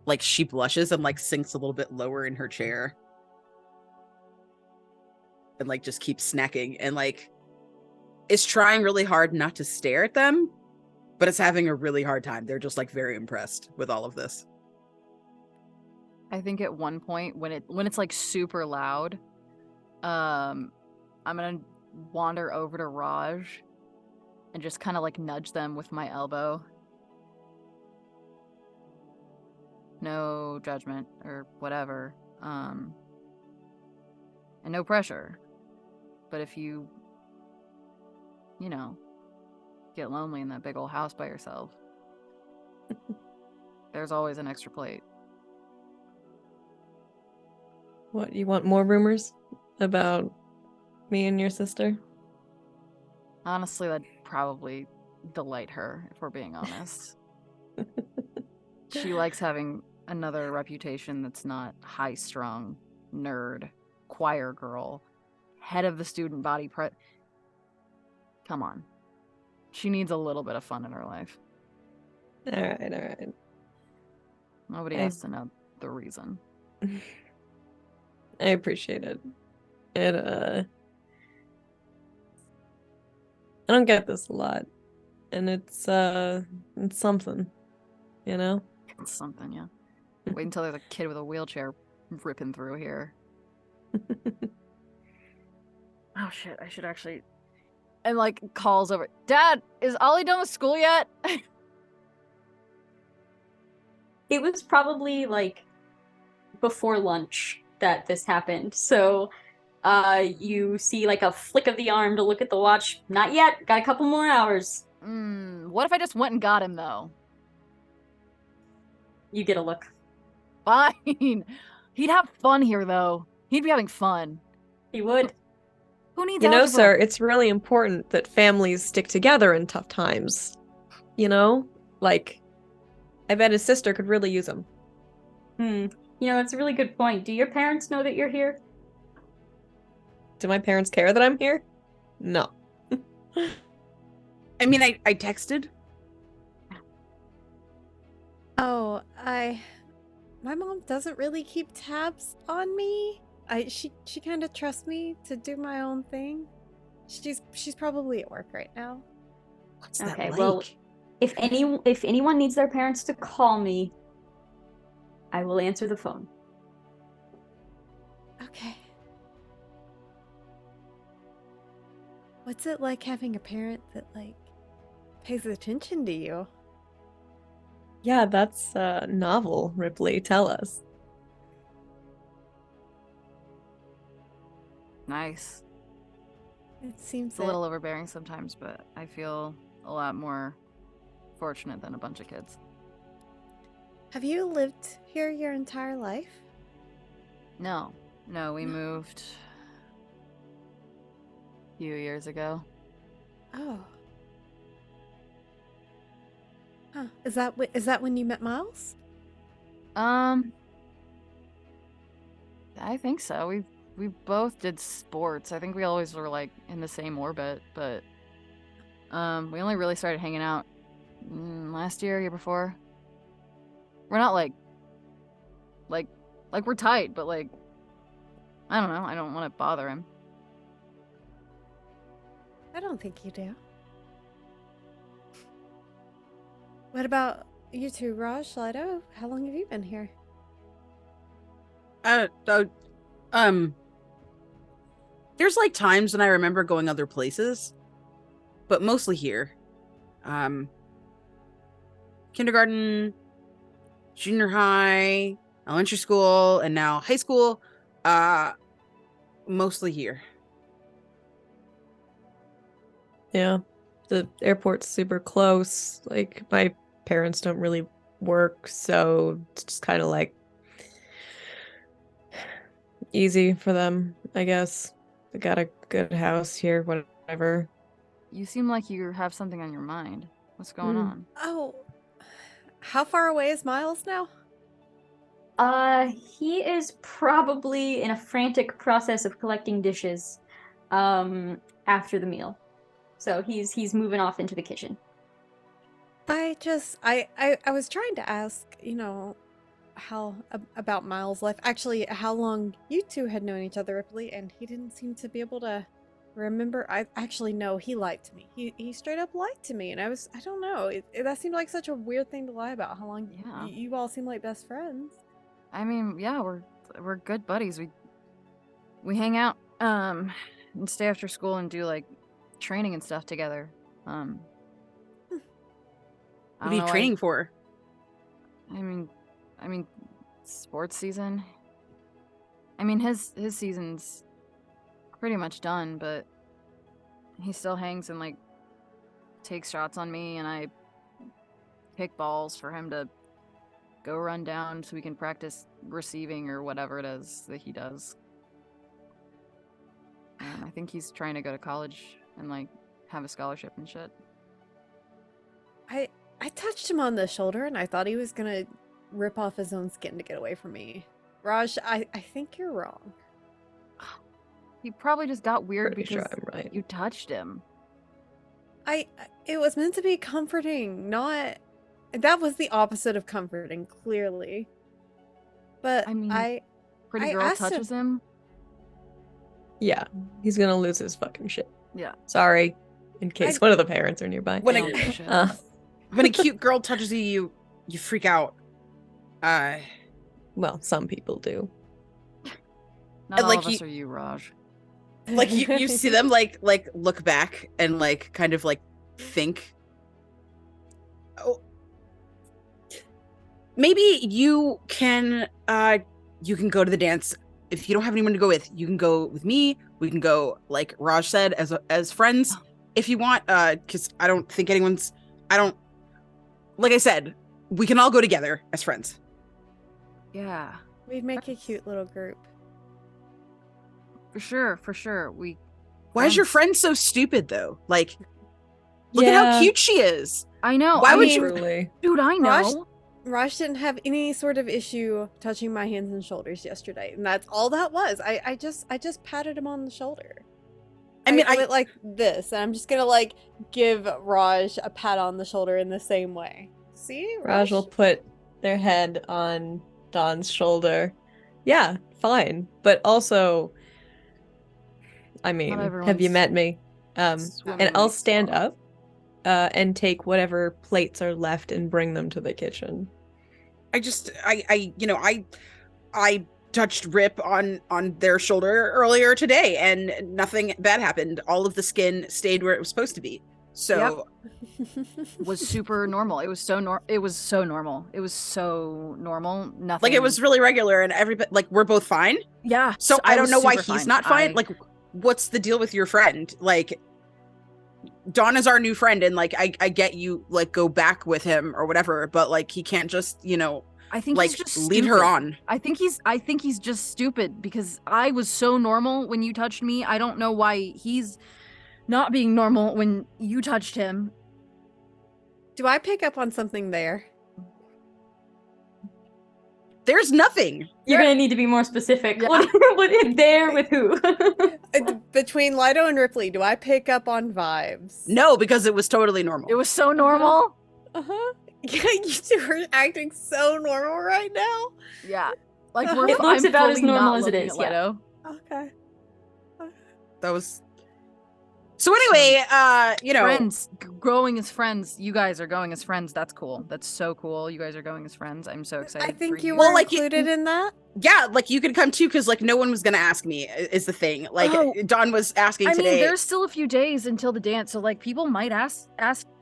like she blushes and like sinks a little bit lower in her chair. And like just keeps snacking, and like is trying really hard not to stare at them, but it's having a really hard time. They're just like very impressed with all of this. I think at one point when it's like super loud, I'm gonna wander over to Raj and just kind of like nudge them with my elbow. No judgment or whatever. And no pressure. But if you get lonely in that big old house by yourself, there's always an extra plate. What, you want more rumors about me and your sister? Honestly, that'd probably delight her, if we're being honest. She likes having another reputation that's not high-strung, nerd, choir girl, head of the student body Come on. She needs a little bit of fun in her life. All right. Nobody has to know the reason. I appreciate it. I don't get this a lot. And it's something, you know? It's something, yeah. Wait until there's a kid with a wheelchair ripping through here. Oh shit, I should actually... And like calls over, Dad, is Ollie done with school yet? It was probably like before lunch that this happened. So you see like a flick of the arm to look at the watch. Not yet. Got a couple more hours. What if I just went and got him though? You get a look. Fine. He'd have fun here though. He'd be having fun. He would. Who needs You know, algebra? sir, it's really important that families stick together in tough times. You know? Like, I bet his sister could really use him. You know, that's a really good point. Do your parents know that you're here? Do my parents care that I'm here? No. I mean, I texted. Oh, my mom doesn't really keep tabs on me. She kind of trusts me to do my own thing. She's probably at work right now. What's that Okay, like? well, if anyone needs their parents to call me, I will answer the phone. Okay. What's it like having a parent that like pays attention to you? Yeah, that's novel, Ripley. Tell us. Nice. It seems It's a little overbearing sometimes, but I feel a lot more fortunate than a bunch of kids. Have you lived here your entire life? No, we moved a few years ago. Oh. Huh. Is that when you met Miles? I think so. We both did sports. I think we always were like in the same orbit, but we only really started hanging out last year before. We're not like we're tight, but like I don't know. I don't want to bother him. I don't think you do. What about you two, Raj, Leido? How long have you been here? There's like times when I remember going other places, but mostly here. Kindergarten, junior high, elementary school, and now high school. Mostly here. Yeah. The airport's super close. Like, my parents don't really work, so it's just kind of like easy for them, I guess. They got a good house here, whatever. You seem like you have something on your mind. What's going on? Oh, how far away is Miles now? He is probably in a frantic process of collecting dishes, after the meal. So he's moving off into the kitchen. I was trying to ask, how about Miles' life. Actually, how long you two had known each other, Ripley, and he didn't seem to be able to remember. I actually no, he lied to me. He straight up lied to me, and I don't know. That seemed like such a weird thing to lie about. How long? Yeah. You all seem like best friends. I mean, yeah, we're good buddies. We hang out and stay after school and do like training and stuff together. I What don't are you know, training for? I mean, sports season. I mean, his season's pretty much done, but he still hangs and like takes shots on me, and I pick balls for him to go run down so we can practice receiving or whatever it is that he does. I think he's trying to go to college and like have a scholarship and shit. I touched him on the shoulder and I thought he was gonna rip off his own skin to get away from me. Raj, I think you're wrong. He probably just got weird Pretty because sure I'm right. you touched him. It was meant to be comforting, not that was the opposite of comforting, clearly. But I mean, I Pretty I girl asked him- touches him. Yeah, he's gonna lose his fucking shit. Yeah. Sorry, in case one of the parents are nearby. When I a, don't give a shit. when a cute girl touches you, you freak out. Well, some people do. Not and, all like, of us you- are you, Raj. Like you see them like look back and like kind of like think. Oh, maybe you can go to the dance. If you don't have anyone to go with, you can go with me. We can go, like Raj said, as friends if you want. Because I don't think like I said, we can all go together as friends. Yeah, We'd make a cute little group. for sure. Why is your friend so stupid though? Like, look at how cute she is. I know. Why I would mean, you- Truly. dude? I know. Raj didn't have any sort of issue touching my hands and shoulders yesterday, and that's all that was. I just patted him on the shoulder. I mean, I went like this, and I'm just gonna like give Raj a pat on the shoulder in the same way. See, Raj will put their head on Don's shoulder. Yeah, fine. But also, I mean, have you everyone's met me? swimming And I'll like stand swans. up and take whatever plates are left and bring them to the kitchen. I touched Rip on their shoulder earlier today, and nothing bad happened. All of the skin stayed where it was supposed to be. So Was super normal. It was so normal. It was so normal. Nothing. like it was really regular, and everybody like we're both fine. Yeah. So I don't was know why super he's fine. not fine. I- Like, what's the deal with your friend? Like, Dawn is our new friend, and like I get you like go back with him or whatever, but like he can't just I think like he's just lead her stupid. on. I think he's just stupid because I was so normal when you touched me. I don't know why he's not being normal when you touched him. Do I pick up on something there? There's nothing. You're gonna need to be more specific. Yeah. What there with who? Between Leido and Ripley, do I pick up on vibes? No, because it was totally normal. It was so normal. Uh-huh. Yeah, you two are acting so normal right now. Yeah. Like It we're looks I'm about as fully not normal as it looking is, at yeah. Leido. Okay. That was. So anyway, Friends, growing as friends. You guys are going as friends. That's cool. That's so cool. You guys are going as friends. I'm so excited. I think for you Well, were like, included in that. yeah, like you could come too, because like no one was gonna ask me. Is the thing like Oh. Dawn was asking I today? mean, there's still a few days until the dance, so like people might ask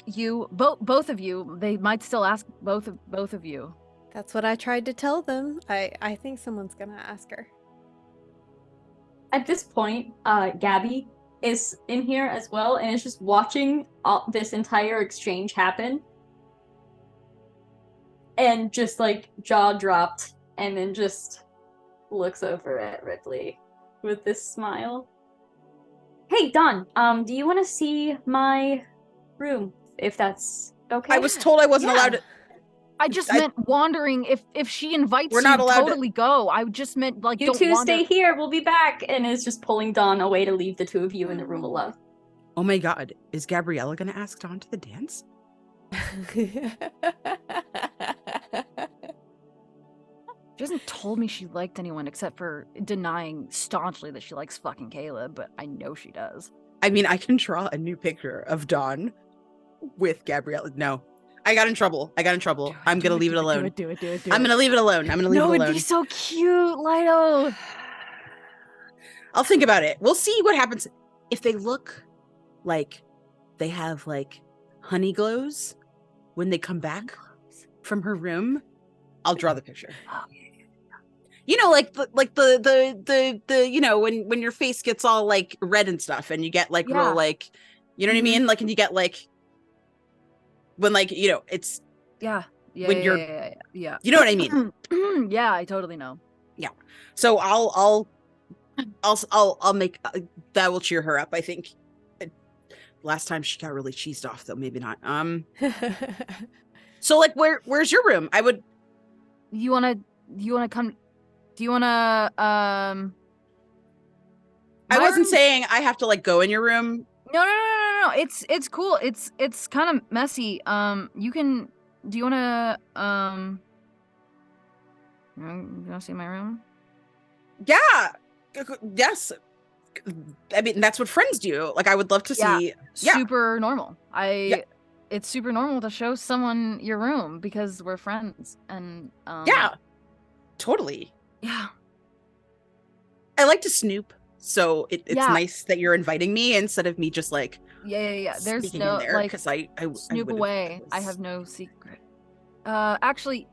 you both of you. They might still ask both of you. That's what I tried to tell them. I think someone's gonna ask her. At this point, Gabby is in here as well, and is just watching this entire exchange happen, and just like jaw dropped, and then just looks over at Ripley with this smile. Hey, Don, do you want to see my room, if that's okay? I was told I wasn't Yeah. allowed to. I just I- meant wandering. If she invites We're not you, allowed to- totally go. I just meant like You don't two wander. stay here, we'll be back, and is just pulling Don away to leave the two of you in the room alone. Oh my God, is Gabriella gonna ask Dawn to the dance? She hasn't told me she liked anyone except for denying staunchly that she likes fucking Caleb, but I know she does. I mean, I can draw a new picture of Dawn with Gabriella. No, I got in trouble. I'm gonna leave it alone. Do it. I'm gonna leave it alone. I'm gonna leave No, it it'd alone. be so cute, Lido. I'll think about it. We'll see what happens. if they look like they have like honey glows when they come back from her room, I'll draw the picture. You know, like the you know, when your face gets all like red and stuff and you get like real like, you know what I mean? Like, and you get like when like, you know, it's Yeah. when you're Yeah. You know what I mean? Yeah, I totally know. Yeah. So I'll make that will cheer her up, I think. Last time she got really cheesed off though, maybe not. So like where's your room? I would You wanna come? Do you wanna I wasn't saying I have to like go in your room. No. It's cool. It's kind of messy. You can. Do you wanna You wanna see my room? Yeah. Yes. I mean, that's what friends do. Like, I would love to see. Super normal. It's super normal to show someone your room because we're friends. And yeah, totally. Yeah. I like to snoop, so it's Yeah. nice that you're inviting me instead of me just like There's sneaking no in there, like because I snoop would've- away. I have no secret. Actually,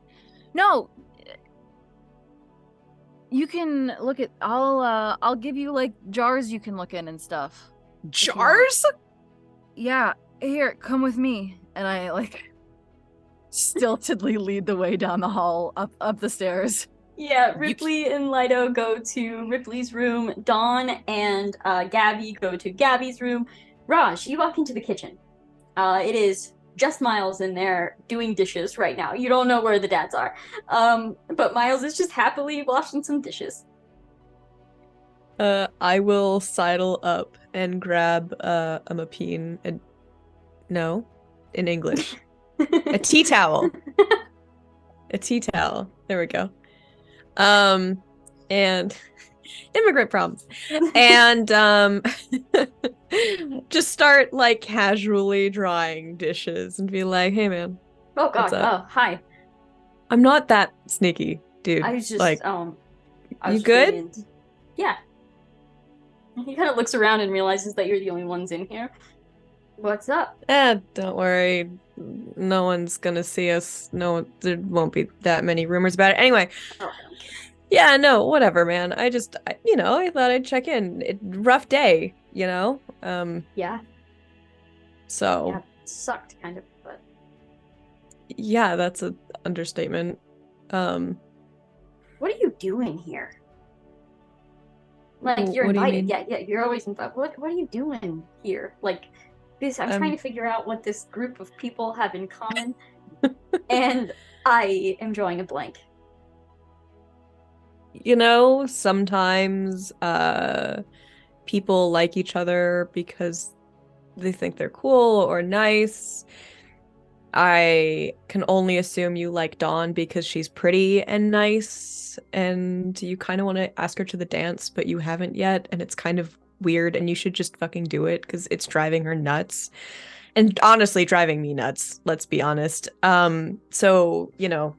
no. You can look at. I'll give you like jars you can look in and stuff. jars. Yeah, here, come with me. And I like stiltedly lead the way down the hall up the stairs. Yeah, Ripley and Leido go to Ripley's room. Dawn and Gabby go to Gabby's room. Raj, you walk into the kitchen. It is just Miles in there doing dishes right now. You don't know where the dads are. But Miles is just happily washing some dishes. I will sidle up and grab a mapine and no, in English. A tea towel. A tea towel. There we go. And immigrant problems. And just start like casually drying dishes and be like, hey man. Oh god, oh, hi. I'm not that sneaky, dude. I was just like, I was you just good? radiant. Yeah. He kind of looks around and realizes that you're the only ones in here. What's up? Don't worry. No one's gonna see us. No, there won't be that many rumors about it. Anyway. Oh, I don't care. Yeah, no, whatever, man. I thought I'd check in. Rough day, you know? Yeah. So. Yeah, it sucked, kind of, but. Yeah, that's an understatement. What are you doing here? Like, you're what do you invited. mean? Yeah, you're always invited. What are you doing here? Like, this, I'm trying to figure out what this group of people have in common, and I am drawing a blank. You know, sometimes people like each other because they think they're cool or nice. I can only assume you like Dawn because she's pretty and nice, and you kind of want to ask her to the dance, but you haven't yet, and it's kind of weird, and you should just fucking do it because it's driving her nuts. And honestly, driving me nuts, let's be honest. So, you know.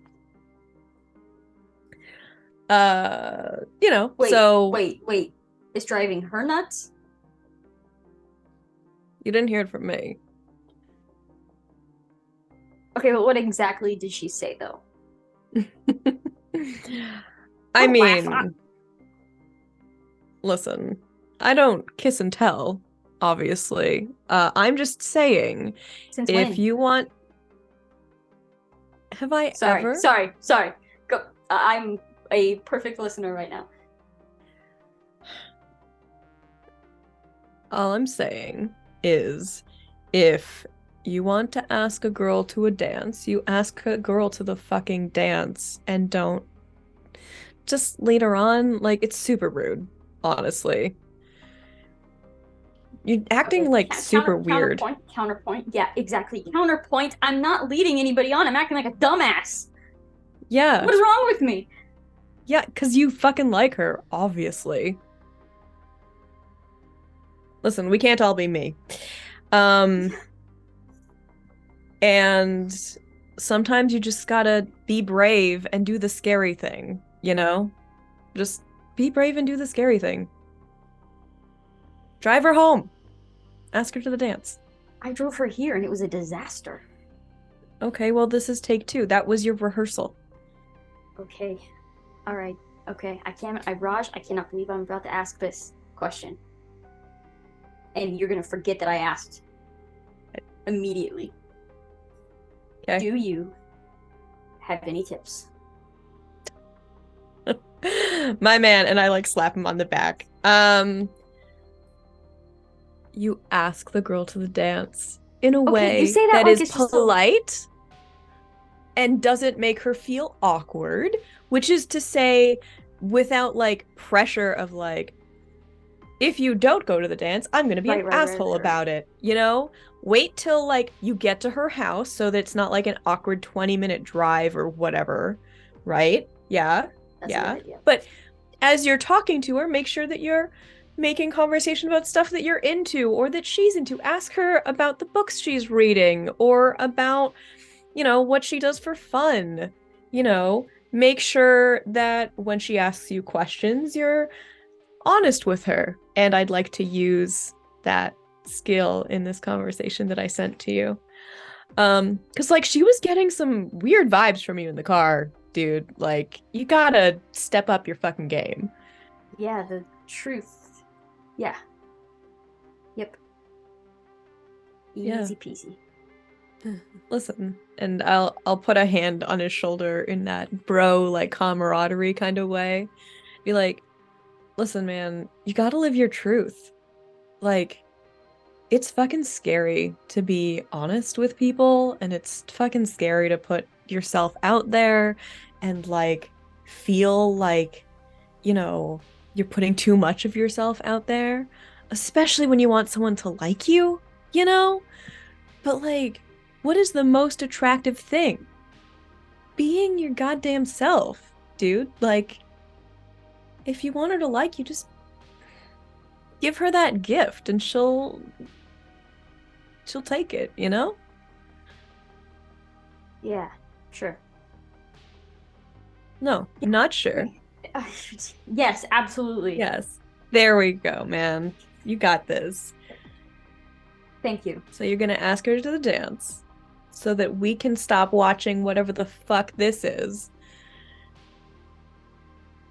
Wait. It's driving her nuts? You didn't hear it from me. Okay, but what exactly did she say, though? I mean, listen, I don't kiss and tell, obviously. I'm just saying, Since if when? you want... Have I ever? Sorry. Go. I'm a perfect listener right now. All I'm saying is, if you want to ask a girl to a dance, you ask a girl to the fucking dance, and don't just lead her on. Like, it's super rude, honestly. You're acting Okay, like super weird. Counterpoint. Yeah, exactly. Counterpoint. I'm not leading anybody on. I'm acting like a dumbass. Yeah. What is wrong with me? Yeah, because you fucking like her, obviously. Listen, we can't all be me. And sometimes you just gotta be brave and do the scary thing, you know? Just be brave and do the scary thing. Drive her home. Ask her to the dance. I drove her here and it was a disaster. Okay, well, this is take 2. That was your rehearsal. Okay. All right. Okay. Raj, I cannot believe I'm about to ask this question. And you're going to forget that I asked immediately. Okay. Do you have any tips? My man, and I like slap him on the back. You ask the girl to the dance in a way you say that that like is it's just polite and doesn't make her feel awkward, which is to say, without like pressure of like, if you don't go to the dance, I'm gonna be an asshole about it, you know? Wait till like you get to her house so that it's not like an awkward 20-minute drive or whatever, right? Yeah. That's a yeah. good idea. But as you're talking to her, make sure that you're making conversation about stuff that you're into or that she's into. Ask her about the books she's reading or about, you know, what she does for fun. You know, make sure that when she asks you questions, you're honest with her. And I'd like to use that skill in this conversation that I sent to you. Because like she was getting some weird vibes from you in the car, dude. Like, you gotta step up your fucking game. Yeah, the truth. Yeah. Yep. Yeah. Easy peasy. Listen, and I'll put a hand on his shoulder in that bro like camaraderie kind of way. Be like, listen, man, you gotta live your truth. Like, it's fucking scary to be honest with people, and it's fucking scary to put yourself out there and like feel like, you know, you're putting too much of yourself out there, especially when you want someone to like you, you know? But like, what is the most attractive thing? Being your goddamn self, dude. Like, if you want her to like you, just give her that gift and she'll take it, you know? Yeah, sure. No, not sure. Yes, absolutely. Yes. There we go, man. You got this. Thank you. So you're gonna ask her to the dance so that we can stop watching whatever the fuck this is.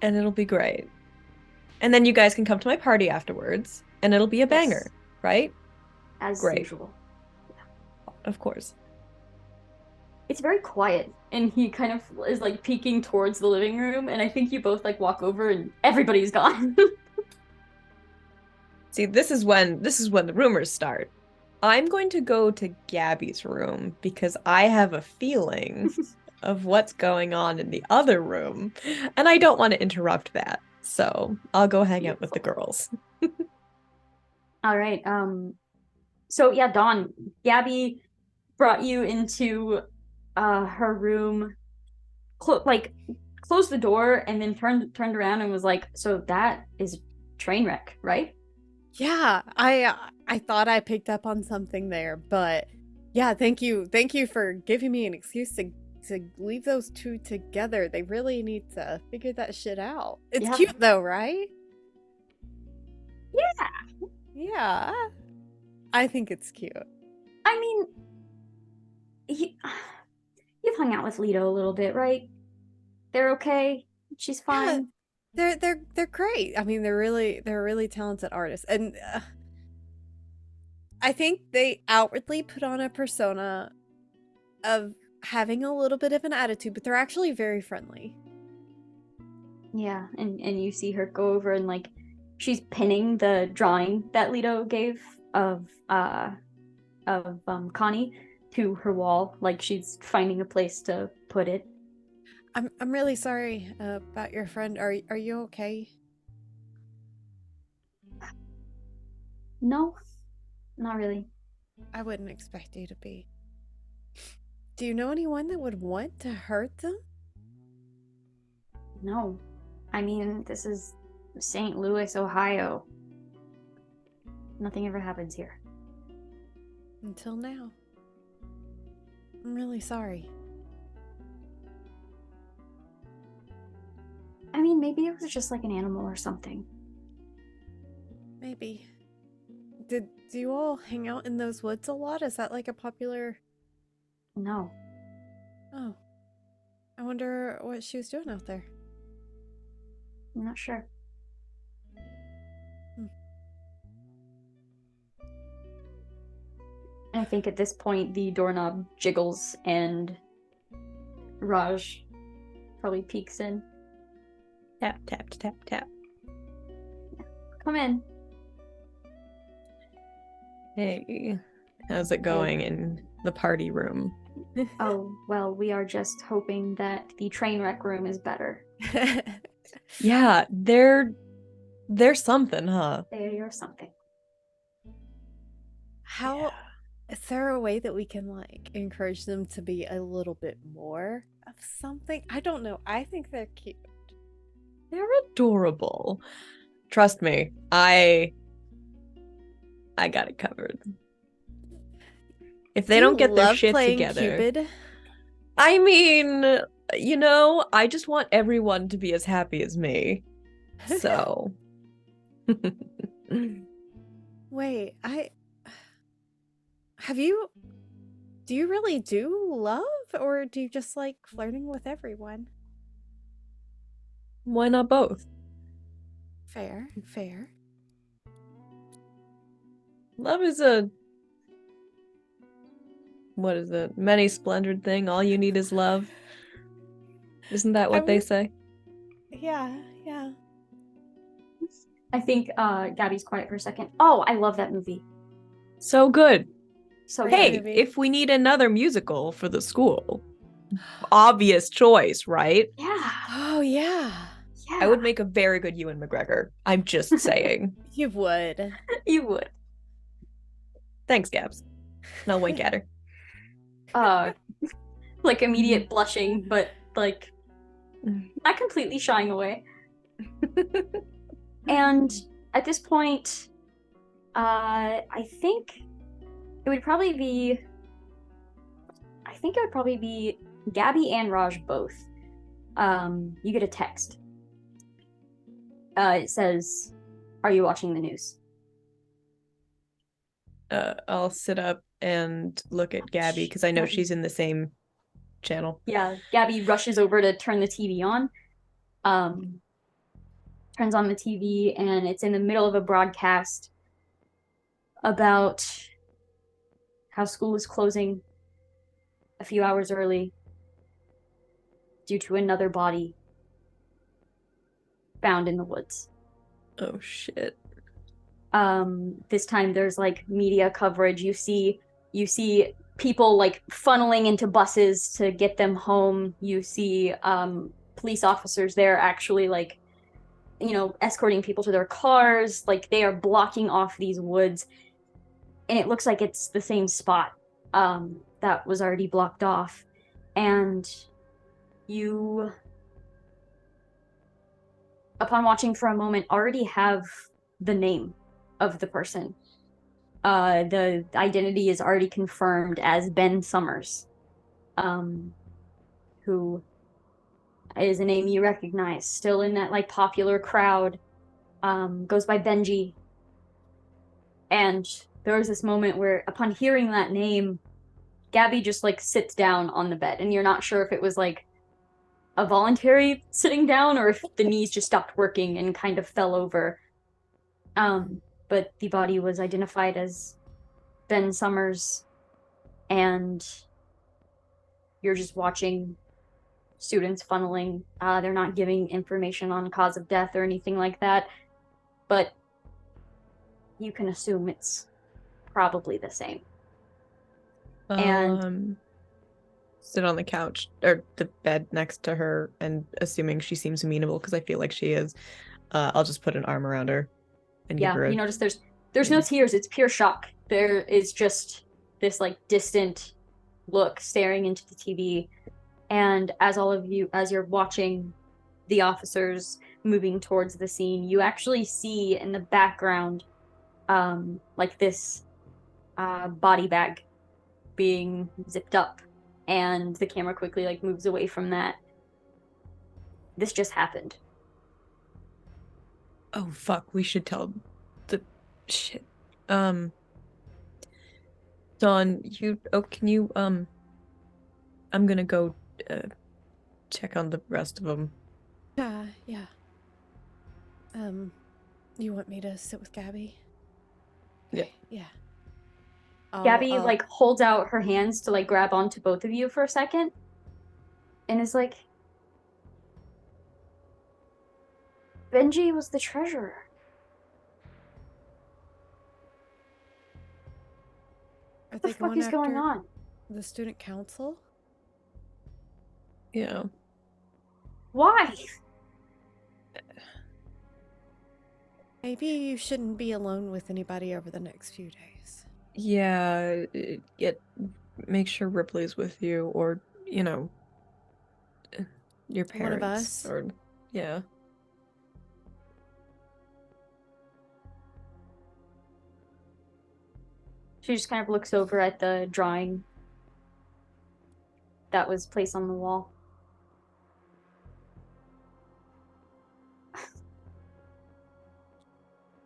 And it'll be great. And then you guys can come to my party afterwards and it'll be a banger, Yes. right? As Great. usual. Of course. It's very quiet, and he kind of is like peeking towards the living room, and I think you both like walk over and everybody's gone. See, this is when the rumors start. I'm going to go to Gabby's room because I have a feeling of what's going on in the other room, and I don't want to interrupt that. So I'll go hang out with the girls. All right. So yeah, Dawn, Gabby brought you into her room, closed the door, and then turned around and was like, "So that is train wreck, right?" Yeah, I thought I picked up on something there, but yeah, thank you for giving me an excuse to leave those two together. They really need to figure that shit out. It's Yeah. cute though, right? Yeah. Yeah, I think it's cute. I mean, you've hung out with Leido a little bit, right? They're okay. She's fine. Yeah, they're great. I mean, they're really talented artists, and I think they outwardly put on a persona of having a little bit of an attitude, but they're actually very friendly. Yeah, and you see her go over and like she's pinning the drawing that Leido gave of Connie to her wall, like she's finding a place to put it. I'm really sorry about your friend. Are you okay? No, not really. I wouldn't expect you to be. Do you know anyone that would want to hurt them? No. I mean, this is St. Louis, Ohio. Nothing ever happens here. Until now. I'm really sorry. I mean, maybe it was just like an animal or something. Maybe. do you all hang out in those woods a lot? Is that like a popular? No. Oh, I wonder what she was doing out there. I'm not sure. I think at this point the doorknob jiggles and Raj probably peeks in. Tap, tap, tap, tap. Come in. Hey, how's it going in the party room? Oh, well, we are just hoping that the train wreck room is better. Yeah, there's something, huh? There or something. How is there a way that we can like encourage them to be a little bit more of something? I don't know. I think they're cute. They're adorable. Trust me, I got it covered. If they don't get their shit together. Cupid? I mean, you know, I just want everyone to be as happy as me. So. Wait, do you really do love, or do you just like flirting with everyone? Why not both? Fair. Love is what is it? Many splendored thing. All you need is love. Isn't that what they say? Yeah. I think Gabby's quiet for a second. Oh, I love that movie. So good. So Great Hey, movie. if we need another musical for the school, obvious choice, right? Yeah. Oh yeah. Yeah. I would make a very good Ewan McGregor. I'm just saying. You would. You would. Thanks, Gabs. And I'll wink at her. Like immediate blushing, but like not completely shying away. And at this point, I think it would probably be Gabby and Raj both. You get a text. It says, "Are you watching the news?" I'll sit up and look at Gabby because I know Gabby. she's in the same channel. Yeah, Gabby rushes over to turn the TV on. Turns on the TV, and it's in the middle of a broadcast about how school is closing a few hours early due to another body found in the woods. Oh shit. This time there's like media coverage. You see people like funneling into buses to get them home. You see police officers there actually like, you know, escorting people to their cars. Like they are blocking off these woods, and it looks like it's the same spot that was already blocked off. And you, upon watching for a moment, already have the name of the person. The identity is already confirmed as Ben Summers, who is a name you recognize, still in that like popular crowd, goes by Benji. And there was this moment where upon hearing that name, Gabby just like sits down on the bed, and you're not sure if it was like a voluntary sitting down or if the knees just stopped working and kind of fell over. But the body was identified as Ben Summers, and you're just watching students funneling. They're not giving information on cause of death or anything like that, but you can assume it's probably the same. And sit on the couch or the bed next to her, and assuming she seems amenable because I feel like she is, I'll just put an arm around her and give her you notice there's no tears. It's pure shock. There is just this like distant look staring into the TV, and as you're watching the officers moving towards the scene, you actually see in the background like this body bag being zipped up, and the camera quickly like moves away from that. This just happened. Oh fuck, we should tell the shit. Dawn, can you, I'm gonna go, check on the rest of them. Yeah. You want me to sit with Gabby? Yeah. Okay, yeah. Gabby I'll- like holds out her hands to like grab onto both of you for a second, and is like, Benji was the treasurer. Are What the they fuck is going after on? the student council? Yeah. Why? Maybe you shouldn't be alone with anybody over the next few days. Yeah, make sure Ripley's with you, or, your parents. One of us? Or, yeah. She just kind of looks over at the drawing that was placed on the wall.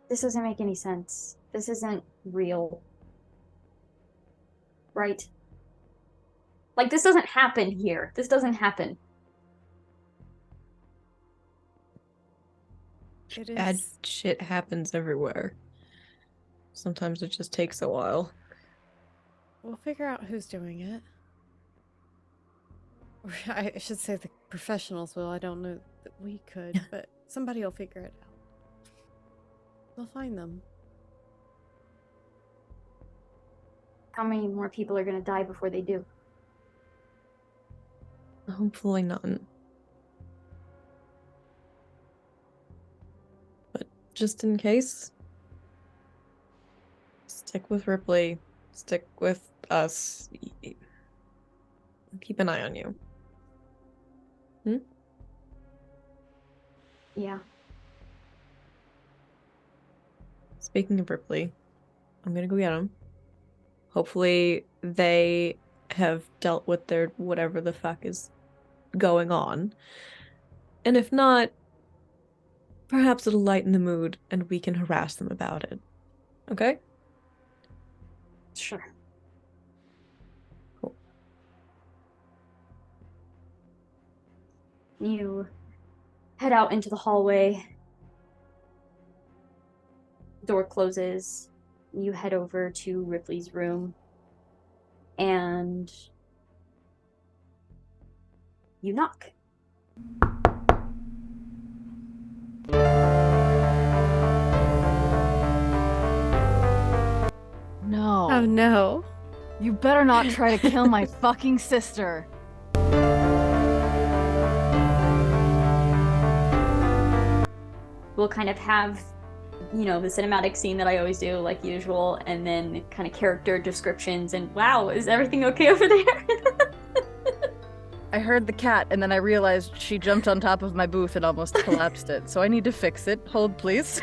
This doesn't make any sense. This isn't real. Right? Like, this doesn't happen here. This doesn't happen. Bad is. shit happens everywhere. Sometimes it just takes a while. We'll figure out who's doing it. Or I should say the professionals will. I don't know that we could, but somebody will figure it out. We'll find them. How many more people are gonna die before they do? Hopefully none. But just in case, stick with Ripley. Stick with us. Keep an eye on you. Yeah. Speaking of Ripley, I'm gonna go get them. Hopefully they have dealt with their whatever the fuck is going on. And if not, perhaps it'll lighten the mood and we can harass them about it. Okay? Sure. Cool. You head out into the hallway. Door closes. You head over to Ripley's room. And you knock. No. Oh no. You better not try to kill my fucking sister. We'll kind of have, the cinematic scene that I always do, like usual, and then kind of character descriptions and, wow, is everything okay over there? I heard the cat, and then I realized she jumped on top of my booth and almost collapsed it, so I need to fix it. Hold, please.